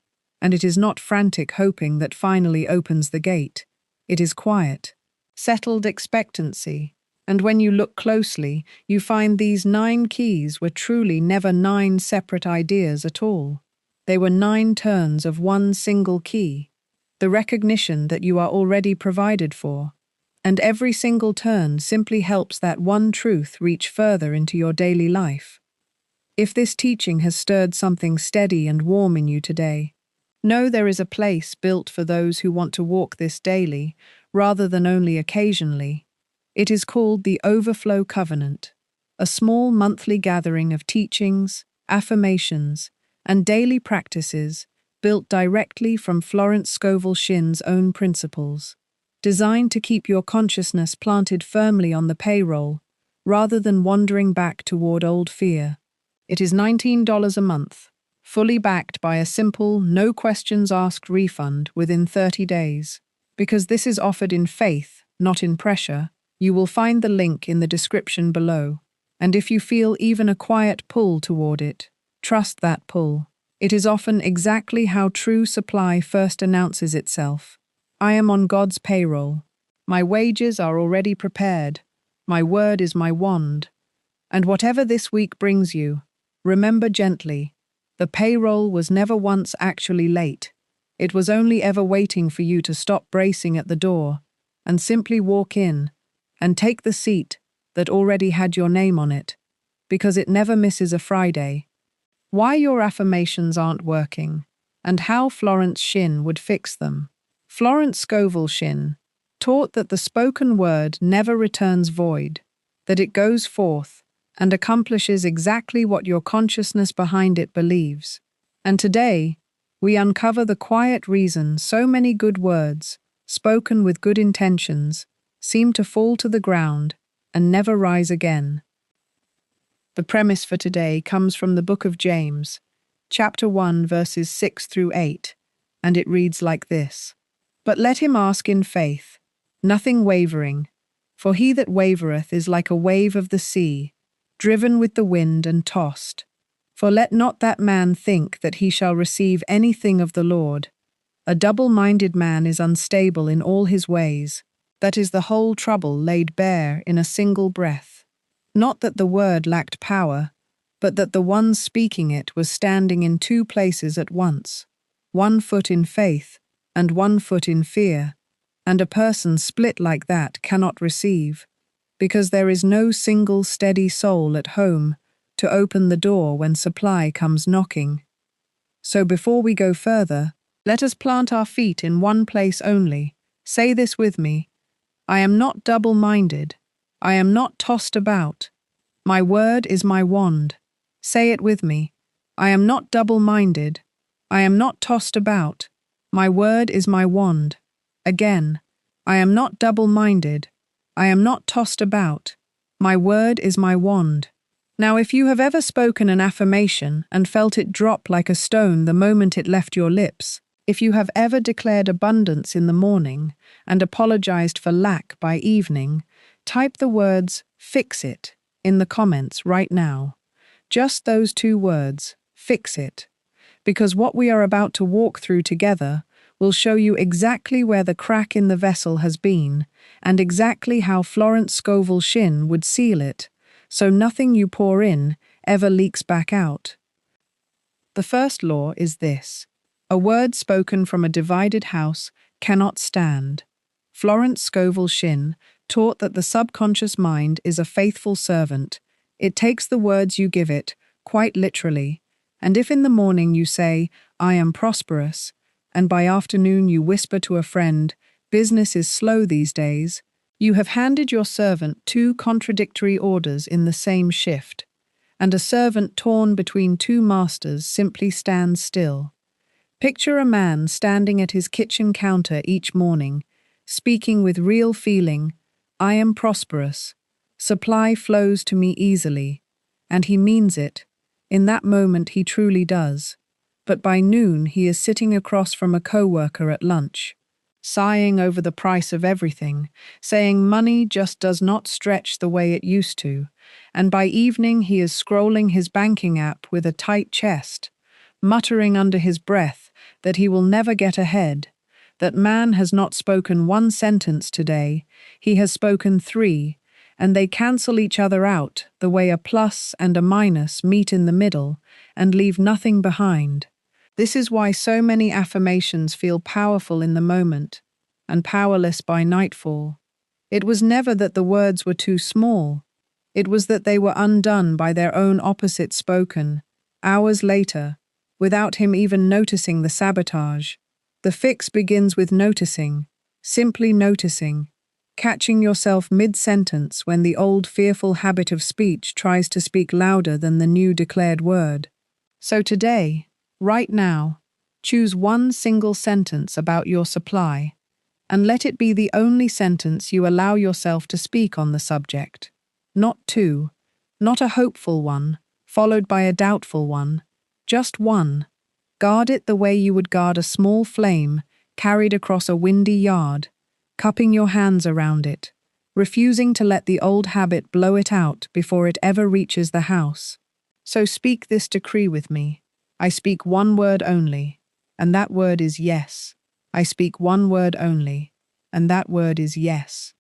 And it is not frantic hoping that finally opens the gate. It is quiet, settled expectancy. And when you look closely, you find these 9 keys were truly never 9 separate ideas at all. They were 9 turns of one single key, the recognition that you are already provided for. And every single turn simply helps that one truth reach further into your daily life. If this teaching has stirred something steady and warm in you today, know there is a place built for those who want to walk this daily, rather than only occasionally. It is called the Overflow Covenant, a small monthly gathering of teachings, affirmations, and daily practices built directly from Florence Scovel Shinn's own principles, designed to keep your consciousness planted firmly on the payroll, rather than wandering back toward old fear. It is $19 a month, fully backed by a simple, no questions asked refund within 30 days, because this is offered in faith not in pressure, you will find the link in the description below. And if you feel even a quiet pull toward it, trust that pull. It is often exactly how true supply first announces itself. I am on God's payroll. My wages are already prepared. My word is my wand. And whatever this week brings you, remember gently, the payroll was never once actually late. It was only ever waiting for you to stop bracing at the door and simply walk in and take the seat that already had your name on it, because it never misses a Friday. Why your affirmations aren't working, and how Florence Shinn would fix them. Florence Scovel Shinn taught that the spoken word never returns void, that it goes forth and accomplishes exactly what your consciousness behind it believes. And today, we uncover the quiet reason so many good words, spoken with good intentions, seem to fall to the ground and never rise again. The premise for today comes from the book of James, chapter 1, verses 6 through 8, and it reads like this. But let him ask in faith, nothing wavering, for he that wavereth is like a wave of the sea, driven with the wind and tossed. For let not that man think that he shall receive anything of the Lord. A double-minded man is unstable in all his ways. That is the whole trouble laid bare in a single breath. Not that the word lacked power, but that the one speaking it was standing in two places at once, 1 foot in faith and 1 foot in fear, and a person split like that cannot receive, because there is no single steady soul at home to open the door when supply comes knocking. So before we go further, let us plant our feet in one place only. Say this with me. I am not double-minded. I am not tossed about. My word is my wand. Say it with me. I am not double-minded. I am not tossed about. My word is my wand. Again, I am not double-minded. I am not tossed about. My word is my wand. Now, if you have ever spoken an affirmation and felt it drop like a stone the moment it left your lips, if you have ever declared abundance in the morning and apologized for lack by evening, type the words, "fix it," in the comments right now. Just those two words, fix it. Because what we are about to walk through together will show you exactly where the crack in the vessel has been and exactly how Florence Scovel Shinn would seal it, so nothing you pour in ever leaks back out. The first law is this. A word spoken from a divided house cannot stand. Florence Scovel Shinn taught that the subconscious mind is a faithful servant. It takes the words you give it, quite literally, and if in the morning you say, I am prosperous, and by afternoon you whisper to a friend, business is slow these days, you have handed your servant two contradictory orders in the same shift, and a servant torn between two masters simply stands still. Picture a man standing at his kitchen counter each morning, speaking with real feeling, I am prosperous, supply flows to me easily, and he means it. In that moment he truly does. But by noon he is sitting across from a co-worker at lunch, sighing over the price of everything, saying money just does not stretch the way it used to, and by evening he is scrolling his banking app with a tight chest, muttering under his breath that he will never get ahead, that man has not spoken one sentence today, he has spoken three, and they cancel each other out the way a plus and a minus meet in the middle and leave nothing behind. This is why so many affirmations feel powerful in the moment and powerless by nightfall. It was never that the words were too small. It was that they were undone by their own opposite spoken, hours later, without him even noticing the sabotage. The fix begins with noticing, simply noticing, catching yourself mid-sentence when the old fearful habit of speech tries to speak louder than the new declared word. So today, right now, choose one single sentence about your supply, and let it be the only sentence you allow yourself to speak on the subject. Not two, not a hopeful one, followed by a doubtful one, just one. Guard it the way you would guard a small flame carried across a windy yard, cupping your hands around it, refusing to let the old habit blow it out before it ever reaches the house. So speak this decree with me. I speak one word only, and that word is yes. I speak one word only, and that word is yes.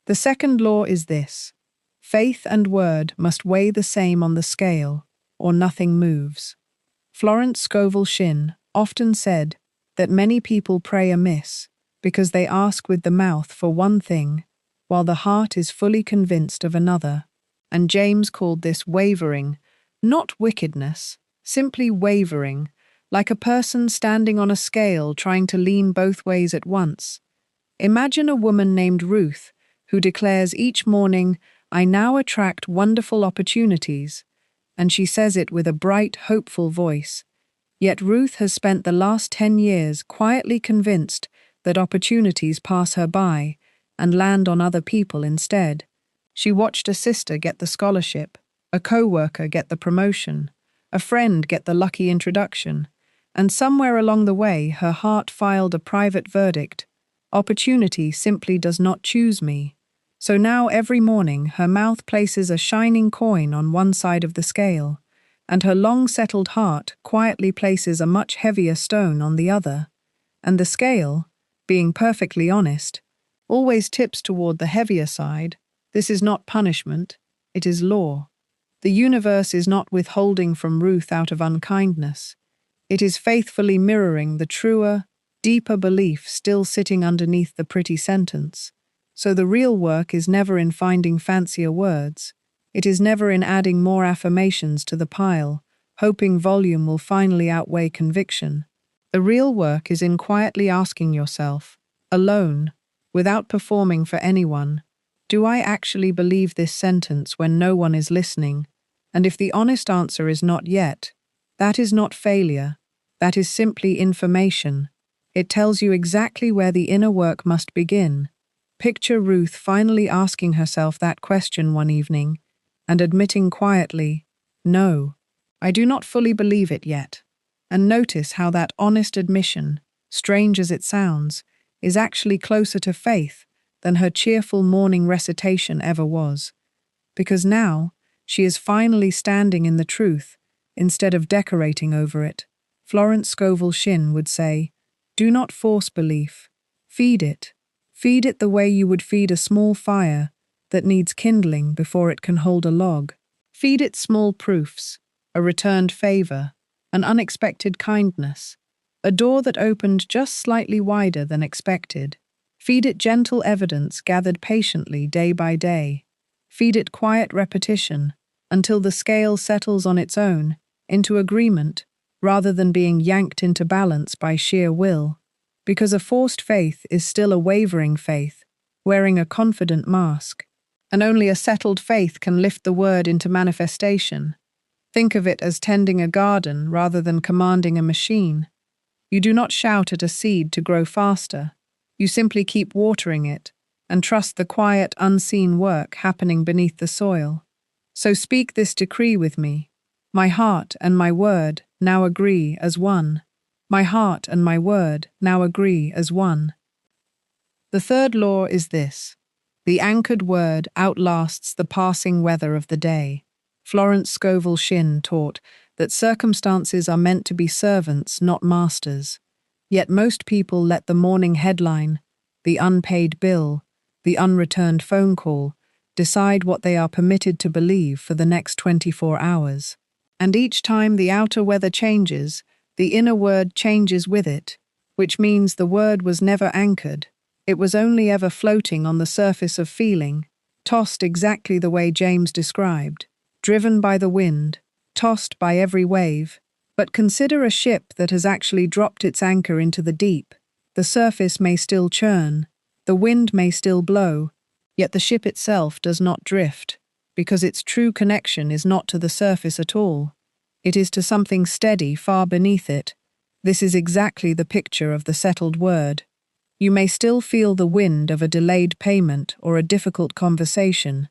The second law is this: faith and word must weigh the same on the scale, or nothing moves. Florence Scovel Shinn often said that many people pray amiss because they ask with the mouth for one thing, while the heart is fully convinced of another. And James called this wavering, not wickedness, simply wavering, like a person standing on a scale trying to lean both ways at once. Imagine a woman named Ruth who declares each morning, "I now attract wonderful opportunities," and she says it with a bright, hopeful voice. Yet Ruth has spent the last 10 years quietly convinced that opportunities pass her by and land on other people instead. She watched a sister get the scholarship, a co-worker get the promotion, a friend get the lucky introduction, and somewhere along the way her heart filed a private verdict: opportunity simply does not choose me. So now every morning her mouth places a shining coin on one side of the scale, and her long-settled heart quietly places a much heavier stone on the other. And the scale, being perfectly honest, always tips toward the heavier side. This is not punishment, it is law. The universe is not withholding from Ruth out of unkindness. It is faithfully mirroring the truer, deeper belief still sitting underneath the pretty sentence. So the real work is never in finding fancier words. It is never in adding more affirmations to the pile, hoping volume will finally outweigh conviction. The real work is in quietly asking yourself, alone, without performing for anyone, do I actually believe this sentence when no one is listening? And if the honest answer is not yet, that is not failure, that is simply information. It tells you exactly where the inner work must begin. Picture Ruth finally asking herself that question one evening and admitting quietly, "No, I do not fully believe it yet." And notice how that honest admission, strange as it sounds, is actually closer to faith than her cheerful morning recitation ever was. Because now she is finally standing in the truth instead of decorating over it. Florence Scovel Shinn would say, "Do not force belief. Feed it. Feed it the way you would feed a small fire that needs kindling before it can hold a log. Feed it small proofs, a returned favor, an unexpected kindness, a door that opened just slightly wider than expected. Feed it gentle evidence gathered patiently day by day. Feed it quiet repetition until the scale settles on its own, into agreement, rather than being yanked into balance by sheer will. Because a forced faith is still a wavering faith, wearing a confident mask. And only a settled faith can lift the word into manifestation. Think of it as tending a garden rather than commanding a machine. You do not shout at a seed to grow faster. You simply keep watering it and trust the quiet, unseen work happening beneath the soil. So speak this decree with me. My heart and my word now agree as one. My heart and my word now agree as one. The third law is this: the anchored word outlasts the passing weather of the day. Florence Scovel Shinn taught that circumstances are meant to be servants, not masters. Yet most people let the morning headline, the unpaid bill, the unreturned phone call, decide what they are permitted to believe for the next 24 hours. And each time the outer weather changes, the inner word changes with it, which means the word was never anchored. It was only ever floating on the surface of feeling, tossed exactly the way James described, driven by the wind, tossed by every wave. But consider a ship that has actually dropped its anchor into the deep. The surface may still churn, the wind may still blow, yet the ship itself does not drift, because its true connection is not to the surface at all. It is to something steady far beneath it. This is exactly the picture of the settled word. You may still feel the wind of a delayed payment or a difficult conversation.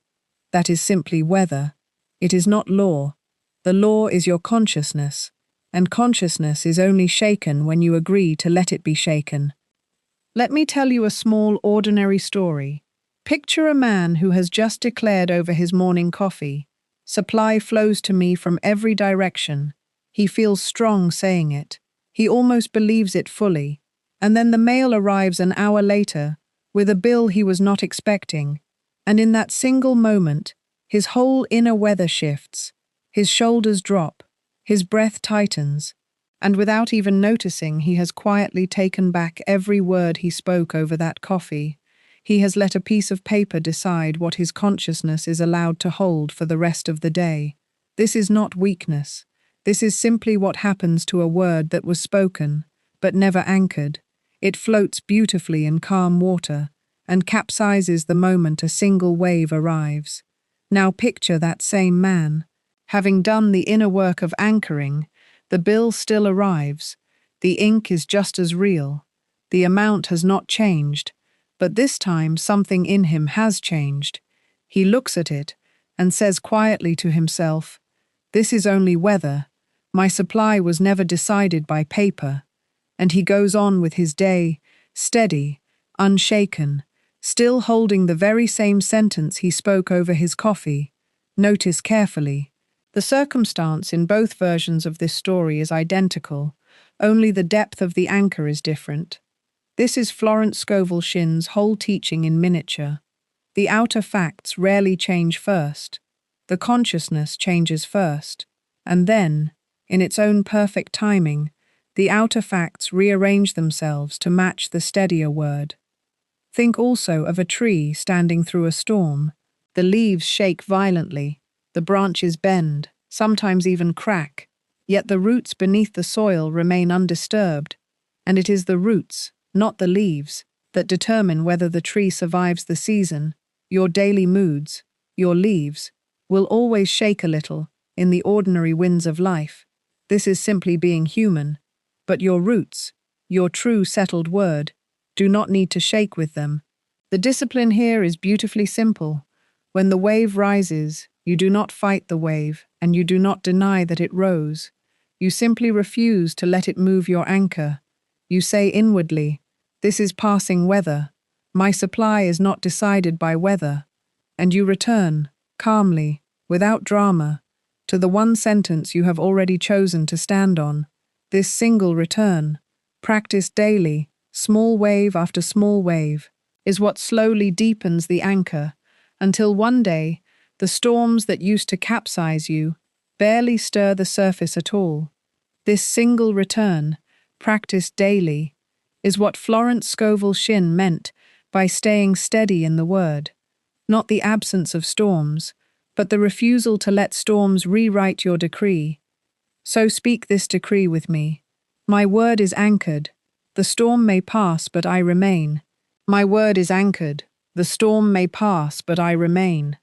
That is simply weather. It is not law. The law is your consciousness, and consciousness is only shaken when you agree to let it be shaken. Let me tell you a small, ordinary story. Picture a man who has just declared over his morning coffee, "Supply flows to me from every direction." He feels strong saying it. He almost believes it fully. And then the mail arrives an hour later with a bill he was not expecting. And in that single moment, his whole inner weather shifts. His shoulders drop. His breath tightens. And without even noticing, he has quietly taken back every word he spoke over that coffee. He has let a piece of paper decide what his consciousness is allowed to hold for the rest of the day. This is not weakness. This is simply what happens to a word that was spoken, but never anchored. It floats beautifully in calm water and capsizes the moment a single wave arrives. Now picture that same man. Having done the inner work of anchoring, the bill still arrives. The ink is just as real. The amount has not changed, but this time something in him has changed. He looks at it and says quietly to himself, "This is only weather. My supply was never decided by paper." And he goes on with his day, steady, unshaken, still holding the very same sentence he spoke over his coffee. Notice carefully. The circumstance in both versions of this story is identical, only the depth of the anchor is different. This is Florence Scovel Shinn's whole teaching in miniature. The outer facts rarely change first. The consciousness changes first. And then, in its own perfect timing, the outer facts rearrange themselves to match the steadier word. Think also of a tree standing through a storm. The leaves shake violently, the branches bend, sometimes even crack, yet the roots beneath the soil remain undisturbed, and it is the roots, not the leaves, that determine whether the tree survives the season. Your daily moods, your leaves, will always shake a little in the ordinary winds of life. This is simply being human. But your roots, your true settled word, do not need to shake with them. The discipline here is beautifully simple. When the wave rises, you do not fight the wave, and you do not deny that it rose. You simply refuse to let it move your anchor. You say inwardly, "This is passing weather. My supply is not decided by weather." And you return, calmly, without drama, to the one sentence you have already chosen to stand on. This single return, practiced daily, small wave after small wave, is what slowly deepens the anchor, until one day, the storms that used to capsize you barely stir the surface at all. This single return, practiced daily, is what Florence Scovel Shinn meant by staying steady in the word. Not the absence of storms, but the refusal to let storms rewrite your decree. So speak this decree with me. My word is anchored. The storm may pass, but I remain. My word is anchored. The storm may pass, but I remain.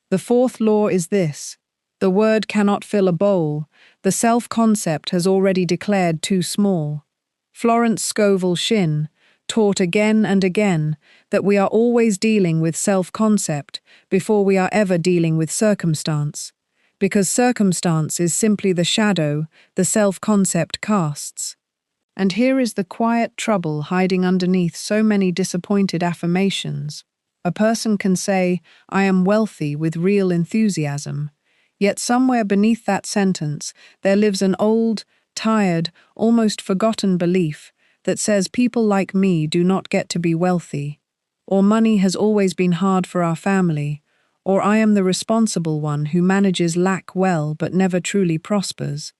The fourth law is this. The word cannot fill a bowl. The self-concept has already declared too small. Florence Scovel Shinn taught again and again that we are always dealing with self-concept before we are ever dealing with circumstance, because circumstance is simply the shadow the self-concept casts. And here is the quiet trouble hiding underneath so many disappointed affirmations. A person can say, "I am wealthy," with real enthusiasm, yet somewhere beneath that sentence there lives an old, tired, almost forgotten belief that says people like me do not get to be wealthy, or money has always been hard for our family, or I am the responsible one who manages lack well but never truly prospers.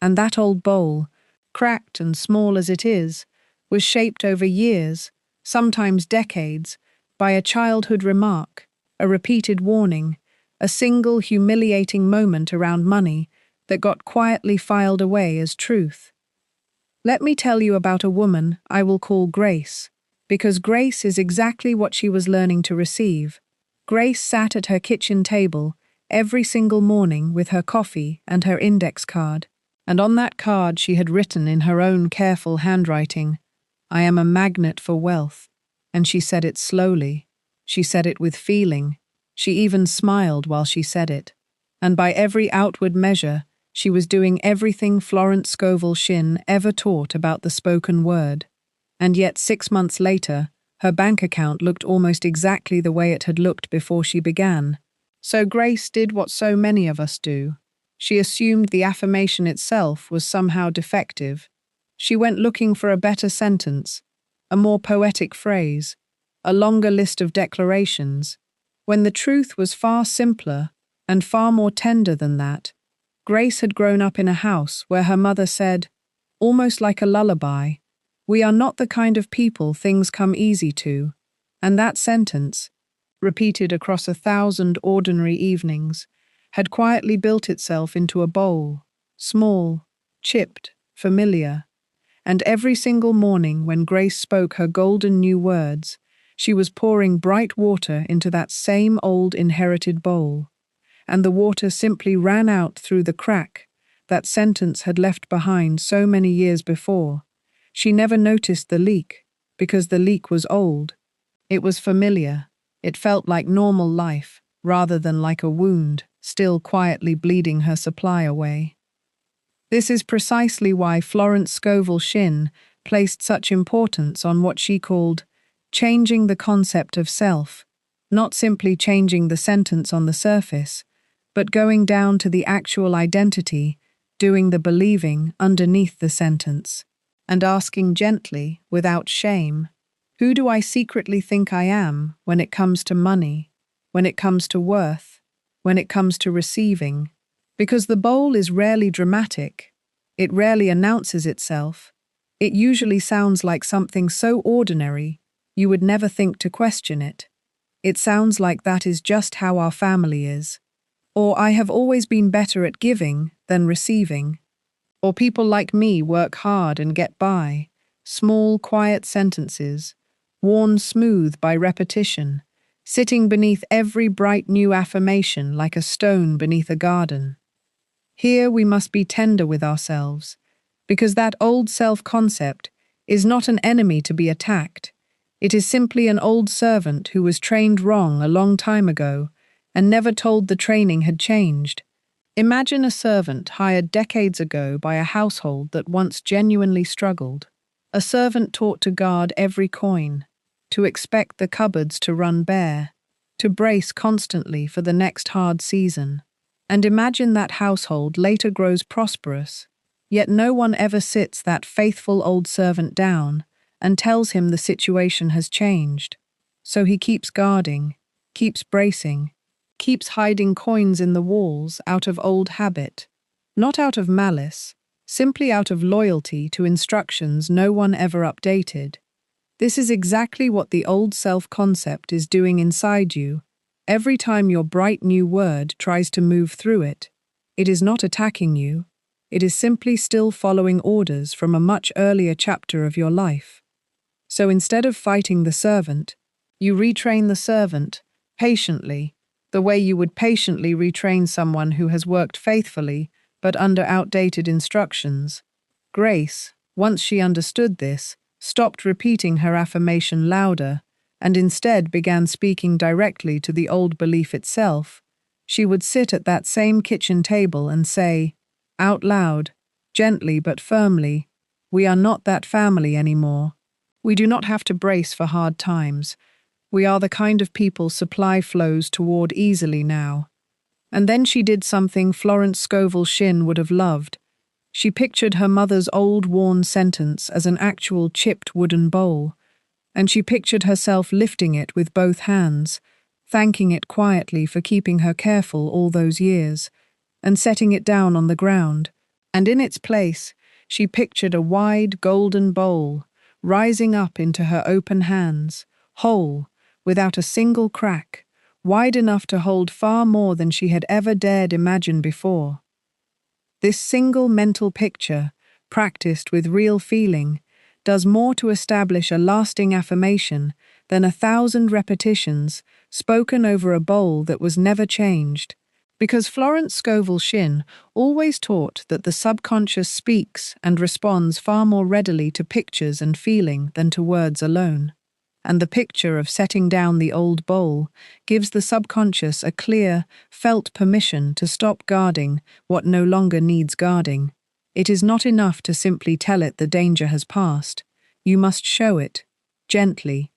And that old bowl, cracked and small as it is, was shaped over years, sometimes decades, by a childhood remark, a repeated warning, a single humiliating moment around money that got quietly filed away as truth. Let me tell you about a woman I will call Grace, because Grace is exactly what she was learning to receive. Grace sat at her kitchen table every single morning with her coffee and her index card, and on that card she had written in her own careful handwriting, "I am a magnet for wealth." And she said it slowly. She said it with feeling. She even smiled while she said it. And by every outward measure, she was doing everything Florence Scovel Shinn ever taught about the spoken word. And yet 6 months later, her bank account looked almost exactly the way it had looked before she began. So Grace did what so many of us do. She assumed the affirmation itself was somehow defective. She went looking for a better sentence, a more poetic phrase, a longer list of declarations, when the truth was far simpler and far more tender than that. Grace had grown up in a house where her mother said, almost like a lullaby, "We are not the kind of people things come easy to." And that sentence, repeated across 1,000 ordinary evenings, had quietly built itself into a bowl, small, chipped, familiar. And every single morning when Grace spoke her golden new words, she was pouring bright water into that same old inherited bowl. And the water simply ran out through the crack that sentence had left behind so many years before. She never noticed the leak, because the leak was old. It was familiar. It felt like normal life, rather than like a wound, still quietly bleeding her supply away. This is precisely why Florence Scovel Shinn placed such importance on what she called changing the concept of self, not simply changing the sentence on the surface, but going down to the actual identity, doing the believing underneath the sentence, and asking gently, without shame, who do I secretly think I am when it comes to money, when it comes to worth, when it comes to receiving? Because the bowl is rarely dramatic. It rarely announces itself. It usually sounds like something so ordinary you would never think to question it. It sounds like that is just how our family is. Or I have always been better at giving than receiving. Or people like me work hard and get by. Small, quiet sentences, worn smooth by repetition, sitting beneath every bright new affirmation like a stone beneath a garden. Here we must be tender with ourselves, because that old self-concept is not an enemy to be attacked. It is simply an old servant who was trained wrong a long time ago and never told the training had changed. Imagine a servant hired decades ago by a household that once genuinely struggled. A servant taught to guard every coin, to expect the cupboards to run bare, to brace constantly for the next hard season. And imagine that household later grows prosperous, yet no one ever sits that faithful old servant down and tells him the situation has changed. So he keeps guarding, keeps bracing, keeps hiding coins in the walls out of old habit, not out of malice, simply out of loyalty to instructions no one ever updated. This is exactly what the old self-concept is doing inside you. Every time your bright new word tries to move through it, it is not attacking you. It is simply still following orders from a much earlier chapter of your life. So instead of fighting the servant, you retrain the servant, patiently, the way you would patiently retrain someone who has worked faithfully but under outdated instructions. Grace, once she understood this, stopped repeating her affirmation louder and instead began speaking directly to the old belief itself. She would sit at that same kitchen table and say, out loud, gently but firmly, "We are not that family anymore. We do not have to brace for hard times. We are the kind of people supply flows toward easily now." And then she did something Florence Scovel Shinn would have loved. She pictured her mother's old worn sentence as an actual chipped wooden bowl, and she pictured herself lifting it with both hands, thanking it quietly for keeping her careful all those years, and setting it down on the ground. And in its place, she pictured a wide golden bowl, rising up into her open hands, whole, without a single crack, wide enough to hold far more than she had ever dared imagine before. This single mental picture, practiced with real feeling, does more to establish a lasting affirmation than 1,000 repetitions spoken over a bowl that was never changed. Because Florence Scovel Shinn always taught that the subconscious speaks and responds far more readily to pictures and feeling than to words alone. And the picture of setting down the old bowl gives the subconscious a clear, felt permission to stop guarding what no longer needs guarding. It is not enough to simply tell it the danger has passed. You must show it, gently,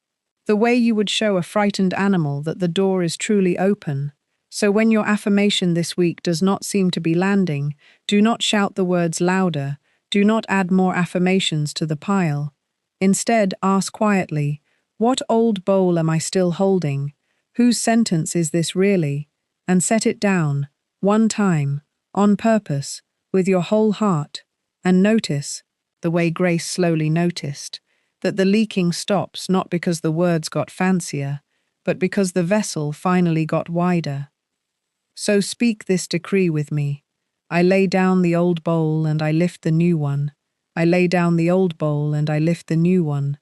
the way you would show a frightened animal that the door is truly open. So when your affirmation this week does not seem to be landing, do not shout the words louder, do not add more affirmations to the pile. Instead, ask quietly, what old bowl am I still holding? Whose sentence is this really? And set it down, one time, on purpose, with your whole heart, and notice, the way Grace slowly noticed, that the leaking stops not because the words got fancier, but because the vessel finally got wider. So speak this decree with me. I lay down the old bowl and I lift the new one. I lay down the old bowl and I lift the new one.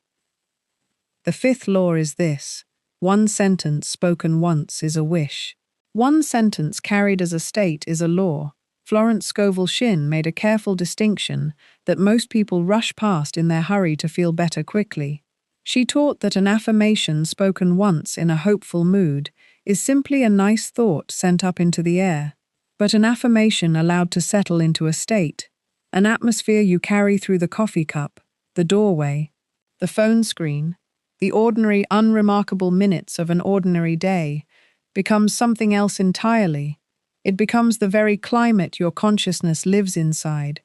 The fifth law is this: one sentence spoken once is a wish. One sentence carried as a state is a law. Florence Scovel Shinn made a careful distinction that most people rush past in their hurry to feel better quickly. She taught that an affirmation spoken once in a hopeful mood is simply a nice thought sent up into the air. But an affirmation allowed to settle into a state, an atmosphere you carry through the coffee cup, the doorway, the phone screen, the ordinary, unremarkable minutes of an ordinary day, becomes something else entirely. It becomes the very climate your consciousness lives inside,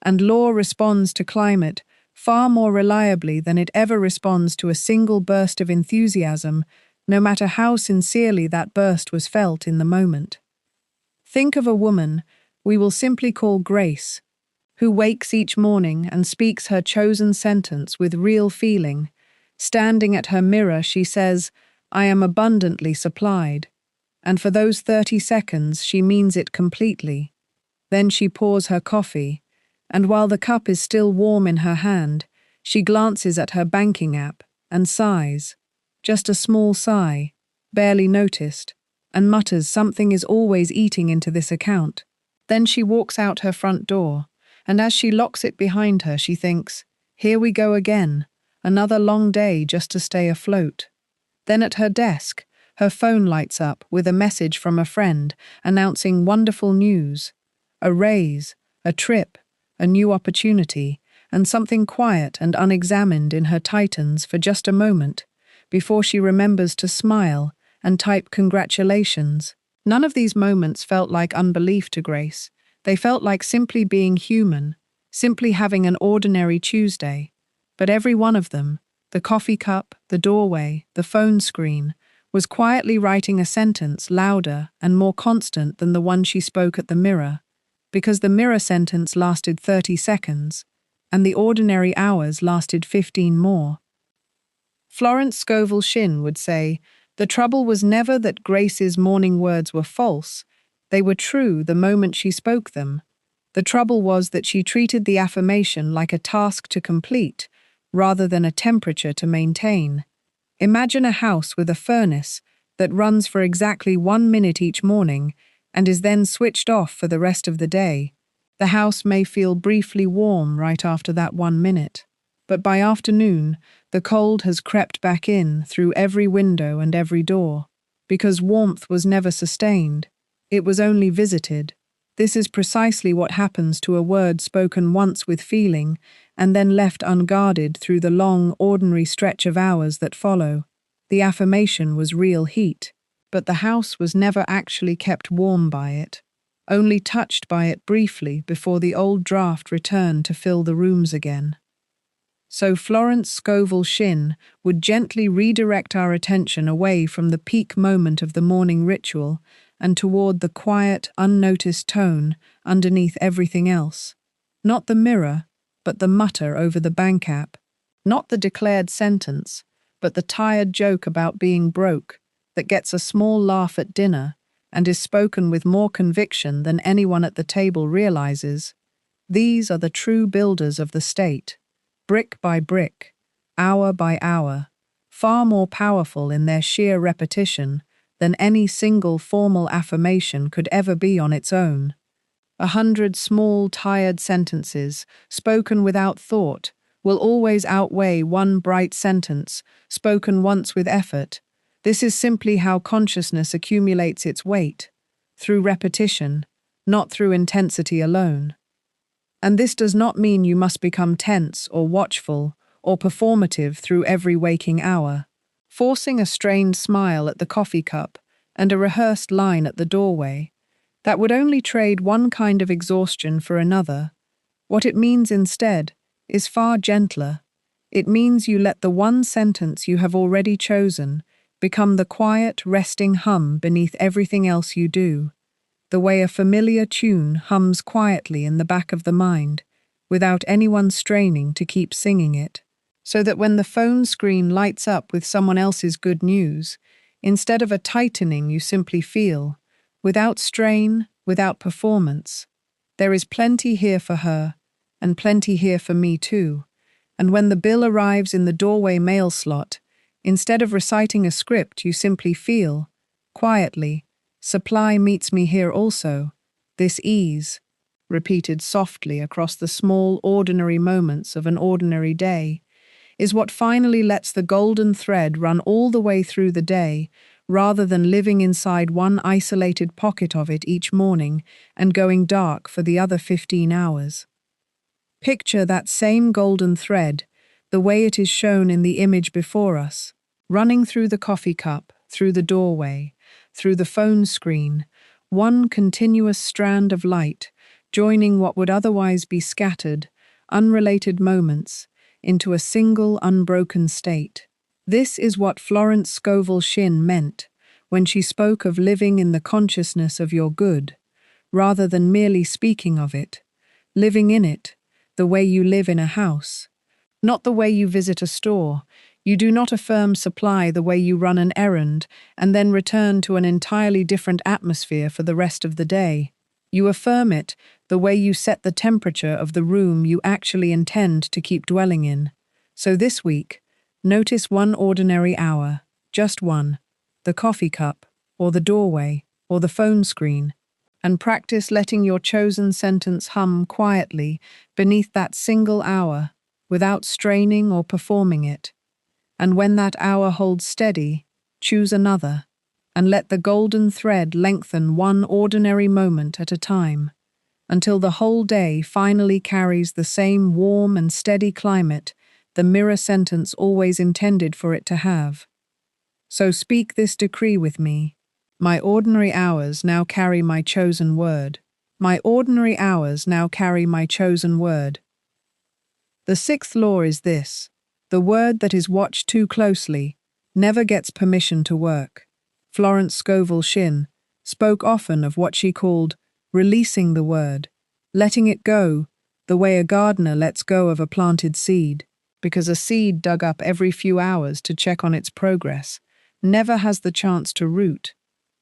and law responds to climate far more reliably than it ever responds to a single burst of enthusiasm, no matter how sincerely that burst was felt in the moment. Think of a woman we will simply call Grace, who wakes each morning and speaks her chosen sentence with real feeling. Standing at her mirror, she says, "I am abundantly supplied." And for those 30 seconds, she means it completely. Then she pours her coffee, and while the cup is still warm in her hand, she glances at her banking app and sighs. Just a small sigh, barely noticed, and mutters something is always eating into this account. Then she walks out her front door, and as she locks it behind her, she thinks, "Here we go again, another long day just to stay afloat." Then at her desk, her phone lights up with a message from a friend announcing wonderful news: a raise, a trip, a new opportunity, and something quiet and unexamined in her tightens for just a moment before she remembers to smile and type congratulations. None of these moments felt like unbelief to Grace. They felt like simply being human, simply having an ordinary Tuesday. But every one of them, the coffee cup, the doorway, the phone screen, was quietly writing a sentence louder and more constant than the one she spoke at the mirror, because the mirror sentence lasted 30 seconds, and the ordinary hours lasted 15 more. Florence Scovel Shinn would say, the trouble was never that Grace's morning words were false. They were true the moment she spoke them. The trouble was that she treated the affirmation like a task to complete, rather than a temperature to maintain. Imagine a house with a furnace that runs for exactly 1 minute each morning and is then switched off for the rest of the day. The house may feel briefly warm right after that 1 minute, but by afternoon, the cold has crept back in through every window and every door, because warmth was never sustained. It was only visited. This is precisely what happens to a word spoken once with feeling and then left unguarded through the long, ordinary stretch of hours that follow. The affirmation was real heat, but the house was never actually kept warm by it, only touched by it briefly before the old draft returned to fill the rooms again. So Florence Scovel Shinn would gently redirect our attention away from the peak moment of the morning ritual and toward the quiet, unnoticed tone underneath everything else. Not the mirror, but the mutter over the bank app. Not the declared sentence, but the tired joke about being broke that gets a small laugh at dinner and is spoken with more conviction than anyone at the table realizes. These are the true builders of the state, brick by brick, hour by hour, far more powerful in their sheer repetition than any single formal affirmation could ever be on its own. 100 small, tired sentences, spoken without thought, will always outweigh one bright sentence, spoken once with effort. This is simply how consciousness accumulates its weight, through repetition, not through intensity alone. And this does not mean you must become tense or watchful or performative through every waking hour, forcing a strained smile at the coffee cup and a rehearsed line at the doorway, that would only trade one kind of exhaustion for another. What it means instead is far gentler. It means you let the one sentence you have already chosen become the quiet, resting hum beneath everything else you do, the way a familiar tune hums quietly in the back of the mind, without anyone straining to keep singing it, so that when the phone screen lights up with someone else's good news, instead of a tightening you simply feel, without strain, without performance, there is plenty here for her, and plenty here for me too. And when the bill arrives in the doorway mail slot, instead of reciting a script, you simply feel, quietly, supply meets me here also, this ease, repeated softly across the small, ordinary moments of an ordinary day, is what finally lets the golden thread run all the way through the day, rather than living inside one isolated pocket of it each morning and going dark for the other 15 hours. Picture that same golden thread, the way it is shown in the image before us, running through the coffee cup, through the doorway, through the phone screen, one continuous strand of light, joining what would otherwise be scattered, unrelated moments into a single unbroken state. This is what Florence Scovel Shinn meant when she spoke of living in the consciousness of your good, rather than merely speaking of it, living in it, the way you live in a house. Not the way you visit a store. You do not affirm supply the way you run an errand and then return to an entirely different atmosphere for the rest of the day. You affirm it the way you set the temperature of the room you actually intend to keep dwelling in. So this week, notice one ordinary hour, just one, the coffee cup, or the doorway, or the phone screen, and practice letting your chosen sentence hum quietly beneath that single hour, without straining or performing it. And when that hour holds steady, choose another, and let the golden thread lengthen one ordinary moment at a time, until the whole day finally carries the same warm and steady climate the mirror sentence always intended for it to have. So speak this decree with me. My ordinary hours now carry my chosen word. My ordinary hours now carry my chosen word. The sixth law is this: the word that is watched too closely never gets permission to work. Florence Scovel Shinn spoke often of what she called releasing the word, letting it go, the way a gardener lets go of a planted seed, because a seed dug up every few hours to check on its progress never has the chance to root.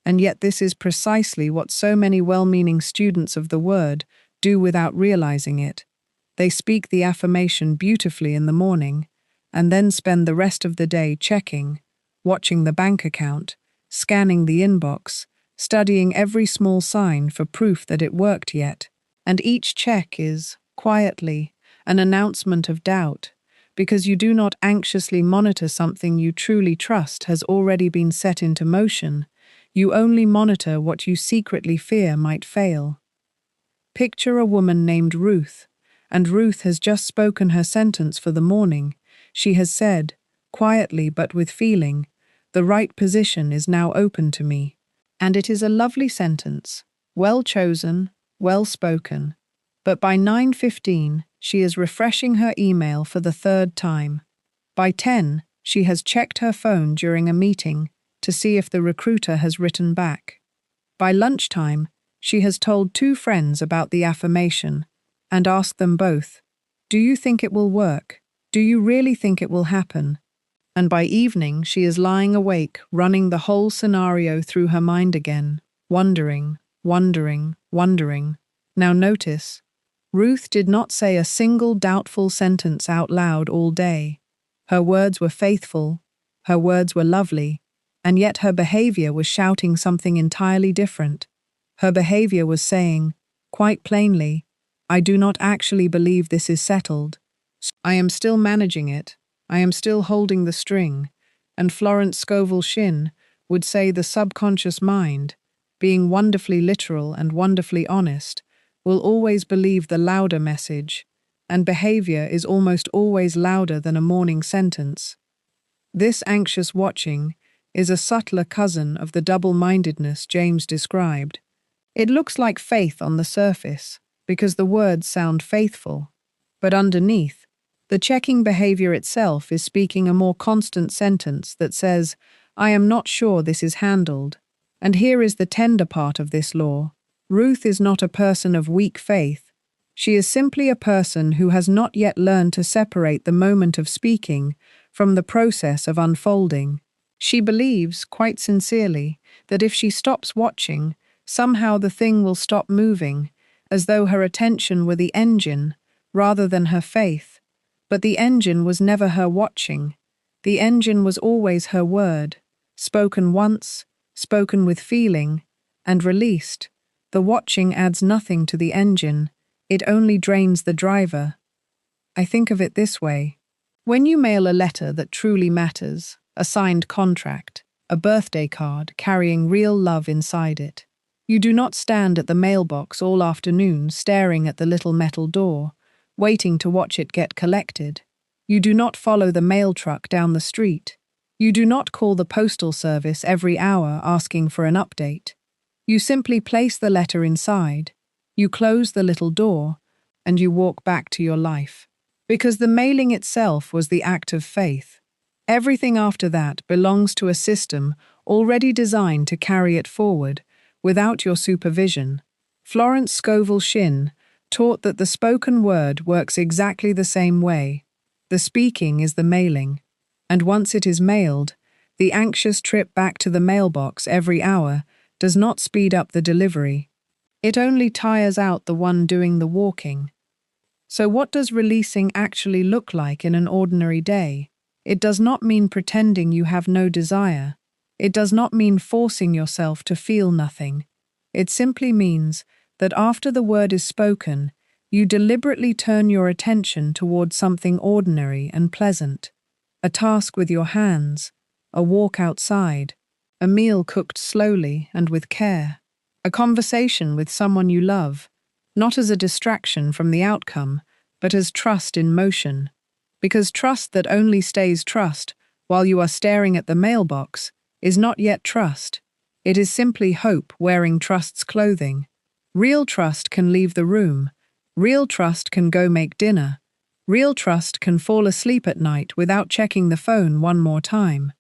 And yet this is precisely what so many well-meaning students of the word do without realizing it. They speak the affirmation beautifully in the morning, and then spend the rest of the day checking, watching the bank account, scanning the inbox, studying every small sign for proof that it worked yet. And each check is, quietly, an announcement of doubt, because you do not anxiously monitor something you truly trust has already been set into motion. You only monitor what you secretly fear might fail. Picture a woman named Ruth, and Ruth has just spoken her sentence for the morning. She has said, quietly but with feeling, "The right position is now open to me." And it is a lovely sentence, well chosen, well spoken. But by 9:15, she is refreshing her email for the third time. By 10, she has checked her phone during a meeting to see if the recruiter has written back. By lunchtime, she has told 2 friends about the affirmation and asked them both, "Do you think it will work? Do you really think it will happen?" And by evening, she is lying awake, running the whole scenario through her mind again, wondering. Now notice, Ruth did not say a single doubtful sentence out loud all day. Her words were faithful, her words were lovely, and yet her behavior was shouting something entirely different. Her behavior was saying, quite plainly, "I do not actually believe this is settled. I am still managing it. I am still holding the string." And Florence Scovel Shinn would say the subconscious mind, being wonderfully literal and wonderfully honest, will always believe the louder message, and behavior is almost always louder than a morning sentence. This anxious watching is a subtler cousin of the double-mindedness James described. It looks like faith on the surface, because the words sound faithful. But underneath, the checking behavior itself is speaking a more constant sentence that says, I am not sure this is handled. And here is the tender part of this law. Ruth is not a person of weak faith. She is simply a person who has not yet learned to separate the moment of speaking from the process of unfolding. She believes, quite sincerely, that if she stops watching, somehow the thing will stop moving, as though her attention were the engine, rather than her faith. But the engine was never her watching. The engine was always her word, spoken once, spoken with feeling, and released. The watching adds nothing to the engine, it only drains the driver. I think of it this way. When you mail a letter that truly matters, a signed contract, a birthday card carrying real love inside it, you do not stand at the mailbox all afternoon staring at the little metal door, waiting to watch it get collected. You do not follow the mail truck down the street. You do not call the postal service every hour asking for an update. You simply place the letter inside, you close the little door, and you walk back to your life. Because the mailing itself was the act of faith. Everything after that belongs to a system already designed to carry it forward, without your supervision. Florence Scovel Shinn taught that the spoken word works exactly the same way. The speaking is the mailing. And once it is mailed, the anxious trip back to the mailbox every hour does not speed up the delivery. It only tires out the one doing the walking. So what does releasing actually look like in an ordinary day? It does not mean pretending you have no desire. It does not mean forcing yourself to feel nothing. It simply means that after the word is spoken, you deliberately turn your attention towards something ordinary and pleasant. A task with your hands, a walk outside, a meal cooked slowly and with care, a conversation with someone you love, not as a distraction from the outcome, but as trust in motion. Because trust that only stays trust while you are staring at the mailbox is not yet trust. It is simply hope wearing trust's clothing. Real trust can leave the room. Real trust can go make dinner. Real trust can fall asleep at night without checking the phone one more time.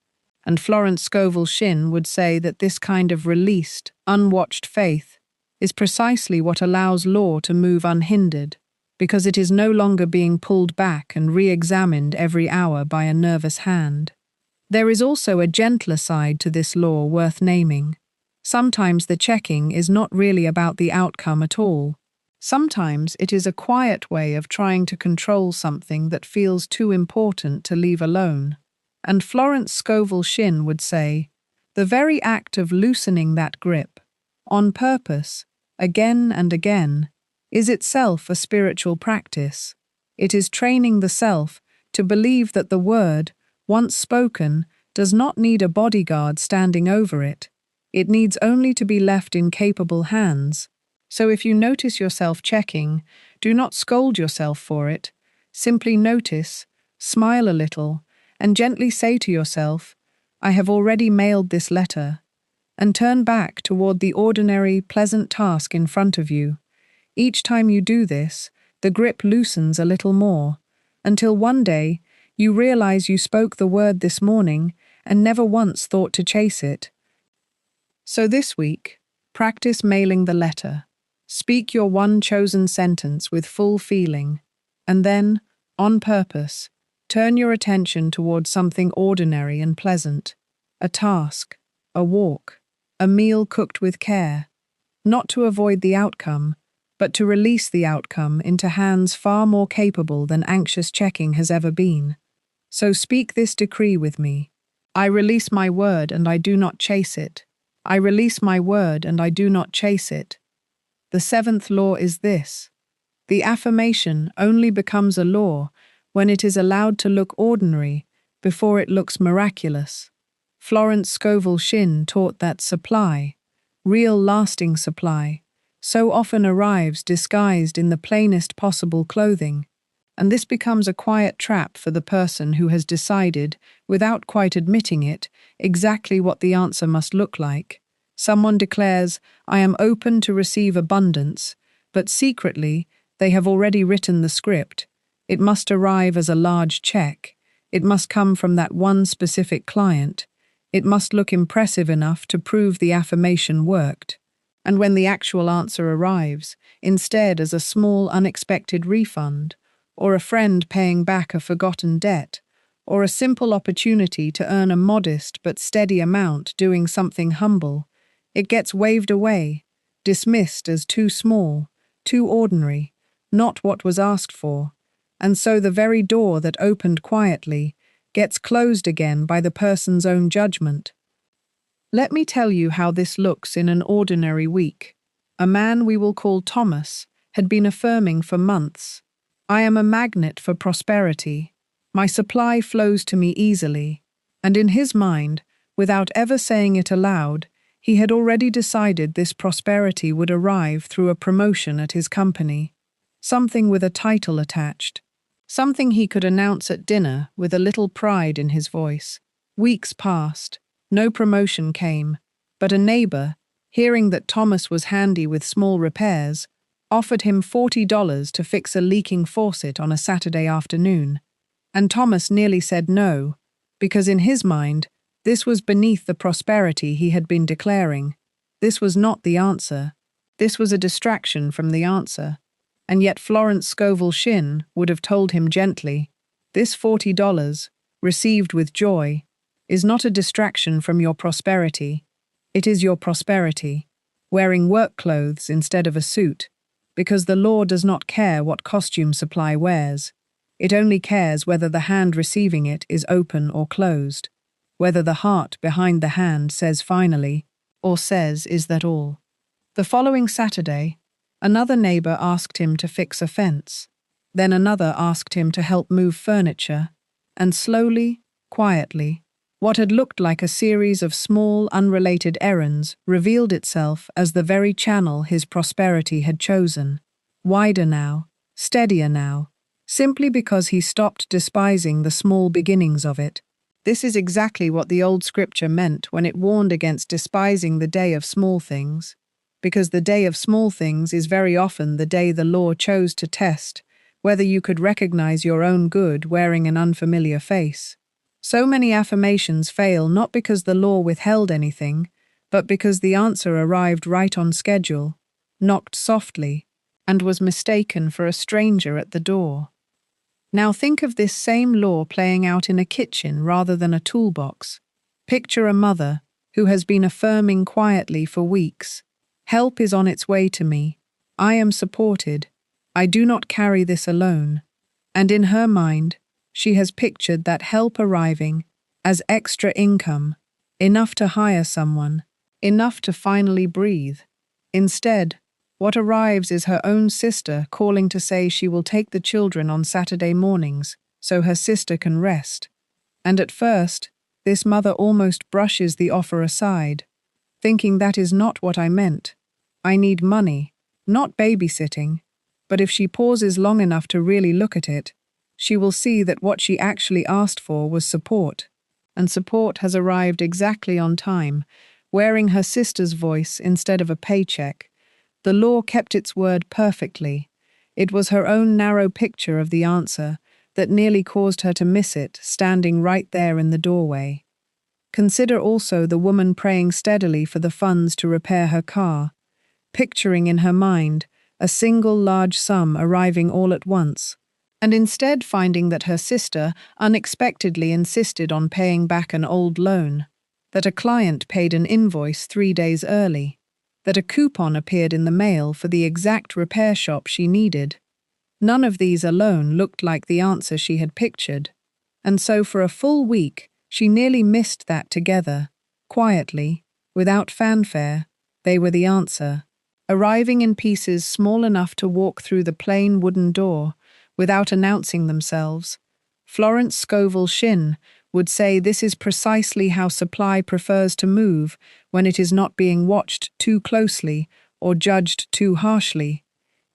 And Florence Scovel Shinn would say that this kind of released, unwatched faith is precisely what allows law to move unhindered, because it is no longer being pulled back and re-examined every hour by a nervous hand. There is also a gentler side to this law worth naming. Sometimes the checking is not really about the outcome at all. Sometimes it is a quiet way of trying to control something that feels too important to leave alone. And Florence Scovel Shinn would say, the very act of loosening that grip, on purpose, again and again, is itself a spiritual practice. It is training the self to believe that the word, once spoken, does not need a bodyguard standing over it. It needs only to be left in capable hands. So if you notice yourself checking, do not scold yourself for it. Simply notice, smile a little, and gently say to yourself, I have already mailed this letter, and turn back toward the ordinary, pleasant task in front of you. Each time you do this, the grip loosens a little more, until one day you realize you spoke the word this morning and never once thought to chase it. So this week, practice mailing the letter. Speak your one chosen sentence with full feeling, and then, on purpose, turn your attention towards something ordinary and pleasant, a task, a walk, a meal cooked with care, not to avoid the outcome, but to release the outcome into hands far more capable than anxious checking has ever been. So speak this decree with me. I release my word and I do not chase it. I release my word and I do not chase it. The seventh law is this. The affirmation only becomes a law when it is allowed to look ordinary before it looks miraculous. Florence Scovel Shinn taught that supply, real lasting supply, so often arrives disguised in the plainest possible clothing. And this becomes a quiet trap for the person who has decided, without quite admitting it, exactly what the answer must look like. Someone declares, "I am open to receive abundance," but secretly, they have already written the script. It must arrive as a large check. It must come from that one specific client. It must look impressive enough to prove the affirmation worked. And when the actual answer arrives, instead as a small unexpected refund, or a friend paying back a forgotten debt, or a simple opportunity to earn a modest but steady amount doing something humble, it gets waved away, dismissed as too small, too ordinary, not what was asked for, and so the very door that opened quietly gets closed again by the person's own judgment. Let me tell you how this looks in an ordinary week. A man we will call Thomas had been affirming for months, "I am a magnet for prosperity. My supply flows to me easily." And in his mind, without ever saying it aloud, he had already decided this prosperity would arrive through a promotion at his company. Something with a title attached. Something he could announce at dinner with a little pride in his voice. Weeks passed. No promotion came, but a neighbor, hearing that Thomas was handy with small repairs, offered him $40 to fix a leaking faucet on a Saturday afternoon. And Thomas nearly said no, because in his mind, this was beneath the prosperity he had been declaring. This was not the answer. This was a distraction from the answer. And yet Florence Scovel Shinn would have told him gently, "This $40, received with joy, is not a distraction from your prosperity. It is your prosperity, wearing work clothes instead of a suit, because the law does not care what costume supply wears. It only cares whether the hand receiving it is open or closed, whether the heart behind the hand says finally, or says, 'Is that all?'" The following Saturday, another neighbor asked him to fix a fence. Then another asked him to help move furniture, and slowly, quietly, what had looked like a series of small, unrelated errands revealed itself as the very channel his prosperity had chosen. Wider now, steadier now, simply because he stopped despising the small beginnings of it. This is exactly what the old scripture meant when it warned against despising the day of small things, because the day of small things is very often the day the law chose to test whether you could recognize your own good wearing an unfamiliar face. So many affirmations fail not because the law withheld anything, but because the answer arrived right on schedule, knocked softly, and was mistaken for a stranger at the door. Now think of this same law playing out in a kitchen rather than a toolbox. Picture a mother who has been affirming quietly for weeks, "Help is on its way to me. I am supported. I do not carry this alone." And in her mind, she has pictured that help arriving as extra income, enough to hire someone, enough to finally breathe. Instead, what arrives is her own sister calling to say she will take the children on Saturday mornings so her sister can rest. And at first, this mother almost brushes the offer aside, thinking that is not what I meant. I need money, not babysitting. But if she pauses long enough to really look at it, she will see that what she actually asked for was support. And support has arrived exactly on time, wearing her sister's voice instead of a paycheck. The law kept its word perfectly. It was her own narrow picture of the answer that nearly caused her to miss it, standing right there in the doorway. Consider also the woman praying steadily for the funds to repair her car, picturing in her mind a single large sum arriving all at once, and instead finding that her sister unexpectedly insisted on paying back an old loan, that a client paid an invoice 3 days early, that a coupon appeared in the mail for the exact repair shop she needed. None of these alone looked like the answer she had pictured, and so for a full week she nearly missed that together. Quietly, without fanfare, they were the answer, arriving in pieces small enough to walk through the plain wooden door without announcing themselves. Florence Scovel Shinn would say this is precisely how supply prefers to move when it is not being watched too closely or judged too harshly.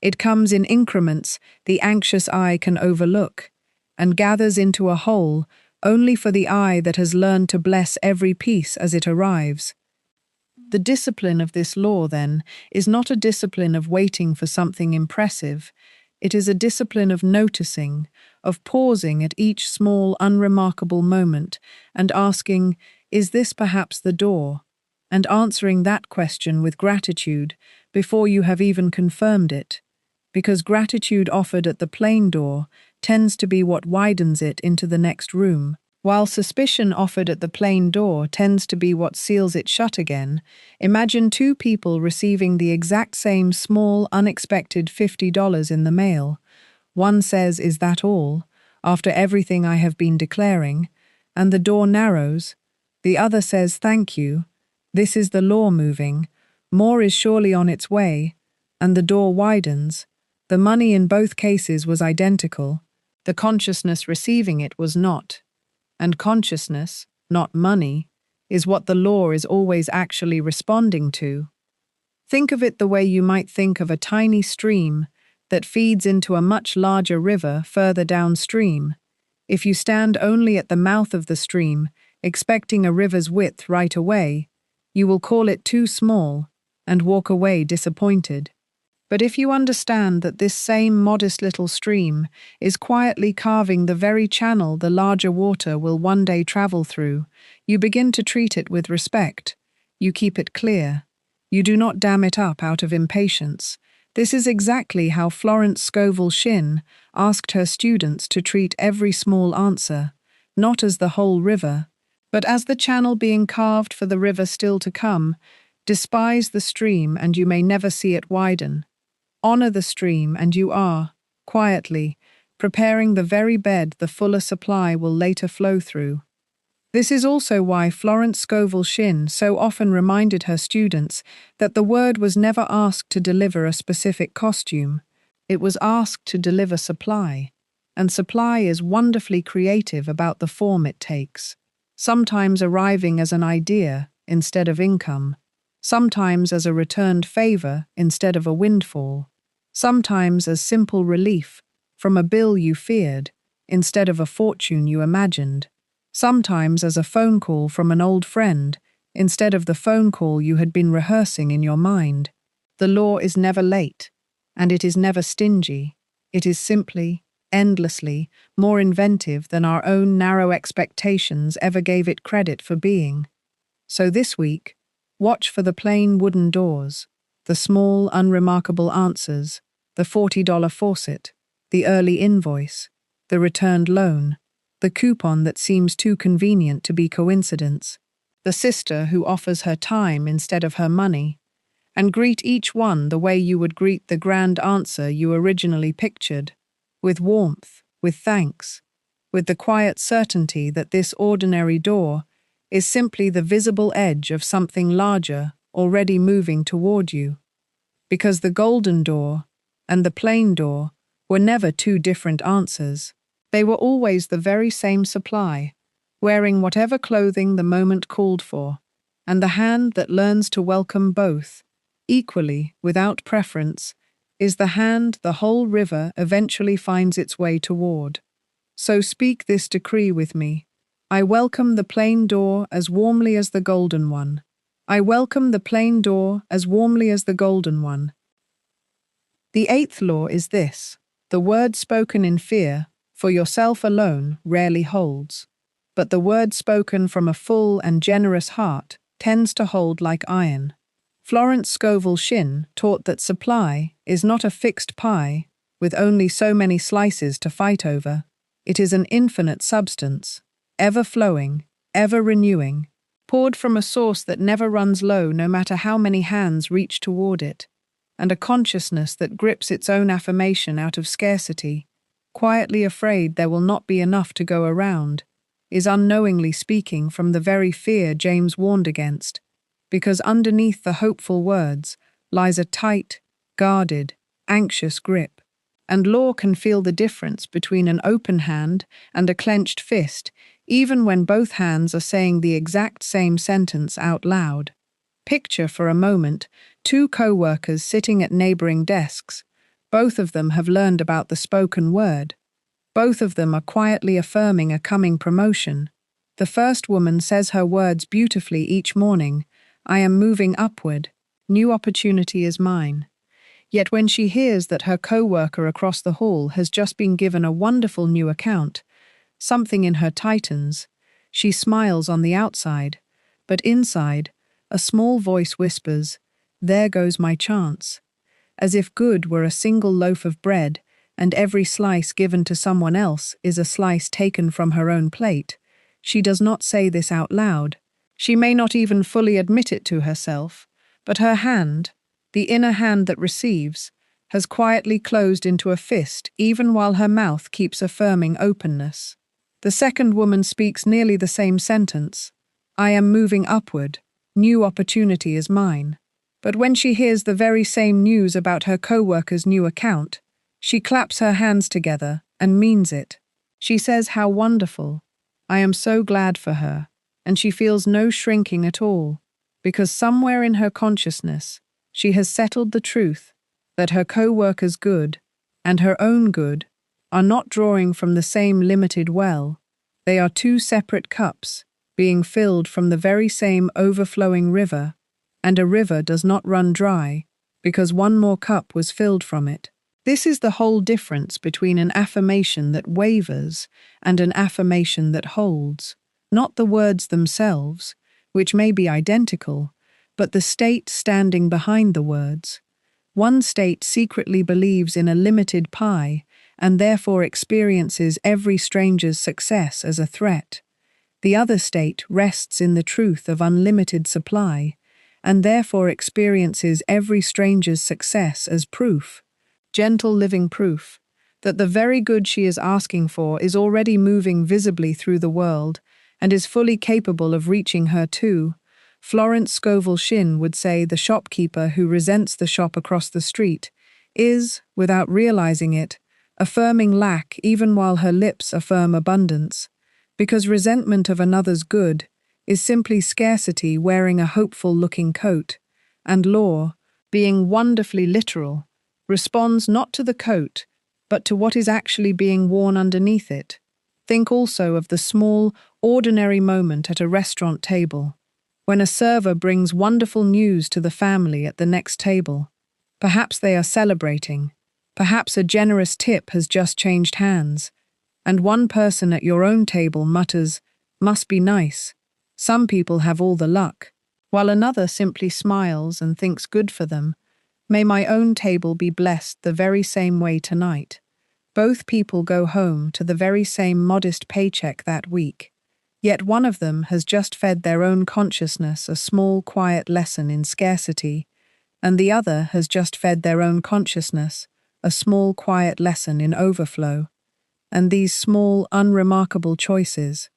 It comes in increments the anxious eye can overlook, and gathers into a whole only for the eye that has learned to bless every piece as it arrives. The discipline of this law, then, is not a discipline of waiting for something impressive. It is a discipline of noticing, of pausing at each small, unremarkable moment and asking, "Is this perhaps the door?" and answering that question with gratitude before you have even confirmed it, because gratitude offered at the plain door tends to be what widens it into the next room, while suspicion offered at the plain door tends to be what seals it shut again. Imagine two people receiving the exact same small, unexpected $50 in the mail. One says, "Is that all?" after everything I have been declaring, and the door narrows. The other says, "Thank you. This is the law moving. More is surely on its way," and the door widens. The money in both cases was identical. The consciousness receiving it was not. And consciousness, not money, is what the law is always actually responding to. Think of it the way you might think of a tiny stream that feeds into a much larger river further downstream. If you stand only at the mouth of the stream, expecting a river's width right away, you will call it too small and walk away disappointed. But if you understand that this same modest little stream is quietly carving the very channel the larger water will one day travel through, you begin to treat it with respect. You keep it clear. You do not dam it up out of impatience. This is exactly how Florence Scovel Shinn asked her students to treat every small answer, not as the whole river, but as the channel being carved for the river still to come. Despise the stream and you may never see it widen. Honor the stream and you are, quietly, preparing the very bed the fuller supply will later flow through. This is also why Florence Scovel Shinn so often reminded her students that the word was never asked to deliver a specific costume. It was asked to deliver supply, and supply is wonderfully creative about the form it takes, sometimes arriving as an idea instead of income, sometimes as a returned favor instead of a windfall, sometimes as simple relief from a bill you feared instead of a fortune you imagined, sometimes as a phone call from an old friend instead of the phone call you had been rehearsing in your mind. The law is never late, and it is never stingy. It is simply, endlessly, more inventive than our own narrow expectations ever gave it credit for being. So this week, watch for the plain wooden doors, the small, unremarkable answers, the $40 faucet, the early invoice, the returned loan, the coupon that seems too convenient to be coincidence, the sister who offers her time instead of her money, and greet each one the way you would greet the grand answer you originally pictured, with warmth, with thanks, with the quiet certainty that this ordinary door is simply the visible edge of something larger already moving toward you. Because the golden door and the plain door were never two different answers. They were always the very same supply, wearing whatever clothing the moment called for, and the hand that learns to welcome both, equally, without preference, is the hand the whole river eventually finds its way toward. So speak this decree with me. I welcome the plain door as warmly as the golden one. I welcome the plain door as warmly as the golden one. The eighth law is this: the word spoken in fear, for yourself alone, rarely holds. But the word spoken from a full and generous heart tends to hold like iron. Florence Scovel Shinn taught that supply is not a fixed pie with only so many slices to fight over. It is an infinite substance, ever flowing, ever renewing, poured from a source that never runs low no matter how many hands reach toward it, and a consciousness that grips its own affirmation out of scarcity, quietly afraid there will not be enough to go around, is unknowingly speaking from the very fear James warned against, because underneath the hopeful words lies a tight, guarded, anxious grip. And law can feel the difference between an open hand and a clenched fist, even when both hands are saying the exact same sentence out loud. Picture for a moment two co-workers sitting at neighboring desks, Both of them have learned about the spoken word. Both of them are quietly affirming a coming promotion. The first woman says her words beautifully each morning. I am moving upward. New opportunity is mine. Yet when she hears that her co-worker across the hall has just been given a wonderful new account, something in her tightens. She smiles on the outside, but inside, a small voice whispers, there goes my chance. As if good were a single loaf of bread, and every slice given to someone else is a slice taken from her own plate. She does not say this out loud. She may not even fully admit it to herself, but her hand, the inner hand that receives, has quietly closed into a fist even while her mouth keeps affirming openness. The second woman speaks nearly the same sentence. I am moving upward. New opportunity is mine. But when she hears the very same news about her co-worker's new account, she claps her hands together and means it. She says how wonderful. I am so glad for her, and she feels no shrinking at all, because somewhere in her consciousness, she has settled the truth that her co-worker's good and her own good are not drawing from the same limited well. They are two separate cups, being filled from the very same overflowing river, and a river does not run dry because one more cup was filled from it. This is the whole difference between an affirmation that wavers and an affirmation that holds. Not the words themselves, which may be identical, but the state standing behind the words. One state secretly believes in a limited pie and therefore experiences every stranger's success as a threat. The other state rests in the truth of unlimited supply and therefore experiences every stranger's success as proof, gentle living proof, that the very good she is asking for is already moving visibly through the world and is fully capable of reaching her too. Florence Scovel Shinn would say the shopkeeper who resents the shop across the street is, without realizing it, affirming lack even while her lips affirm abundance, because resentment of another's good is simply scarcity wearing a hopeful-looking coat, and law, being wonderfully literal, responds not to the coat, but to what is actually being worn underneath it. Think also of the small, ordinary moment at a restaurant table, when a server brings wonderful news to the family at the next table. Perhaps they are celebrating. Perhaps a generous tip has just changed hands, and one person at your own table mutters, "Must be nice. Some people have all the luck," while another simply smiles and thinks good for them. May my own table be blessed the very same way tonight. Both people go home to the very same modest paycheck that week. Yet one of them has just fed their own consciousness a small, quiet lesson in scarcity, and the other has just fed their own consciousness a small, quiet lesson in overflow. And these small, unremarkable choices,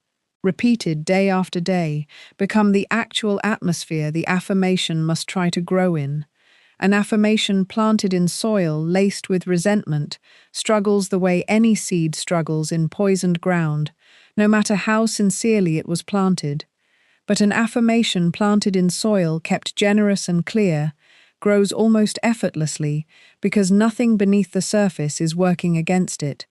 repeated day after day, become the actual atmosphere the affirmation must try to grow in. An affirmation planted in soil laced with resentment struggles the way any seed struggles in poisoned ground, no matter how sincerely it was planted. But an affirmation planted in soil kept generous and clear grows almost effortlessly because nothing beneath the surface is working against it.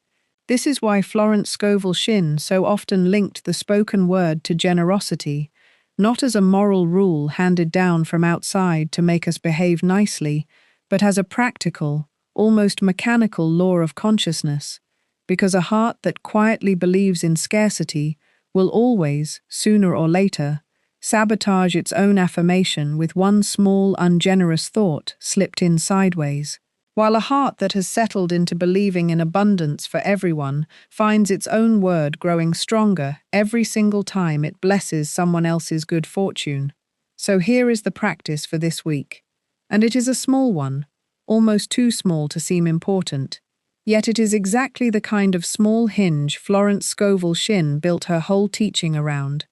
This is why Florence Scovel Shinn so often linked the spoken word to generosity, not as a moral rule handed down from outside to make us behave nicely, but as a practical, almost mechanical law of consciousness, because a heart that quietly believes in scarcity will always, sooner or later, sabotage its own affirmation with one small, ungenerous thought slipped in sideways, while a heart that has settled into believing in abundance for everyone finds its own word growing stronger every single time it blesses someone else's good fortune. So here is the practice for this week, and it is a small one, almost too small to seem important. Yet it is exactly the kind of small hinge Florence Scovel Shinn built her whole teaching around.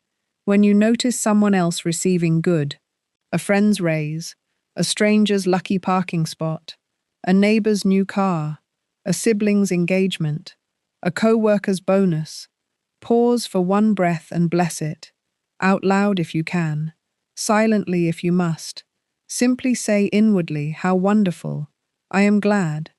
When you notice someone else receiving good, a friend's raise, a stranger's lucky parking spot, a neighbor's new car, a sibling's engagement, a co-worker's bonus, pause for one breath and bless it, out loud if you can, silently if you must. Simply say inwardly, how wonderful, I am glad,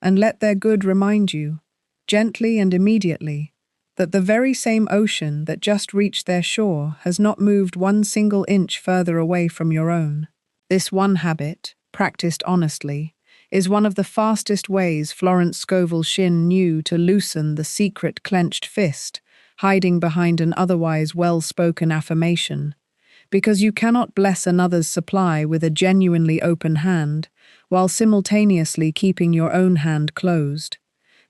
and let their good remind you, gently and immediately, that the very same ocean that just reached their shore has not moved one single inch further away from your own. This one habit, practiced honestly, is one of the fastest ways Florence Scovel Shinn knew to loosen the secret clenched fist hiding behind an otherwise well-spoken affirmation, because you cannot bless another's supply with a genuinely open hand while simultaneously keeping your own hand closed.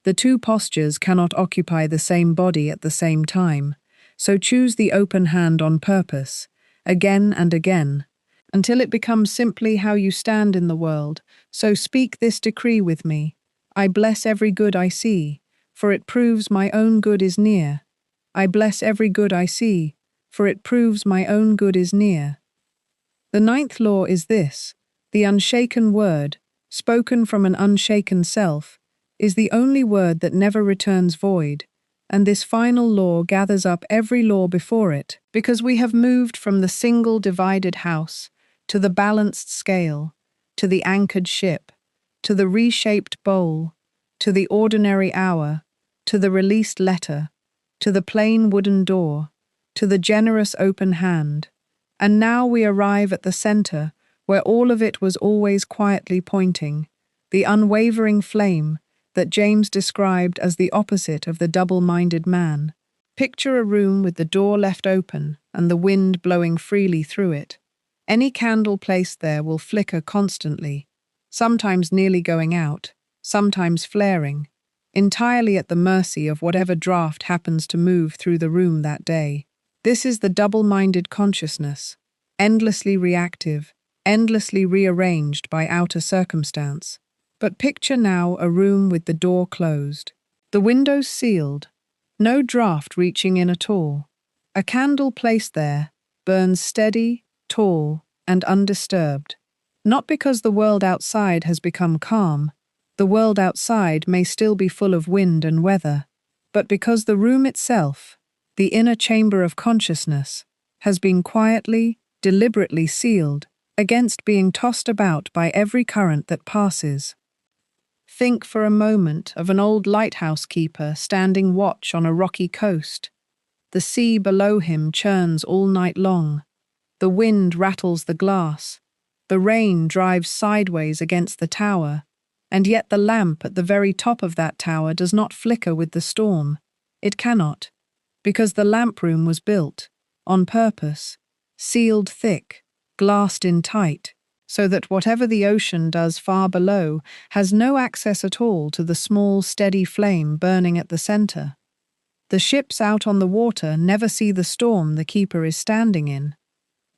The two postures cannot occupy the same body at the same time, so choose the open hand on purpose, again and again, until it becomes simply how you stand in the world. So speak this decree with me: I bless every good I see, for it proves my own good is near. I bless every good I see, for it proves my own good is near. The ninth law is this: the unshaken word, spoken from an unshaken self, is the only word that never returns void, and this final law gathers up every law before it, because we have moved from the single divided house to the balanced scale, to the anchored ship, to the reshaped bowl, to the ordinary hour, to the released letter, to the plain wooden door, to the generous open hand, and now we arrive at the center, where all of it was always quietly pointing, the unwavering flame that James described as the opposite of the double-minded man. Picture a room with the door left open and the wind blowing freely through it. Any candle placed there will flicker constantly, sometimes nearly going out, sometimes flaring, entirely at the mercy of whatever draft happens to move through the room that day. This is the double-minded consciousness, endlessly reactive, endlessly rearranged by outer circumstance. But picture now a room with the door closed, the windows sealed, no draft reaching in at all. A candle placed there burns steady, tall, and undisturbed. Not because the world outside has become calm, the world outside may still be full of wind and weather, but because the room itself, the inner chamber of consciousness, has been quietly, deliberately sealed against being tossed about by every current that passes. Think for a moment of an old lighthouse keeper standing watch on a rocky coast. The sea below him churns all night long. The wind rattles the glass. The rain drives sideways against the tower, and yet the lamp at the very top of that tower does not flicker with the storm. It cannot, because the lamp room was built, on purpose, sealed thick, glassed in tight, so that whatever the ocean does far below has no access at all to the small, steady flame burning at the center. The ships out on the water never see the storm the keeper is standing in.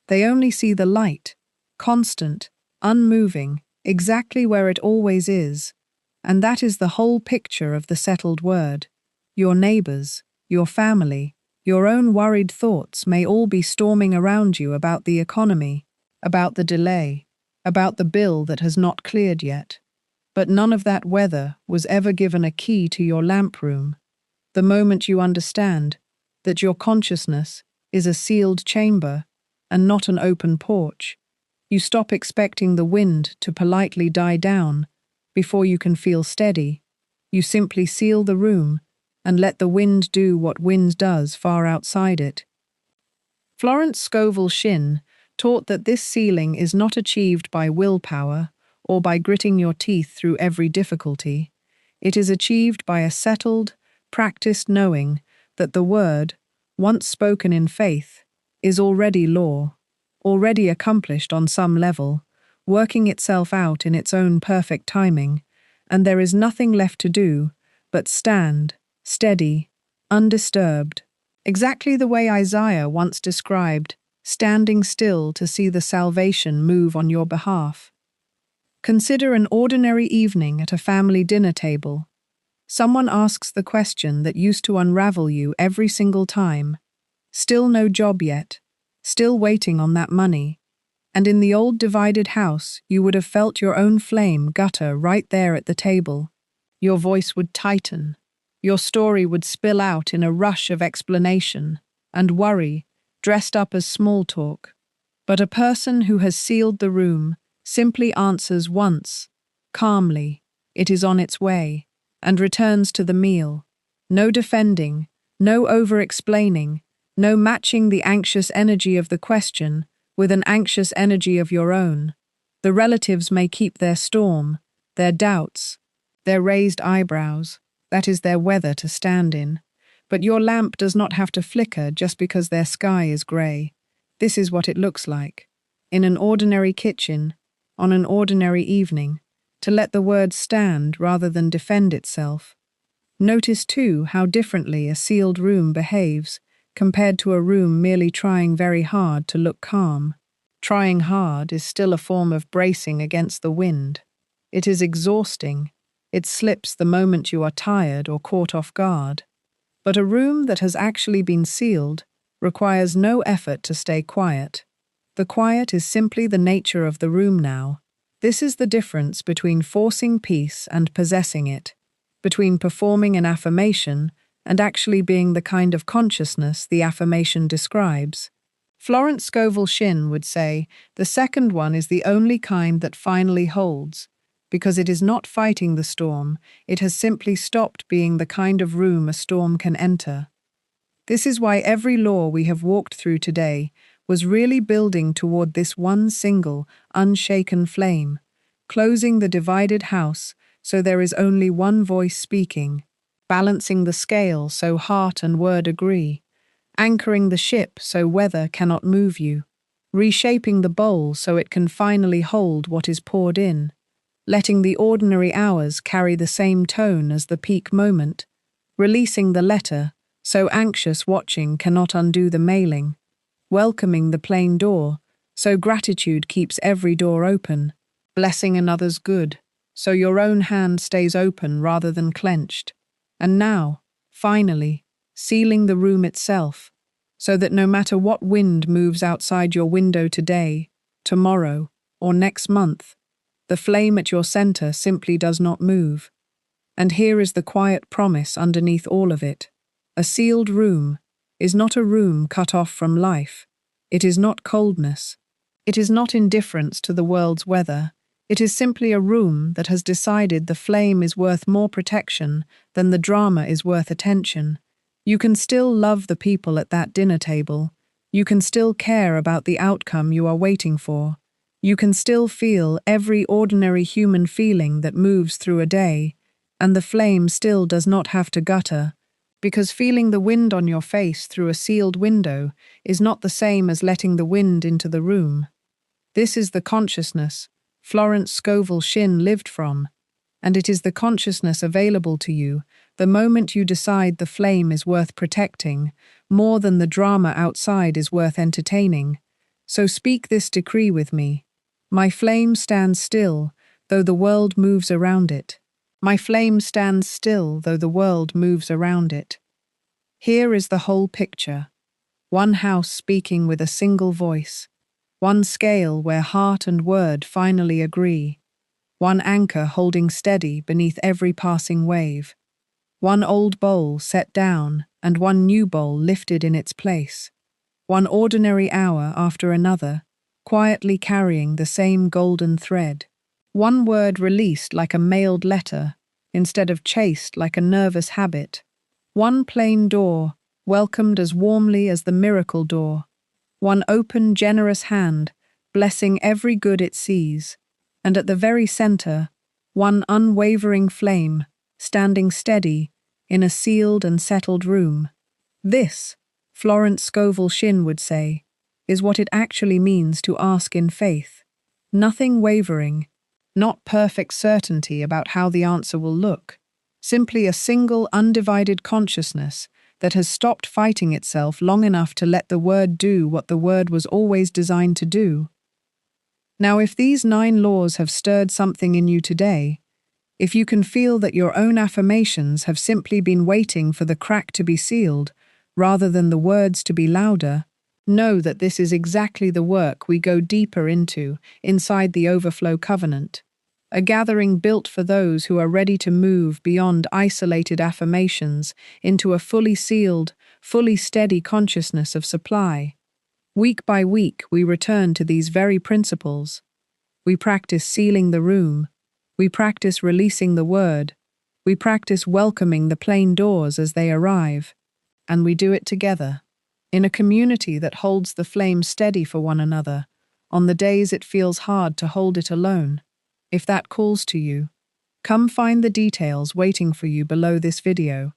They only see the light, constant, unmoving, exactly where it always is, and that is the whole picture of the settled word. Your neighbors, your family, your own worried thoughts may all be storming around you about the economy, about the delay, about the bill that has not cleared yet. But none of that weather was ever given a key to your lamp room. The moment you understand that your consciousness is a sealed chamber and not an open porch, you stop expecting the wind to politely die down before you can feel steady. You simply seal the room and let the wind do what wind does far outside it. Florence Scovel Shinn taught that this sealing is not achieved by willpower or by gritting your teeth through every difficulty. It is achieved by a settled, practiced knowing that the word, once spoken in faith, is already law, already accomplished on some level, working itself out in its own perfect timing, and there is nothing left to do but stand, steady, undisturbed, exactly the way Isaiah once described, standing still to see the salvation move on your behalf. Consider an ordinary evening at a family dinner table. Someone asks the question that used to unravel you every single time. Still no job yet, still waiting on that money. And in the old divided house, you would have felt your own flame gutter right there at the table. Your voice would tighten. Your story would spill out in a rush of explanation and worry, dressed up as small talk. But a person who has sealed the room simply answers once, calmly, It is on its way, and returns to the meal. No defending, no over-explaining, no matching the anxious energy of the question with an anxious energy of your own. The relatives may keep their storm, their doubts, their raised eyebrows, that is their weather to stand in. But your lamp does not have to flicker just because their sky is grey. This is what it looks like. In an ordinary kitchen, on an ordinary evening, to let the word stand rather than defend itself. Notice too how differently a sealed room behaves compared to a room merely trying very hard to look calm. Trying hard is still a form of bracing against the wind. It is exhausting. It slips the moment you are tired or caught off guard. But a room that has actually been sealed requires no effort to stay quiet. The quiet is simply the nature of the room now. This is the difference between forcing peace and possessing it, between performing an affirmation and actually being the kind of consciousness the affirmation describes. Florence Scovel Shinn would say, the second one is the only kind that finally holds, because it is not fighting the storm, it has simply stopped being the kind of room a storm can enter. This is why every law we have walked through today was really building toward this one single, unshaken flame, closing the divided house so there is only one voice speaking, balancing the scale so heart and word agree, anchoring the ship so weather cannot move you, reshaping the bowl so it can finally hold what is poured in, letting the ordinary hours carry the same tone as the peak moment, releasing the letter so anxious watching cannot undo the mailing, welcoming the plain door so gratitude keeps every door open, blessing another's good so your own hand stays open rather than clenched, and now, finally, sealing the room itself so that no matter what wind moves outside your window today, tomorrow, or next month, the flame at your center simply does not move. And here is the quiet promise underneath all of it. A sealed room is not a room cut off from life. It is not coldness. It is not indifference to the world's weather. It is simply a room that has decided the flame is worth more protection than the drama is worth attention. You can still love the people at that dinner table. You can still care about the outcome you are waiting for. You can still feel every ordinary human feeling that moves through a day, and the flame still does not have to gutter, because feeling the wind on your face through a sealed window is not the same as letting the wind into the room. This is the consciousness Florence Scovel Shinn lived from, and it is the consciousness available to you the moment you decide the flame is worth protecting, more than the drama outside is worth entertaining. So speak this decree with me. My flame stands still, though the world moves around it. My flame stands still, though the world moves around it. Here is the whole picture. One house speaking with a single voice. One scale where heart and word finally agree. One anchor holding steady beneath every passing wave. One old bowl set down and one new bowl lifted in its place. One ordinary hour after another, quietly carrying the same golden thread. One word released like a mailed letter, instead of chased like a nervous habit. One plain door, welcomed as warmly as the miracle door. One open, generous hand, blessing every good it sees. And at the very center, one unwavering flame, standing steady in a sealed and settled room. This, Florence Scovel Shinn would say, is what it actually means to ask in faith. Nothing wavering, not perfect certainty about how the answer will look, simply a single undivided consciousness that has stopped fighting itself long enough to let the word do what the word was always designed to do. Now, if these 9 laws have stirred something in you today, if you can feel that your own affirmations have simply been waiting for the crack to be sealed, rather than the words to be louder, know that this is exactly the work we go deeper into inside the Overflow Covenant, a gathering built for those who are ready to move beyond isolated affirmations into a fully sealed, fully steady consciousness of supply. Week by week, we return to these very principles. We practice sealing the room, We practice releasing the word. We practice welcoming the plain doors as they arrive. And we do it together, in a community that holds the flame steady for one another, on the days it feels hard to hold it alone. If that calls to you, come find the details waiting for you below this video,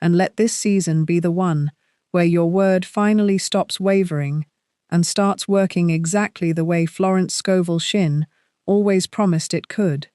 and let this season be the one where your word finally stops wavering and starts working exactly the way Florence Scovel Shinn always promised it could.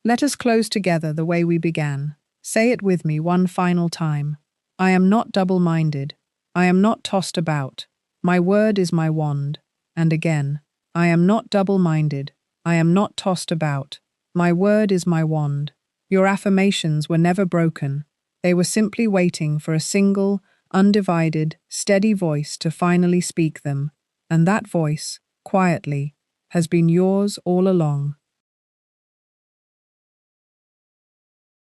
Let us close together the way we began. Say it with me one final time. I am not double-minded. I am not tossed about. My word is my wand. And again, I am not double-minded. I am not tossed about. My word is my wand. Your affirmations were never broken. They were simply waiting for a single, undivided, steady voice to finally speak them. And that voice, quietly, has been yours all along.